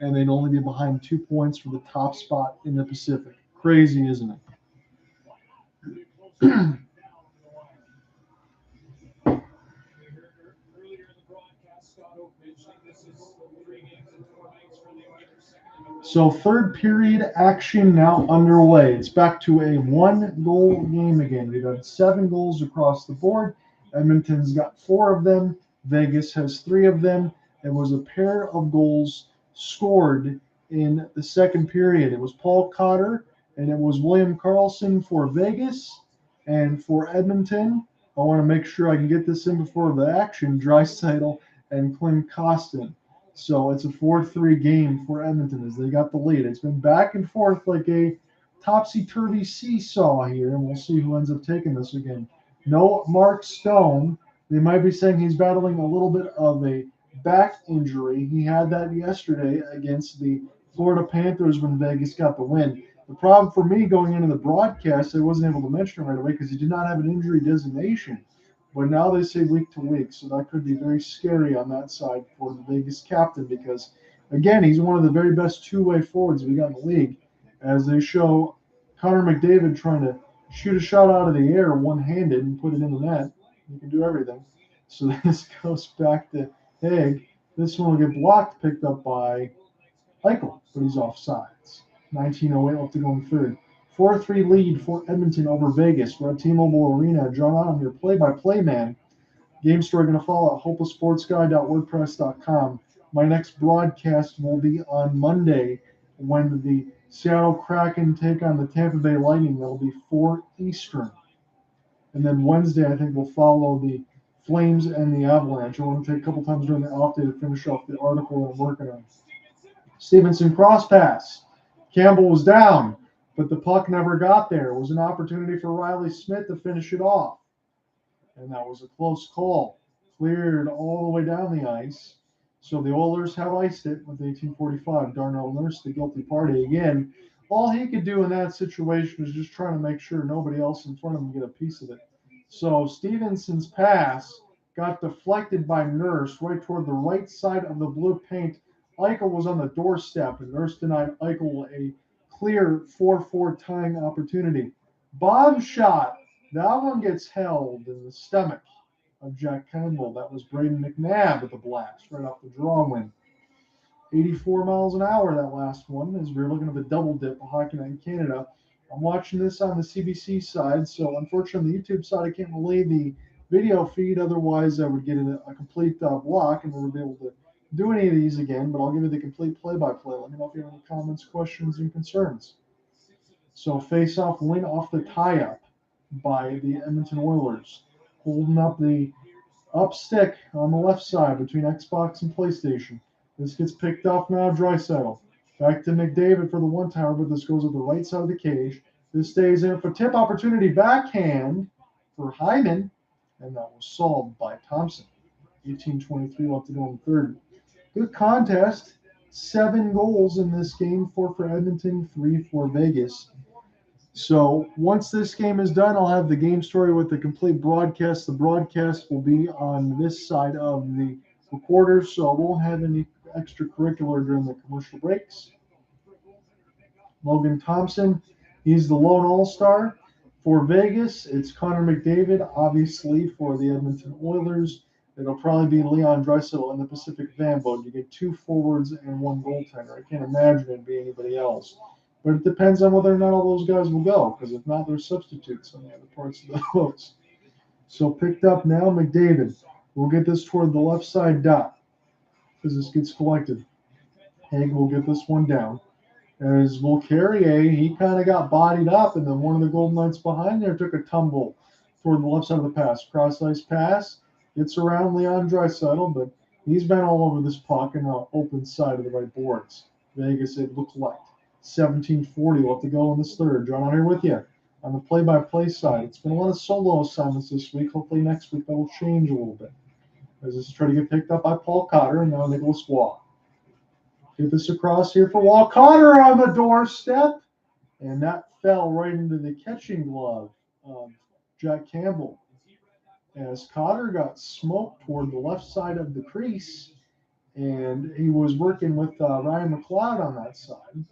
And they'd only be behind 2 points for the top spot in the Pacific. Crazy, isn't it? So third period action now underway. It's back to a 1-goal game again. We've had 7 goals across the board. Edmonton's got 4 of them. Vegas has 3 of them. There was a pair of goals scored in the second period. It was Paul Cotter and it was William Karlsson for Vegas, and for Edmonton, I want to make sure I can get this in before the action, Draisaitl and Klim Kostin. So it's a 4-3 game for Edmonton as they got the lead. It's been back and forth like a topsy-turvy seesaw here, and we'll see who ends up taking this again. No Mark Stone. They might be saying he's battling a little bit of a back injury. He had that yesterday against the Florida Panthers when Vegas got the win. The problem for me going into the broadcast, I wasn't able to mention it right away because he did not have an injury designation. But now they say week to week, so that could be very scary on that side for the Vegas captain because, again, he's one of the very best two-way forwards we got in the league. As they show Connor McDavid trying to shoot a shot out of the air one-handed and put it in the net. He can do everything. So this goes back to Haig. This one will get blocked, picked up by Eichel, but he's offsides. 19:08 left to go in third. 4-3 lead for Edmonton over Vegas. We're at T-Mobile Arena. John, I'm your play-by-play man. Game story going to follow at hopelesssportsguy.wordpress.com. My next broadcast will be on Monday when the Seattle Kraken take on the Tampa Bay Lightning. That'll be 4 Eastern. And then Wednesday, I think, we'll follow the Flames and the Avalanche. I want to take a couple times during the off day to finish off the article I'm working on. Stephenson cross pass. Campbell was down, but the puck never got there. It was an opportunity for Reilly Smith to finish it off. And that was a close call. Cleared all the way down the ice. So the Oilers have iced it with 18:45. Darnell Nurse, the guilty party again. All he could do in that situation was just trying to make sure nobody else in front of him get a piece of it. So Stephenson's pass got deflected by Nurse right toward the right side of the blue paint. Eichel was on the doorstep, and Nurse denied Eichel a clear 4-4 tying opportunity. Bomb shot. That one gets held in the stomach of Jack Campbell. That was Braden McNabb with the blast right off the draw win. 84 miles an hour, that last one, as we're looking at the double dip of Hockey Night in Canada. I'm watching this on the CBC side, so unfortunately on the YouTube side, I can't relay the video feed. Otherwise, I would get a complete block and we'll be able to do any of these again, but I'll give you the complete play-by-play. Let me know if you have any comments, questions, and concerns. So face-off win off the tie-up by the Edmonton Oilers. Holding up the up stick on the left side between Xbox and PlayStation. This gets picked off now, Draisaitl. Back to McDavid for the one-timer, but this goes at the right side of the cage. This stays in for tip opportunity backhand for Hyman, and that was solved by Thompson. 18:23 left to go in third. Good contest. 7 goals in this game, 4 for Edmonton, 3 for Vegas. So once this game is done, I'll have the game story with the complete broadcast. The broadcast will be on this side of the recorder, so I won't have any extracurricular during the commercial breaks. Logan Thompson, he's the lone all-star. For Vegas, it's Connor McDavid. Obviously, for the Edmonton Oilers, it'll probably be Leon Draisaitl in the Pacific Van Boat. You get 2 forwards and 1 goaltender. I can't imagine it being anybody else. But it depends on whether or not all those guys will go, because if not, they're substitutes on the other parts of the boats. So picked up now, McDavid. We'll get this toward the left side dot, because this gets collected. Haig will get this one down. As Carrier, he kind of got bodied up, and then one of the Golden Knights behind there took a tumble toward the left side of the pass. Cross-ice pass, gets around Leon Draisaitl, but he's been all over this puck and open side of the right boards. Vegas, it looked like 17:40 left to go in this third. John on here with you on the play-by-play side. It's been a lot of solo assignments this week. Hopefully next week that will change a little bit. As this is trying to get picked up by Paul Cotter and now Nicholas Waugh. Get this across here for Waugh. Cotter on the doorstep. And that fell right into the catching glove of Jack Campbell. As Cotter got smoked toward the left side of the crease, and he was working with Ryan McLeod on that side.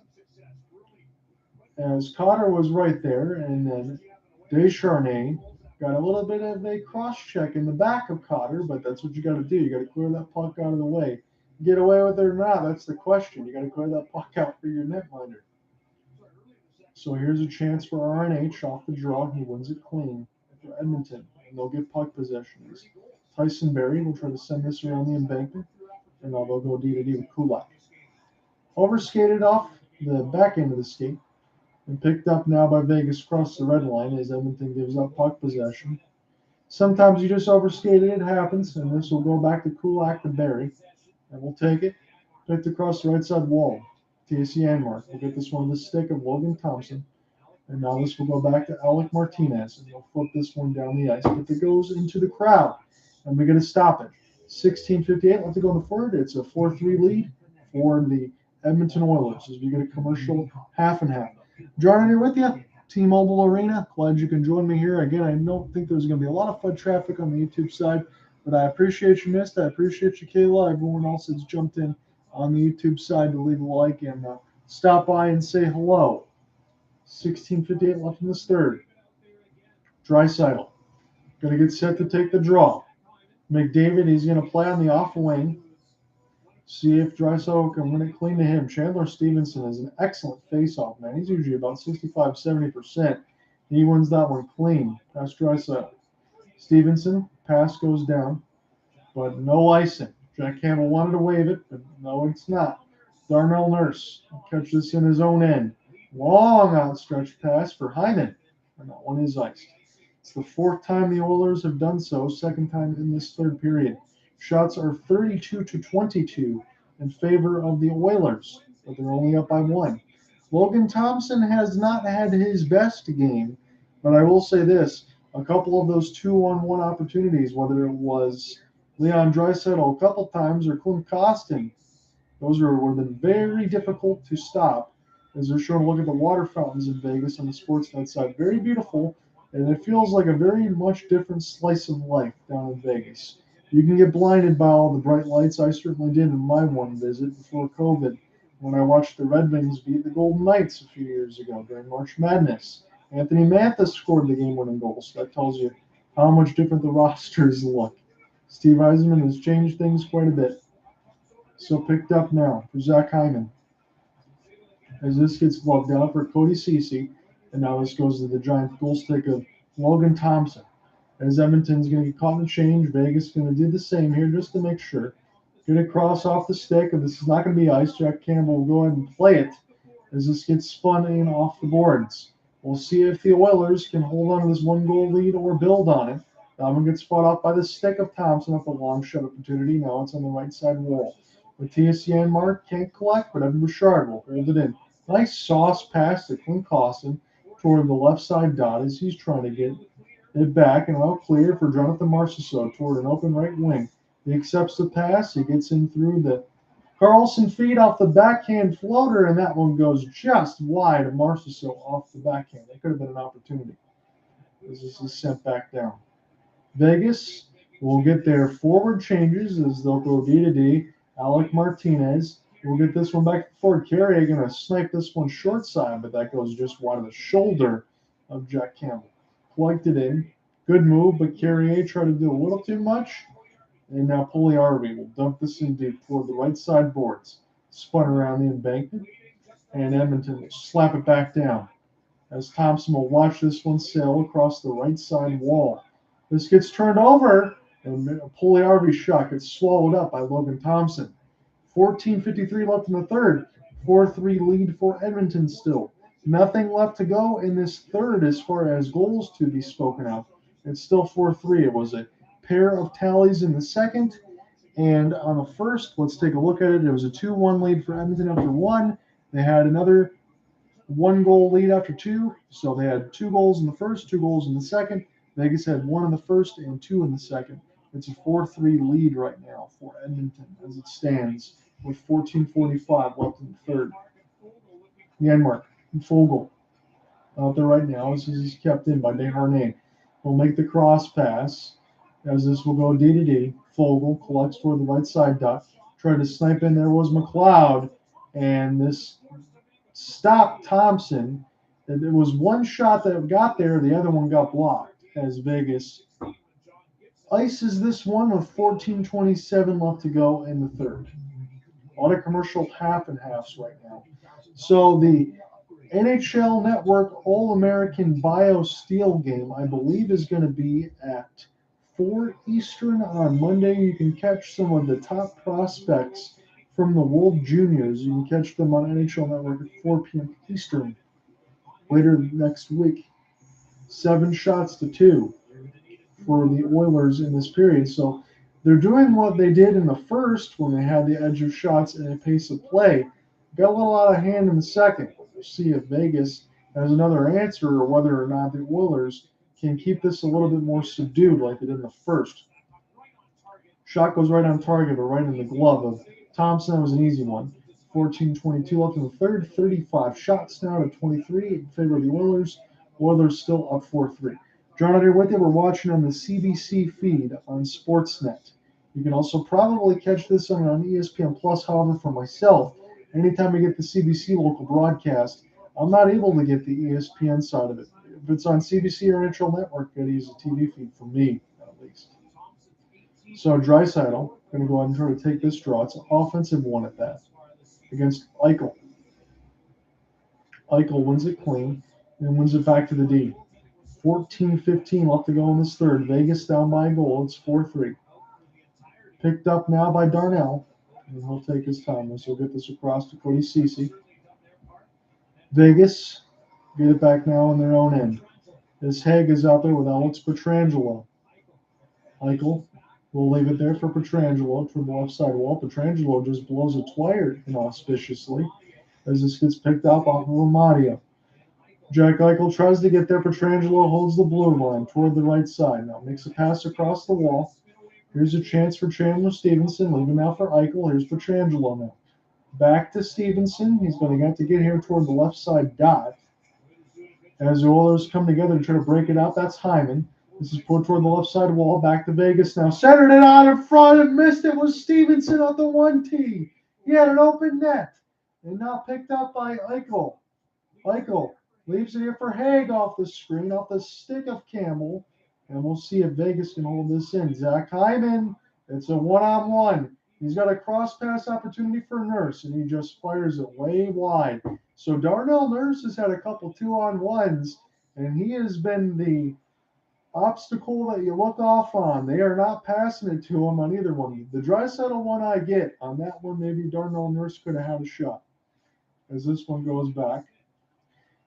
As Cotter was right there, and then Descharnais got a little bit of a cross-check in the back of Cotter, but that's what you got to do. You got to clear that puck out of the way. Get away with it or not, that's the question. You got to clear that puck out for your netminder. So here's a chance for RNH off the draw. He wins it clean for Edmonton, and they'll get puck possession. Tyson Barrie will try to send this around the embankment, and now they'll go D-to-D with Kulak. Overskated off the back end of the skate, and picked up now by Vegas across the red line as Edmonton gives up puck possession. Sometimes you just overskate it, it happens, and this will go back to Kulak to Barrie, and we'll take it. Picked across the right side wall. TSC Anmark will get this one to the stick of Logan Thompson, and now this will go back to Alec Martinez, and they'll flip this one down the ice, but it goes into the crowd, and we're going to stop it. 16:58 left to go in the third. It's a 4-3 lead for the Edmonton Oilers as we get a commercial half and half. John here with you, T-Mobile Arena. Glad you can join me here. Again, I don't think there's going to be a lot of foot traffic on the YouTube side, but I appreciate you, Mist. I appreciate you, Kayla. Everyone else that's jumped in on the YouTube side to leave a like and stop by and say hello. 16:58 left in this third. Draisaitl going to get set to take the draw. McDavid, he's going to play on the off wing. See if Draisaitl can win it clean to him. Chandler Stephenson is an excellent face-off, man. He's usually about 65-70%. He wins that one clean. Past Draisaitl. Stephenson, pass goes down, but no icing. Jack Campbell wanted to wave it, but no, it's not. Darnell Nurse catches this in his own end. Long outstretched pass for Hyman, and that one is iced. It's the fourth time the Oilers have done so, second time in this third period. Shots are 32-22 in favor of the Oilers, but they're only up by one. Logan Thompson has not had his best game, but I will say this. A couple of those 2-on-1 opportunities, whether it was Leon Draisaitl a couple times or Clint Costin, those would have been very difficult to stop as they're showing a look at the water fountains in Vegas on the Sportsnet side. Very beautiful, and it feels like a very much different slice of life down in Vegas. You can get blinded by all the bright lights. I certainly did in my one visit before COVID when I watched the Red Wings beat the Golden Knights a few years ago during March Madness. Anthony Mantha scored the game-winning goal, so that tells you how much different the rosters look. Steve Eisenman has changed things quite a bit. So picked up now for Zach Hyman. As this gets gloved down for Cody Ceci, and now this goes to the giant goal stick of Logan Thompson. As Edmonton's going to get caught in the change, Vegas is going to do the same here just to make sure. Get it cross off the stick, and this is not going to be ice. Jack Campbell will go ahead and play it as this gets spun in off the boards. We'll see if the Oilers can hold on to this one-goal lead or build on it. That one gets fought off by the stick of Thompson up a long shot opportunity. Now it's on the right side wall. The TSC Anmark can't collect, but Evan Bouchard will hold it in. Nice sauce pass to Clint Costin toward the left side dot as he's trying to get it back and well clear for Jonathan Marchessault toward an open right wing. He accepts the pass. He gets in through the Karlsson feed off the backhand floater, and that one goes just wide of Marchessault off the backhand. That could have been an opportunity. This is sent back down. Vegas will get their forward changes as they'll go D-to-D. Alec Martinez will get this one back to forward. Carrier going to snipe this one short side, but that goes just wide of the shoulder of Jack Campbell. Collected in. Good move, but Carrier tried to do a little too much. And now Pugliarvi will dump this in deep toward the right side boards. Spun around the embankment. And Edmonton will slap it back down. As Thompson will watch this one sail across the right side wall. This gets turned over. And Pugliarvi's shot gets swallowed up by Logan Thompson. 14:53 left in the third. 4-3 lead for Edmonton still. Nothing left to go in this third as far as goals to be spoken of. It's still 4-3. It was a pair of tallies in the second. And on the first, let's take a look at it. It was a 2-1 lead for Edmonton after one. They had another 1-goal lead after two. So they had 2 goals in the first, 2 goals in the second. Vegas had 1 in the first and 2 in the second. It's a 4-3 lead right now for Edmonton as it stands with 14:45 left in the third. Yanmark and Fogle out there right now. This is kept in by Desharnais. Will make the cross pass as this will go D to D. Fogle collects toward the right side dot. Tried to snipe in. There was McLeod, and this stopped Thompson. There was one shot that got there. The other one got blocked as Vegas ices this one with 14:27 left to go in the third. A lot of commercial half and halves right now. So the NHL Network All-American Bio Steel game, I believe, is going to be at 4 Eastern on Monday. You can catch some of the top prospects from the World Juniors. You can catch them on NHL Network at 4 p.m. Eastern later next week. 7 shots to 2 for the Oilers in this period. So they're doing what they did in the first when they had the edge of shots and a pace of play. Got a little out of hand in the second. We'll see if Vegas has another answer or whether or not the Oilers can keep this a little bit more subdued like they did in the first. Shot goes right on target, but right in the glove of Thompson. That was an easy one. 14:22 left in the third. 35 shots now to 23 in favor of the Oilers. Oilers still up 4-3. John out here with you. We're watching on the CBC feed on Sportsnet. You can also probably catch this on ESPN Plus. However, for myself, anytime I get the CBC local broadcast, I'm not able to get the ESPN side of it. If it's on CBC or NHL Network, I use a TV feed for me, at least. So Draisaitl going to go ahead and try to take this draw. It's an offensive one at that against Eichel. Eichel wins it clean and wins it back to the D. 14:15 left to go in this third. Vegas down by a goal. It's 4-3. Picked up now by Darnell. And he'll take his time as he'll get this across to Cody Ceci. Vegas get it back now on their own end. This Haig is out there with Alex Pietrangelo. Eichel will leave it there for Pietrangelo from the left side wall. Pietrangelo just blows it twice inauspiciously as this gets picked up off of Amadio. Jack Eichel tries to get there. Pietrangelo holds the blue line toward the right side. Now makes a pass across the wall. Here's a chance for Chandler Stephenson. Leaving now for Eichel. Here's Pietrangelo now. Back to Stephenson. He's going to have to get here toward the left side dot. As the Oilers come together to try to break it out, that's Hyman. This is put toward the left side wall. Back to Vegas now. Centered it out in front and missed it was Stephenson on the 1T. He had an open net. And now picked up by Eichel. Eichel leaves it here for Haig off the screen, off the stick of Campbell. And we'll see if Vegas can hold this in. Zach Hyman, it's a one-on-one. He's got a cross-pass opportunity for Nurse, and he just fires it way wide. So Darnell Nurse has had a couple two-on-ones, and he has been the obstacle that you look off on. They are not passing it to him on either one. The Draisaitl one I get. On that one, maybe Darnell Nurse could have had a shot. As this one goes back.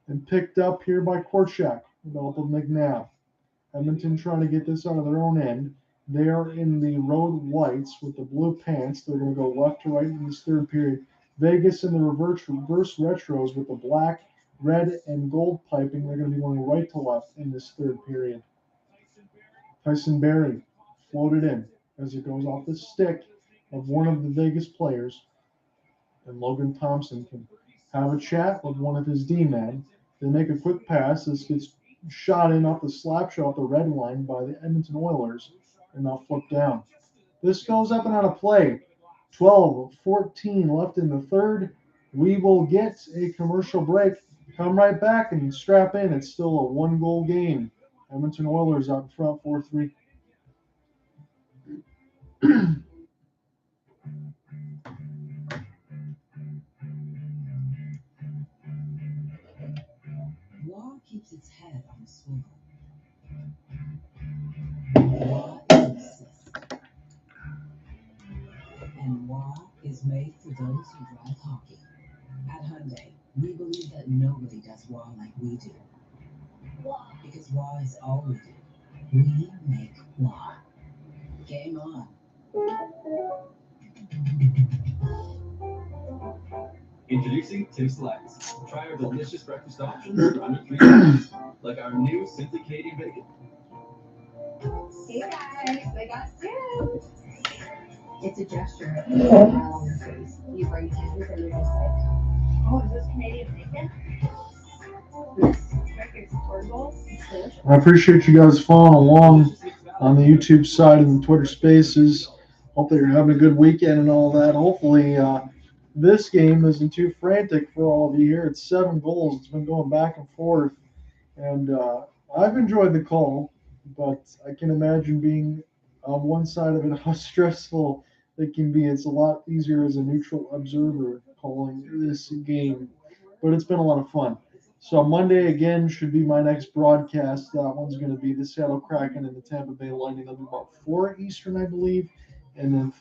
And picked up here by Korchak. Developed with McNabb. Edmonton trying to get this out of their own end. They are in the road whites with the blue pants. They're going to go left to right in this third period. Vegas in the reverse retros with the black, red, and gold piping. They're going to be going right to left in this third period. Tyson Barrie floated in as it goes off the stick of one of the Vegas players. And Logan Thompson can have a chat with one of his D-men. They make a quick pass. This gets shot in off the slap shot off the red line by the Edmonton Oilers. And now flip down. This goes up and out of play. 12-14 left in the third. We will get a commercial break. Come right back and strap in. It's still a one-goal game. Edmonton Oilers out in front 4-3. War keeps its head on a swivel. War is insist. And war is made for those who drive hockey. At Hyundai, we believe that nobody does WOW like we do. Because WOW is all we do. We make WOW. Game on. Introducing Tim Selects. Try our delicious breakfast options for under $3, like our new syndicated bacon. Hey guys, I got two. It's a gesture of a smile on your face. You bring tissues and you're just like, Oh, is this Canadian bacon? yes. It's portable. It's delicious. I appreciate you guys following along on the YouTube side and the Twitter Spaces. Hope that you're having a good weekend and all that. Hopefully, this game isn't too frantic for all of you here. It's 7 goals. It's been going back and forth, and I've enjoyed the call, but I can imagine being on one side of it how stressful it can be. It's a lot easier as a neutral observer calling this game, but it's been a lot of fun. So Monday again should be my next broadcast. That one's going to be the Seattle Kraken and the Tampa Bay Lightning. That'll be about 4 Eastern, I believe, and then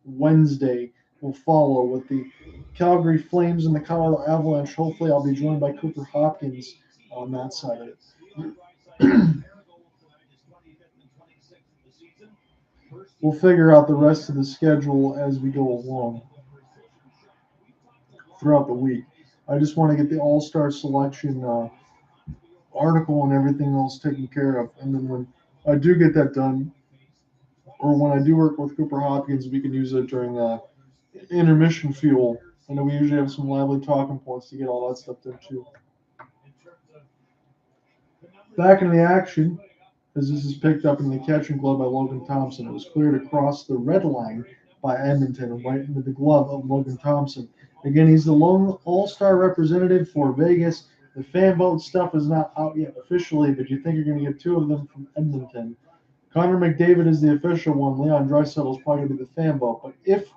Wednesday will follow with the Calgary Flames and the Colorado Avalanche. Hopefully, I'll be joined by Cooper Hopkins on that side of it. We'll figure out the rest of the schedule as we go along throughout the week. I just want to get the All-Star selection article and everything else taken care of. And then when I do get that done, or when I do work with Cooper Hopkins, we can use it during intermission fuel. I know we usually have some lively talking points to get all that stuff done too. Back in the action, as this is picked up in the catching glove by Logan Thompson. It was cleared across the red line by Edmonton and right into the glove of Logan Thompson. Again, he's the lone All-Star representative for Vegas. The fan vote stuff is not out yet officially, but you think you're going to get 2 of them from Edmonton. Connor McDavid is the official one. Leon Draisaitl is probably going to be the fan vote. But if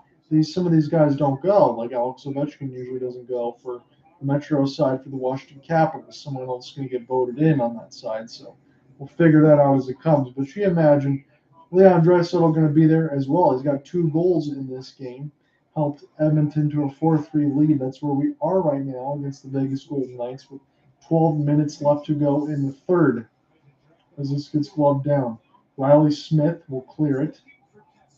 some of these guys don't go, like Alex Ovechkin usually doesn't go for the Metro side for the Washington Capitals, someone else is going to get voted in on that side. So we'll figure that out as it comes. But you imagine Leon Draisaitl going to be there as well. He's got 2 goals in this game. Helped Edmonton to a 4-3 lead. That's where we are right now against the Vegas Golden Knights with 12 minutes left to go in the third as this gets gloved down. Reilly Smith will clear it.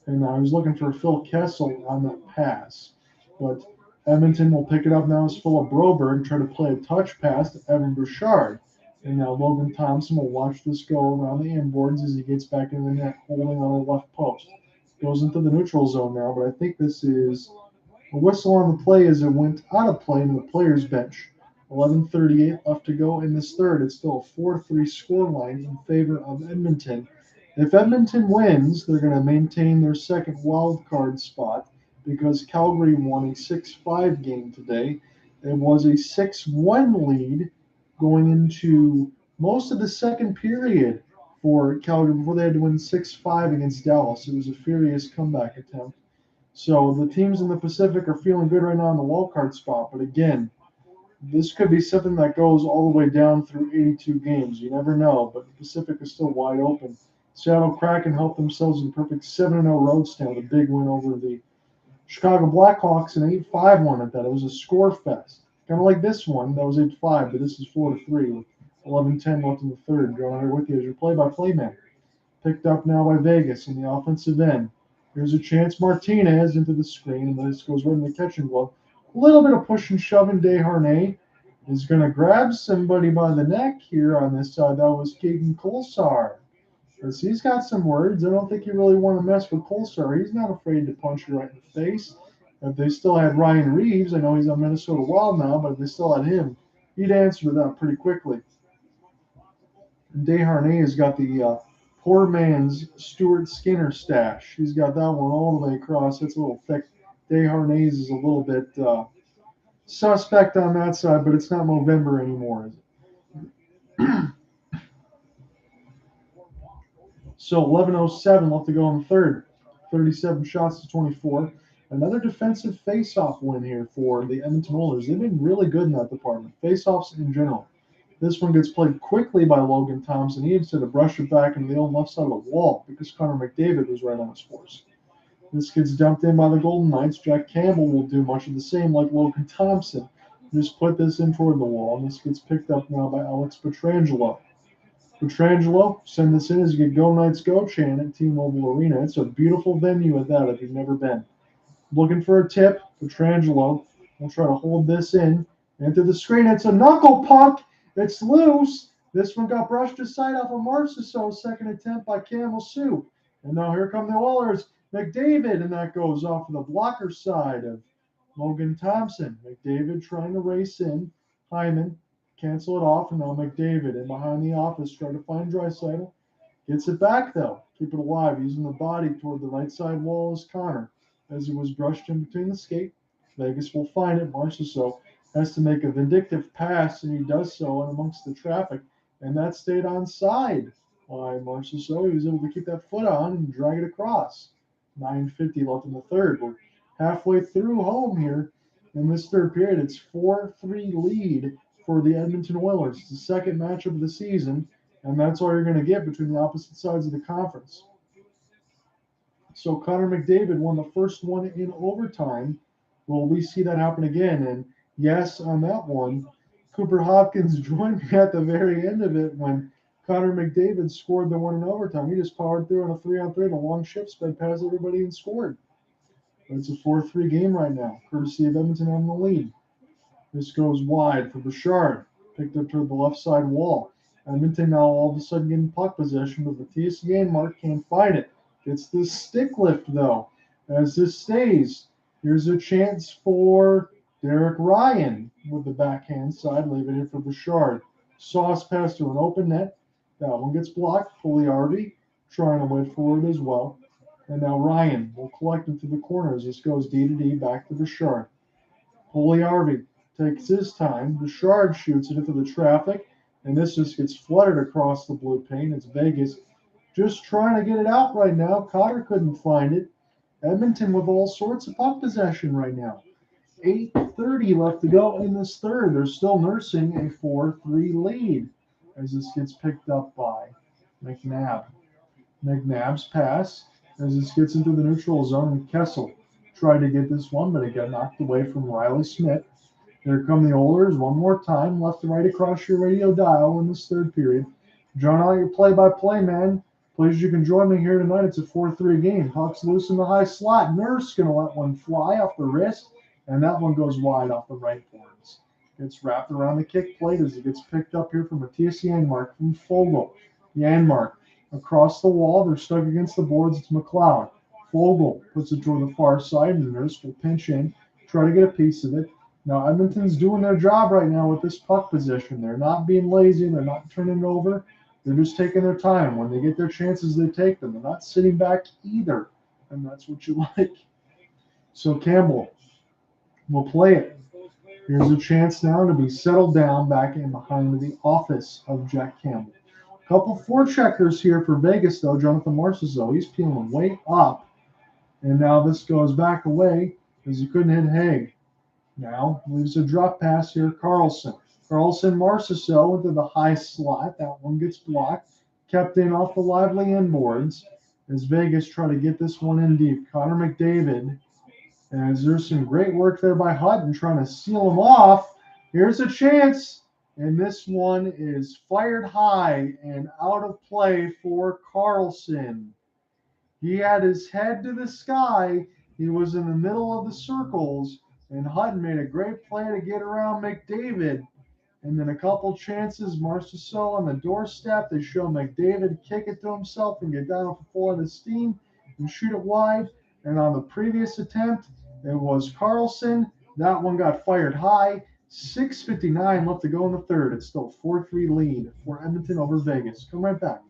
And I was looking for Phil Kessel on that pass. But Edmonton will pick it up now. It's full of Broberg, try to play a touch pass to Evan Bouchard. And now Logan Thompson will watch this go around the inboards as he gets back in the net, holding on the left post. Goes into the neutral zone now, but I think this is a whistle on the play as it went out of play into the players' bench. 11:38 left to go in this third. It's still a 4-3 scoreline in favor of Edmonton. If Edmonton wins, they're going to maintain their second wild card spot because Calgary won a 6-5 game today. It was a 6-1 lead going into most of the second period for Calgary before they had to win 6-5 against Dallas. It was a furious comeback attempt. So the teams in the Pacific are feeling good right now in the wild card spot. But again, this could be something that goes all the way down through 82 games. You never know, but the Pacific is still wide open. Seattle Kraken helped themselves with a perfect 7-0 road stand, a big win over the Chicago Blackhawks, an 8-5 one at that. It was a score fest. Kind of like this one, that was 8-5, but this is 4-3 with 11:10 left in the third. Going here with you as your play-by-play man. Picked up now by Vegas in the offensive end. Here's a chance. Martinez into the screen, and this goes right in the catching glove. A little bit of push and shove, and Desharnais is going to grab somebody by the neck here on this side. That was Keegan Kolesar. Because he's got some words. I don't think you really want to mess with Kolesar. He's not afraid to punch you right in the face. If they still had Ryan Reeves, I know he's on Minnesota Wild now, but if they still had him, he'd answer to that pretty quickly. And Desharnais has got the poor man's Stuart Skinner stash. He's got that one all the way across. It's a little thick. Desharnais is a little bit suspect on that side, but it's not November anymore, is it? So 11:07 left to go in the third. 37 shots to 24. Another defensive face-off win here for the Edmonton Oilers. They've been really good in that department. Face-offs in general. This one gets played quickly by Logan Thompson. He instead of brush it back into the old left side of the wall because Connor McDavid was right on his horse. This gets dumped in by the Golden Knights. Jack Campbell will do much of the same like Logan Thompson. Just put this in toward the wall, and this gets picked up now by Alex Pietrangelo. Pietrangelo, send this in as you get Go Knights Go chant at T-Mobile Arena. It's a beautiful venue at that if you've never been. Looking for a tip. Pietrangelo will try to hold this in. Into the screen. It's a knuckle puck. It's loose. This one got brushed aside off of Marchessault's second attempt by Campbell Soup. And now here come the Oilers. McDavid, and that goes off of the blocker side of Logan Thompson. McDavid trying to race in. Hyman cancel it off, and now McDavid in behind the office trying to find Draisaitl. Gets it back though. Keep it alive using the body toward the right side wall is Connor. As it was brushed in between the skate. Vegas will find it. Marchessault has to make a vindictive pass, and he does so in amongst the traffic, and that stayed onside by Marchessault. He was able to keep that foot on and drag it across. 9:50 left in the third. We're halfway through home here in this third period. It's 4-3 lead for the Edmonton Oilers. It's the second matchup of the season, and that's all you're going to get between the opposite sides of the conference. So Connor McDavid won the first one in overtime. Will we see that happen again? And yes, on that one, Cooper Hopkins joined me at the very end of it when Connor McDavid scored the one in overtime. He just powered through on a 3-on-3 and a long shift, sped past everybody and scored. But it's a 4-3 game right now, courtesy of Edmonton having the lead. This goes wide for Bouchard, picked up toward the left side wall. Edmonton now all of a sudden getting puck possession, but Matthias Janmark can't find it. Gets the stick lift, though. As this stays, here's a chance for Derek Ryan with the backhand side, leaving it for Bouchard. Sauce pass to an open net. That one gets blocked. Pugliarvi trying to wait for it as well. And now Ryan will collect it to the corners. This goes D to D back to Bouchard. Pugliarvi takes his time. Bouchard shoots it into the traffic, and this just gets flooded across the blue paint. It's Vegas just trying to get it out right now. Cotter couldn't find it. Edmonton with all sorts of puck possession right now. 8:30 left to go in this third. They're still nursing a 4-3 lead as this gets picked up by McNabb. McNabb's pass as this gets into the neutral zone, and Kessel tried to get this one, but it got knocked away from Reilly Smith. Here come the Oilers one more time, left to right across your radio dial in this third period. John out your play-by-play man. Please, you can join me here tonight. It's a 4-3 game. Puck's loose in the high slot. Nurse going to let one fly off the wrist, and that one goes wide off the right boards. Gets wrapped around the kick plate as it gets picked up here from Matthias Janmark from Fogle. Janmark across the wall. They're stuck against the boards. It's McLeod. Fogle puts it toward the far side, and Nurse will pinch in, try to get a piece of it. Now, Edmonton's doing their job right now with this puck position. They're not being lazy. They're not turning it over. They're just taking their time. When they get their chances, they take them. They're not sitting back either, and that's what you like. So Campbell will play it. Here's a chance now to be settled down back in behind the office of Jack Campbell. A couple forecheckers here for Vegas, though. Jonathan Marchessault, he's peeling way up, and now this goes back away because he couldn't hit Haig. Now leaves a drop pass here. Karlsson, Marchessault into the high slot. That one gets blocked. Kept in off the lively inboards as Vegas try to get this one in deep. Connor McDavid, as there's some great work there by Hutton trying to seal him off. Here's a chance, and this one is fired high and out of play for Karlsson. He had his head to the sky. He was in the middle of the circles, and Hutton made a great play to get around McDavid. And then a couple chances, Marchessault on the doorstep. They show McDavid kick it to himself and get down full of his steam and shoot it wide. And on the previous attempt, it was Karlsson. That one got fired high. 6:59 left to go in the third. It's still 4-3 lead for Edmonton over Vegas. Come right back.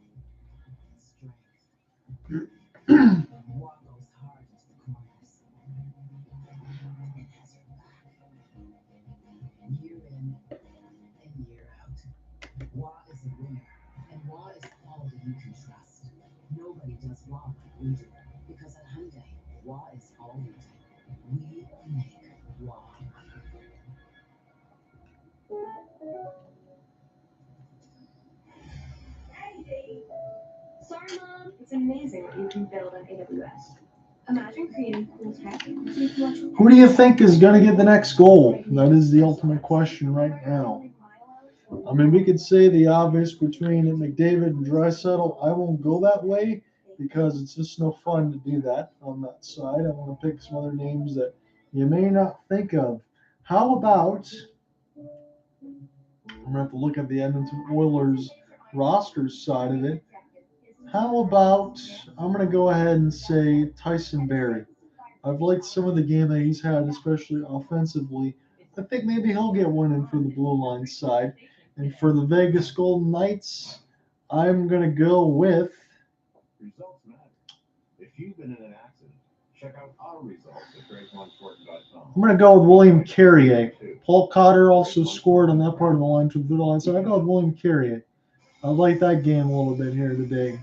Wah is a winner, and Wah is quality you can trust. Nobody does Wah like we do, because at Hyundai, Wah is all we do. We make Wah. Sorry, Mom. It's amazing what you can build on AWS. Imagine creating cool tech so you can watch. Who do you think is going to get the next goal? That is the ultimate question right now. I mean, we could say the obvious between McDavid and Draisaitl. I won't go that way because it's just no fun to do that on that side. I want to pick some other names that you may not think of. How about, I'm going to have to look at the Edmonton Oilers roster side of it. How about, I'm going to go ahead and say Tyson Barrie. I've liked some of the game that he's had, especially offensively. I think maybe he'll get one in for the blue line side. And for the Vegas Golden Knights, I'm going to go with. Results matter. If you've been in an accident, check out our results at great1sport.com. I'm going to go with William Carrier. Paul Cotter also scored on that part of the line to the blue line, so I go with William Carrier. I like that game a little bit here today.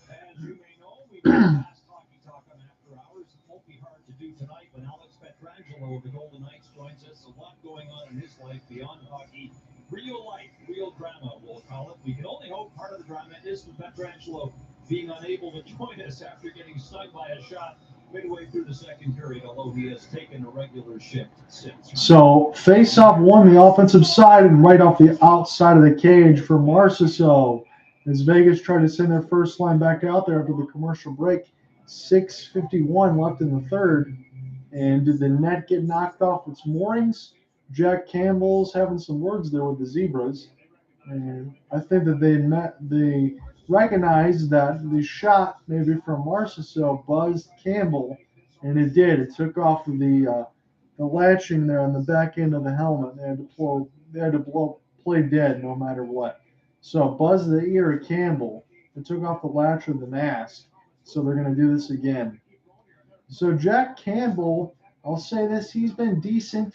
As you may know, we got last hockey talk on After Hours. It won't be hard to do tonight when Alex Pietrangelo of the Golden Knights joins us. A lot going on in his life beyond hockey. Real life, real drama, we'll call it. We can only hope part of the drama is with Pietrangelo being unable to join us after getting stung by a shot midway through the second period, although he has taken a regular shift since. So, face-off won the offensive side and right off the outside of the cage for Marchessault. As Vegas tried to send their first line back out there after the commercial break, 6:51 left in the third. And did the net get knocked off its moorings? Jack Campbell's having some words there with the Zebras. And I think that they recognized that the shot maybe from Marchessault buzzed Campbell, and it did. It took off the latching there on the back end of the helmet. They had to play dead no matter what. So buzzed the ear of Campbell. It took off the latch of the mask. So they're going to do this again. So Jack Campbell, I'll say this, he's been decent.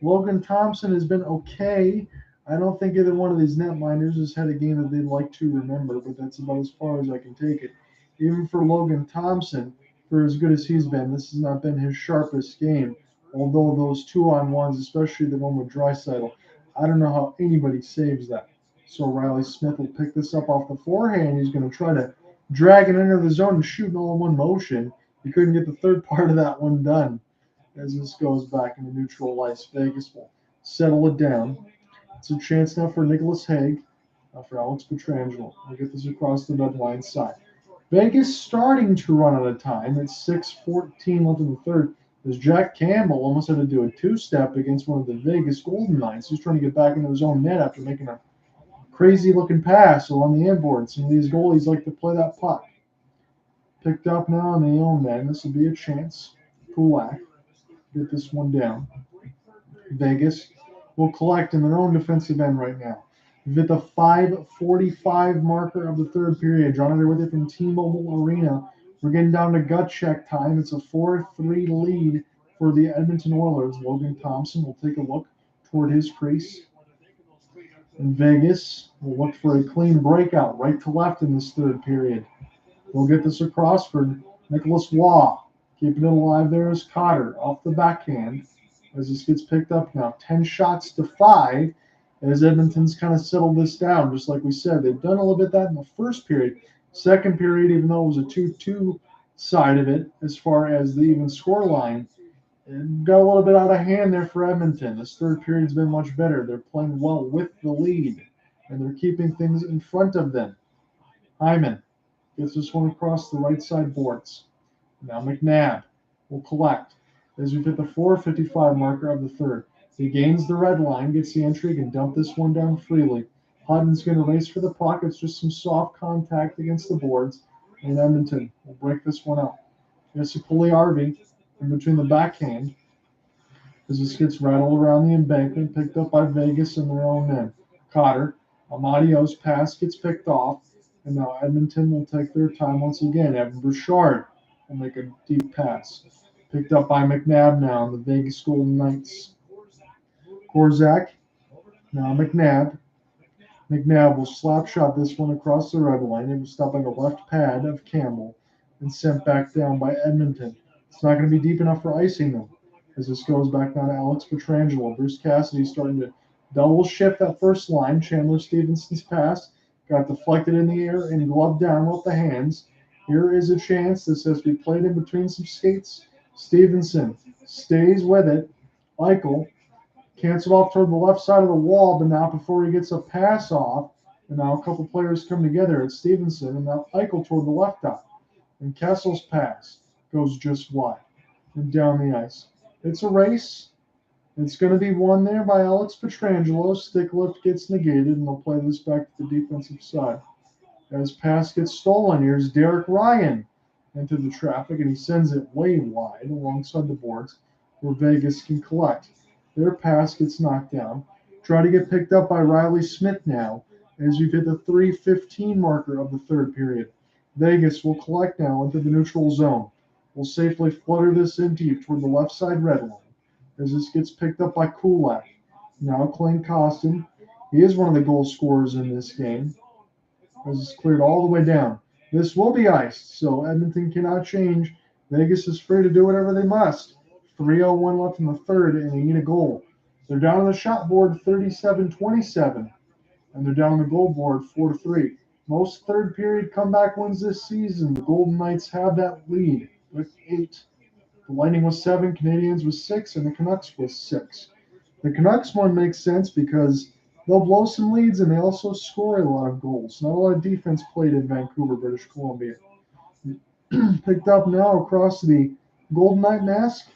Logan Thompson has been okay. I don't think either one of these netminders has had a game that they'd like to remember, but that's about as far as I can take it. Even for Logan Thompson, for as good as he's been, this has not been his sharpest game. Although those 2-on-1s, especially the one with Draisaitl, I don't know how anybody saves that. So Reilly Smith will pick this up off the forehand. He's going to try to drag it into the zone and shoot all in one motion. He couldn't get the third part of that one done. As this goes back into neutral ice, Vegas will settle it down. It's a chance now for Nicholas Hague, for Alex Pietrangelo. We'll get this across the red line side. Vegas starting to run out of time. It's 6:14 left in the third. As Jack Campbell almost had to do a two-step against one of the Vegas Golden Knights. He's trying to get back into his own net after making a crazy-looking pass along the inboard. Some of these goalies like to play that puck. Picked up now on the own net. This will be a chance. Kulak. Get this one down. Vegas will collect in their own defensive end right now. We've hit the 5:45 marker of the third period. John, they're with it from T-Mobile Arena. We're getting down to gut check time. It's a 4-3 lead for the Edmonton Oilers. Logan Thompson will take a look toward his crease. And Vegas will look for a clean breakout right to left in this third period. We'll get this across for Nicholas Waugh. Keeping it alive there is Cotter off the backhand as this gets picked up now. 10 shots to 5 as Edmonton's kind of settled this down. Just like we said, they've done a little bit of that in the first period. Second period, even though it was a 2-2 side of it as far as the even score line, it got a little bit out of hand there for Edmonton. This third period's been much better. They're playing well with the lead, and they're keeping things in front of them. Hyman gets this one across the right side boards. Now McNabb will collect as we hit the 4:55 marker of the third. He gains the red line, gets the entry, can dump this one down freely. Hutton's going to race for the puck. It's just some soft contact against the boards. And Edmonton will break this one out. There's a Pugliarvi in between the backhand as this gets rattled around the embankment, picked up by Vegas in their own end. Cotter, Amadio's pass gets picked off. And now Edmonton will take their time once again. Evan Bouchard will make a deep pass. Picked up by McNabb now, the Vegas Golden Knights. Korzak, now McNabb. McNabb will slap shot this one across the red line. It was stopped by the left pad of Campbell and sent back down by Edmonton. It's not going to be deep enough for icing them as this goes back down to Alex Pietrangelo. Bruce Cassidy starting to double shift that first line. Chandler Stephenson's pass got deflected in the air and gloved down with the hands. Here is a chance. This has to be played in between some skates. Stephenson stays with it. Eichel cancel off toward the left side of the wall, but not before he gets a pass off. And now a couple players come together. It's Stephenson, and now Eichel toward the left eye. And Kessel's pass goes just wide and down the ice. It's a race. It's going to be won there by Alex Pietrangelo. Stick lift gets negated, and they'll play this back to the defensive side. As pass gets stolen, here's Derek Ryan into the traffic, and he sends it way wide alongside the boards where Vegas can collect. Their pass gets knocked down. Try to get picked up by Reilly Smith now as we've hit the 3:15 marker of the third period. Vegas will collect now into the neutral zone. Will safely flutter this in deep toward the left side red line as this gets picked up by Kulak. Now Clayton Karlsson. He is one of the goal scorers in this game as it's cleared all the way down. This will be iced, so Edmonton cannot change. Vegas is free to do whatever they must. 3:01 left in the third, and they need a goal. They're down on the shot board 37-27, and they're down on the goal board 4-3. Most third period comeback wins this season. The Golden Knights have that lead with 8. The Lightning was 7, Canadiens was 6, and the Canucks was 6. The Canucks one makes sense because they'll blow some leads and they also score a lot of goals. Not a lot of defense played in Vancouver, British Columbia. Picked up now across the Golden Knight mask.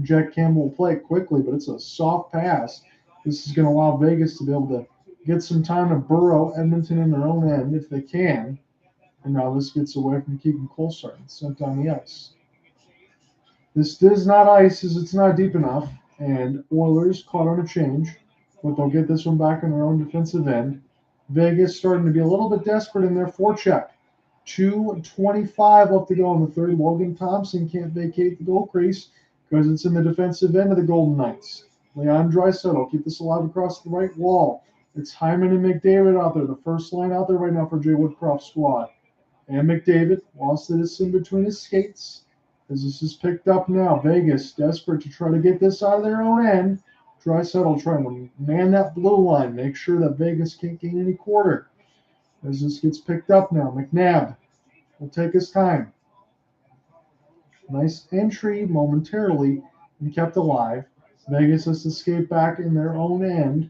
Jack Campbell will play it quickly, but it's a soft pass. This is going to allow Vegas to be able to get some time to burrow Edmonton in their own end if they can. And now this gets away from Keegan Kolesar and sent down the ice. This does not ice as it's not deep enough, and Oilers caught on a change, but they'll get this one back in their own defensive end. Vegas starting to be a little bit desperate in their forecheck. 2:25 left to go in the third. Logan Thompson can't vacate the goal crease because it's in the defensive end of the Golden Knights. Leon Draisaitl keep this alive across the right wall. It's Hyman and McDavid out there, the first line out there right now for Jay Woodcroft's squad. And McDavid lost this in between his skates as this is picked up now. Vegas desperate to try to get this out of their own end. Draisaitl trying to man that blue line, make sure that Vegas can't gain any quarter. As this gets picked up now, McNabb will take his time. Nice entry momentarily and kept alive. Vegas has to skate back in their own end.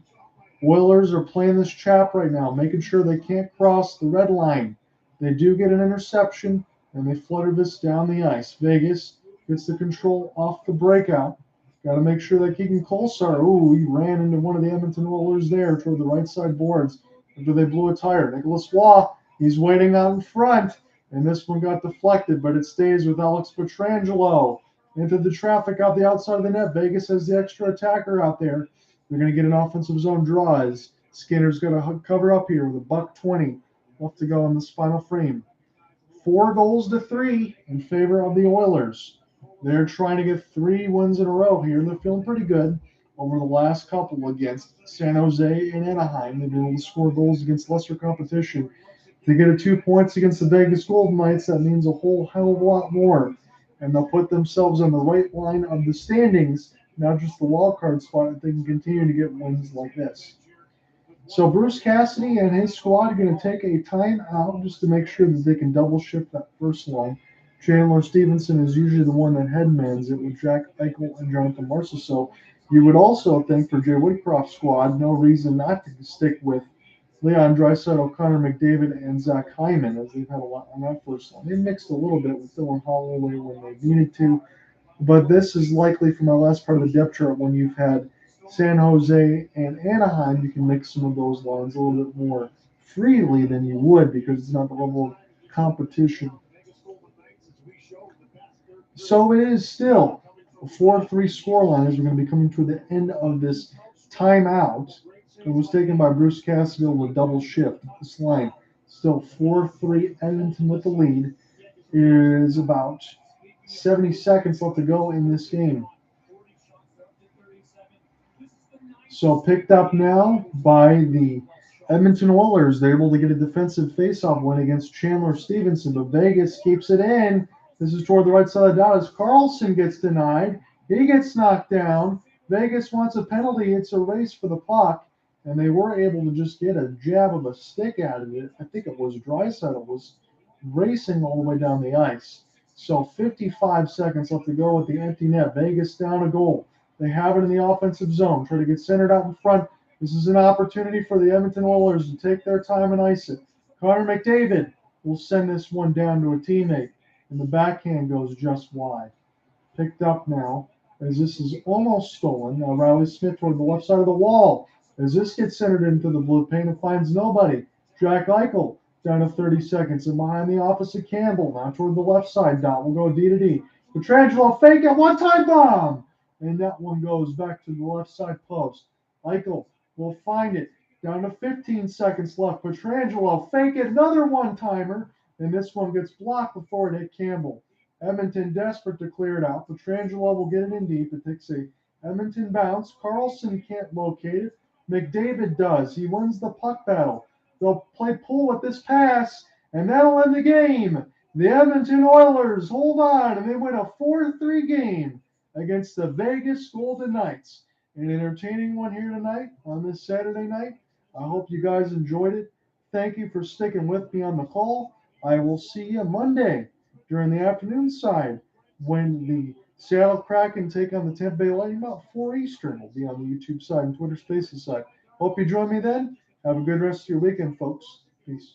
Oilers are playing this chap right now, making sure they can't cross the red line. They do get an interception, and they flutter this down the ice. Vegas gets the control off the breakout. Got to make sure that Keegan Kolesar, he ran into one of the Edmonton Oilers there toward the right side boards after they blew a tire. Nicholas Waugh, he's waiting out in front, and this one got deflected, but it stays with Alex Pietrangelo. Into the traffic out the outside of the net. Vegas has the extra attacker out there. They're going to get an offensive zone draw as Skinner's got to cover up here with $1:20 left to go in this final frame. 4-3 in favor of the Oilers. They're trying to get 3 wins in a row here. They're feeling pretty good over the last couple against San Jose and Anaheim. They've been able to score goals against lesser competition. To get a 2 points against the Vegas Golden Knights, that means a whole hell of a lot more. And they'll put themselves on the right line of the standings, not just the wild card spot, if they can continue to get wins like this. So Bruce Cassidy and his squad are going to take a timeout just to make sure that they can double shift that first line. Chandler Stephenson is usually the one that headmans it with Jack Eichel and Jonathan Marchessault. So you would also think for Jay Woodcroft's squad, no reason not to stick with Leon Draisaitl, Connor McDavid, and Zach Hyman, as they've had a lot on that first line. They mixed a little bit with Dylan Holloway when they needed to, but this is likely for my last part of the depth chart when you've had San Jose and Anaheim, you can mix some of those lines a little bit more freely than you would because it's not the level of competition. So it is still a 4-3 scoreline as we're going to be coming to the end of this timeout. It was taken by Bruce Cassidy with double shift. This line still 4-3 Edmonton with the lead. It is about 70 seconds left to go in this game. So picked up now by the Edmonton Oilers. They're able to get a defensive faceoff win against Chandler Stephenson, but Vegas keeps it in. This is toward the right side of the dot as Karlsson gets denied. He gets knocked down. Vegas wants a penalty. It's a race for the puck, and they were able to just get a jab of a stick out of it. I think it was Draisaitl was racing all the way down the ice. So 55 seconds left to go with the empty net. Vegas down a goal. They have it in the offensive zone. Try to get centered out in front. This is an opportunity for the Edmonton Oilers to take their time and ice it. Connor McDavid will send this one down to a teammate, and the backhand goes just wide. Picked up now as this is almost stolen. Now Reilly Smith toward the left side of the wall. As this gets centered into the blue paint and finds nobody. Jack Eichel down to 30 seconds and behind the opposite Campbell. Now toward the left side. Dot will go D to D. Pietrangelo fake it. One-time bomb. And that one goes back to the left side post. Eichel will find it. Down to 15 seconds left. Pietrangelo fake it. Another one-timer. And this one gets blocked before it hit Campbell. Edmonton desperate to clear it out. Pietrangelo will get it in deep. It takes a Edmonton bounce. Karlsson can't locate it. McDavid does. He wins the puck battle. They'll play pool with this pass, and that'll end the game. The Edmonton Oilers hold on, and they win a 4-3 game against the Vegas Golden Knights. An entertaining one here tonight on this Saturday night. I hope you guys enjoyed it. Thank you for sticking with me on the call. I will see you Monday during the afternoon side when the Seattle Kraken take on the Tampa Bay Lightning about 4 Eastern. Will be on the YouTube side and Twitter Spaces side. Hope you join me then. Have a good rest of your weekend, folks. Peace.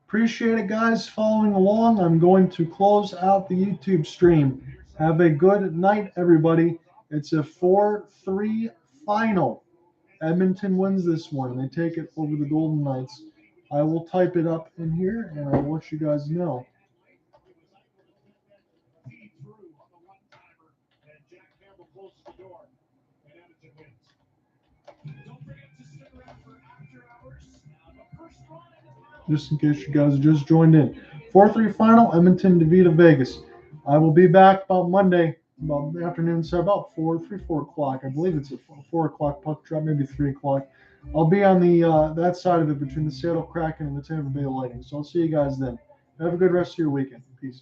Appreciate it, guys, following along. I'm going to close out the YouTube stream. Have a good night, everybody. It's a 4-3 final. Edmonton wins this one. They take it over the Golden Knights. I will type it up in here, and I will let you guys know. Just in case you guys just joined in. 4-3 final, Edmonton defeated Vegas. I will be back about Monday, about the afternoon, so about 4 o'clock. I believe it's a 4 o'clock puck drop, maybe 3 o'clock. I'll be on the that side of it between the Seattle Kraken and the Tampa Bay Lightning. So I'll see you guys then. Have a good rest of your weekend. Peace.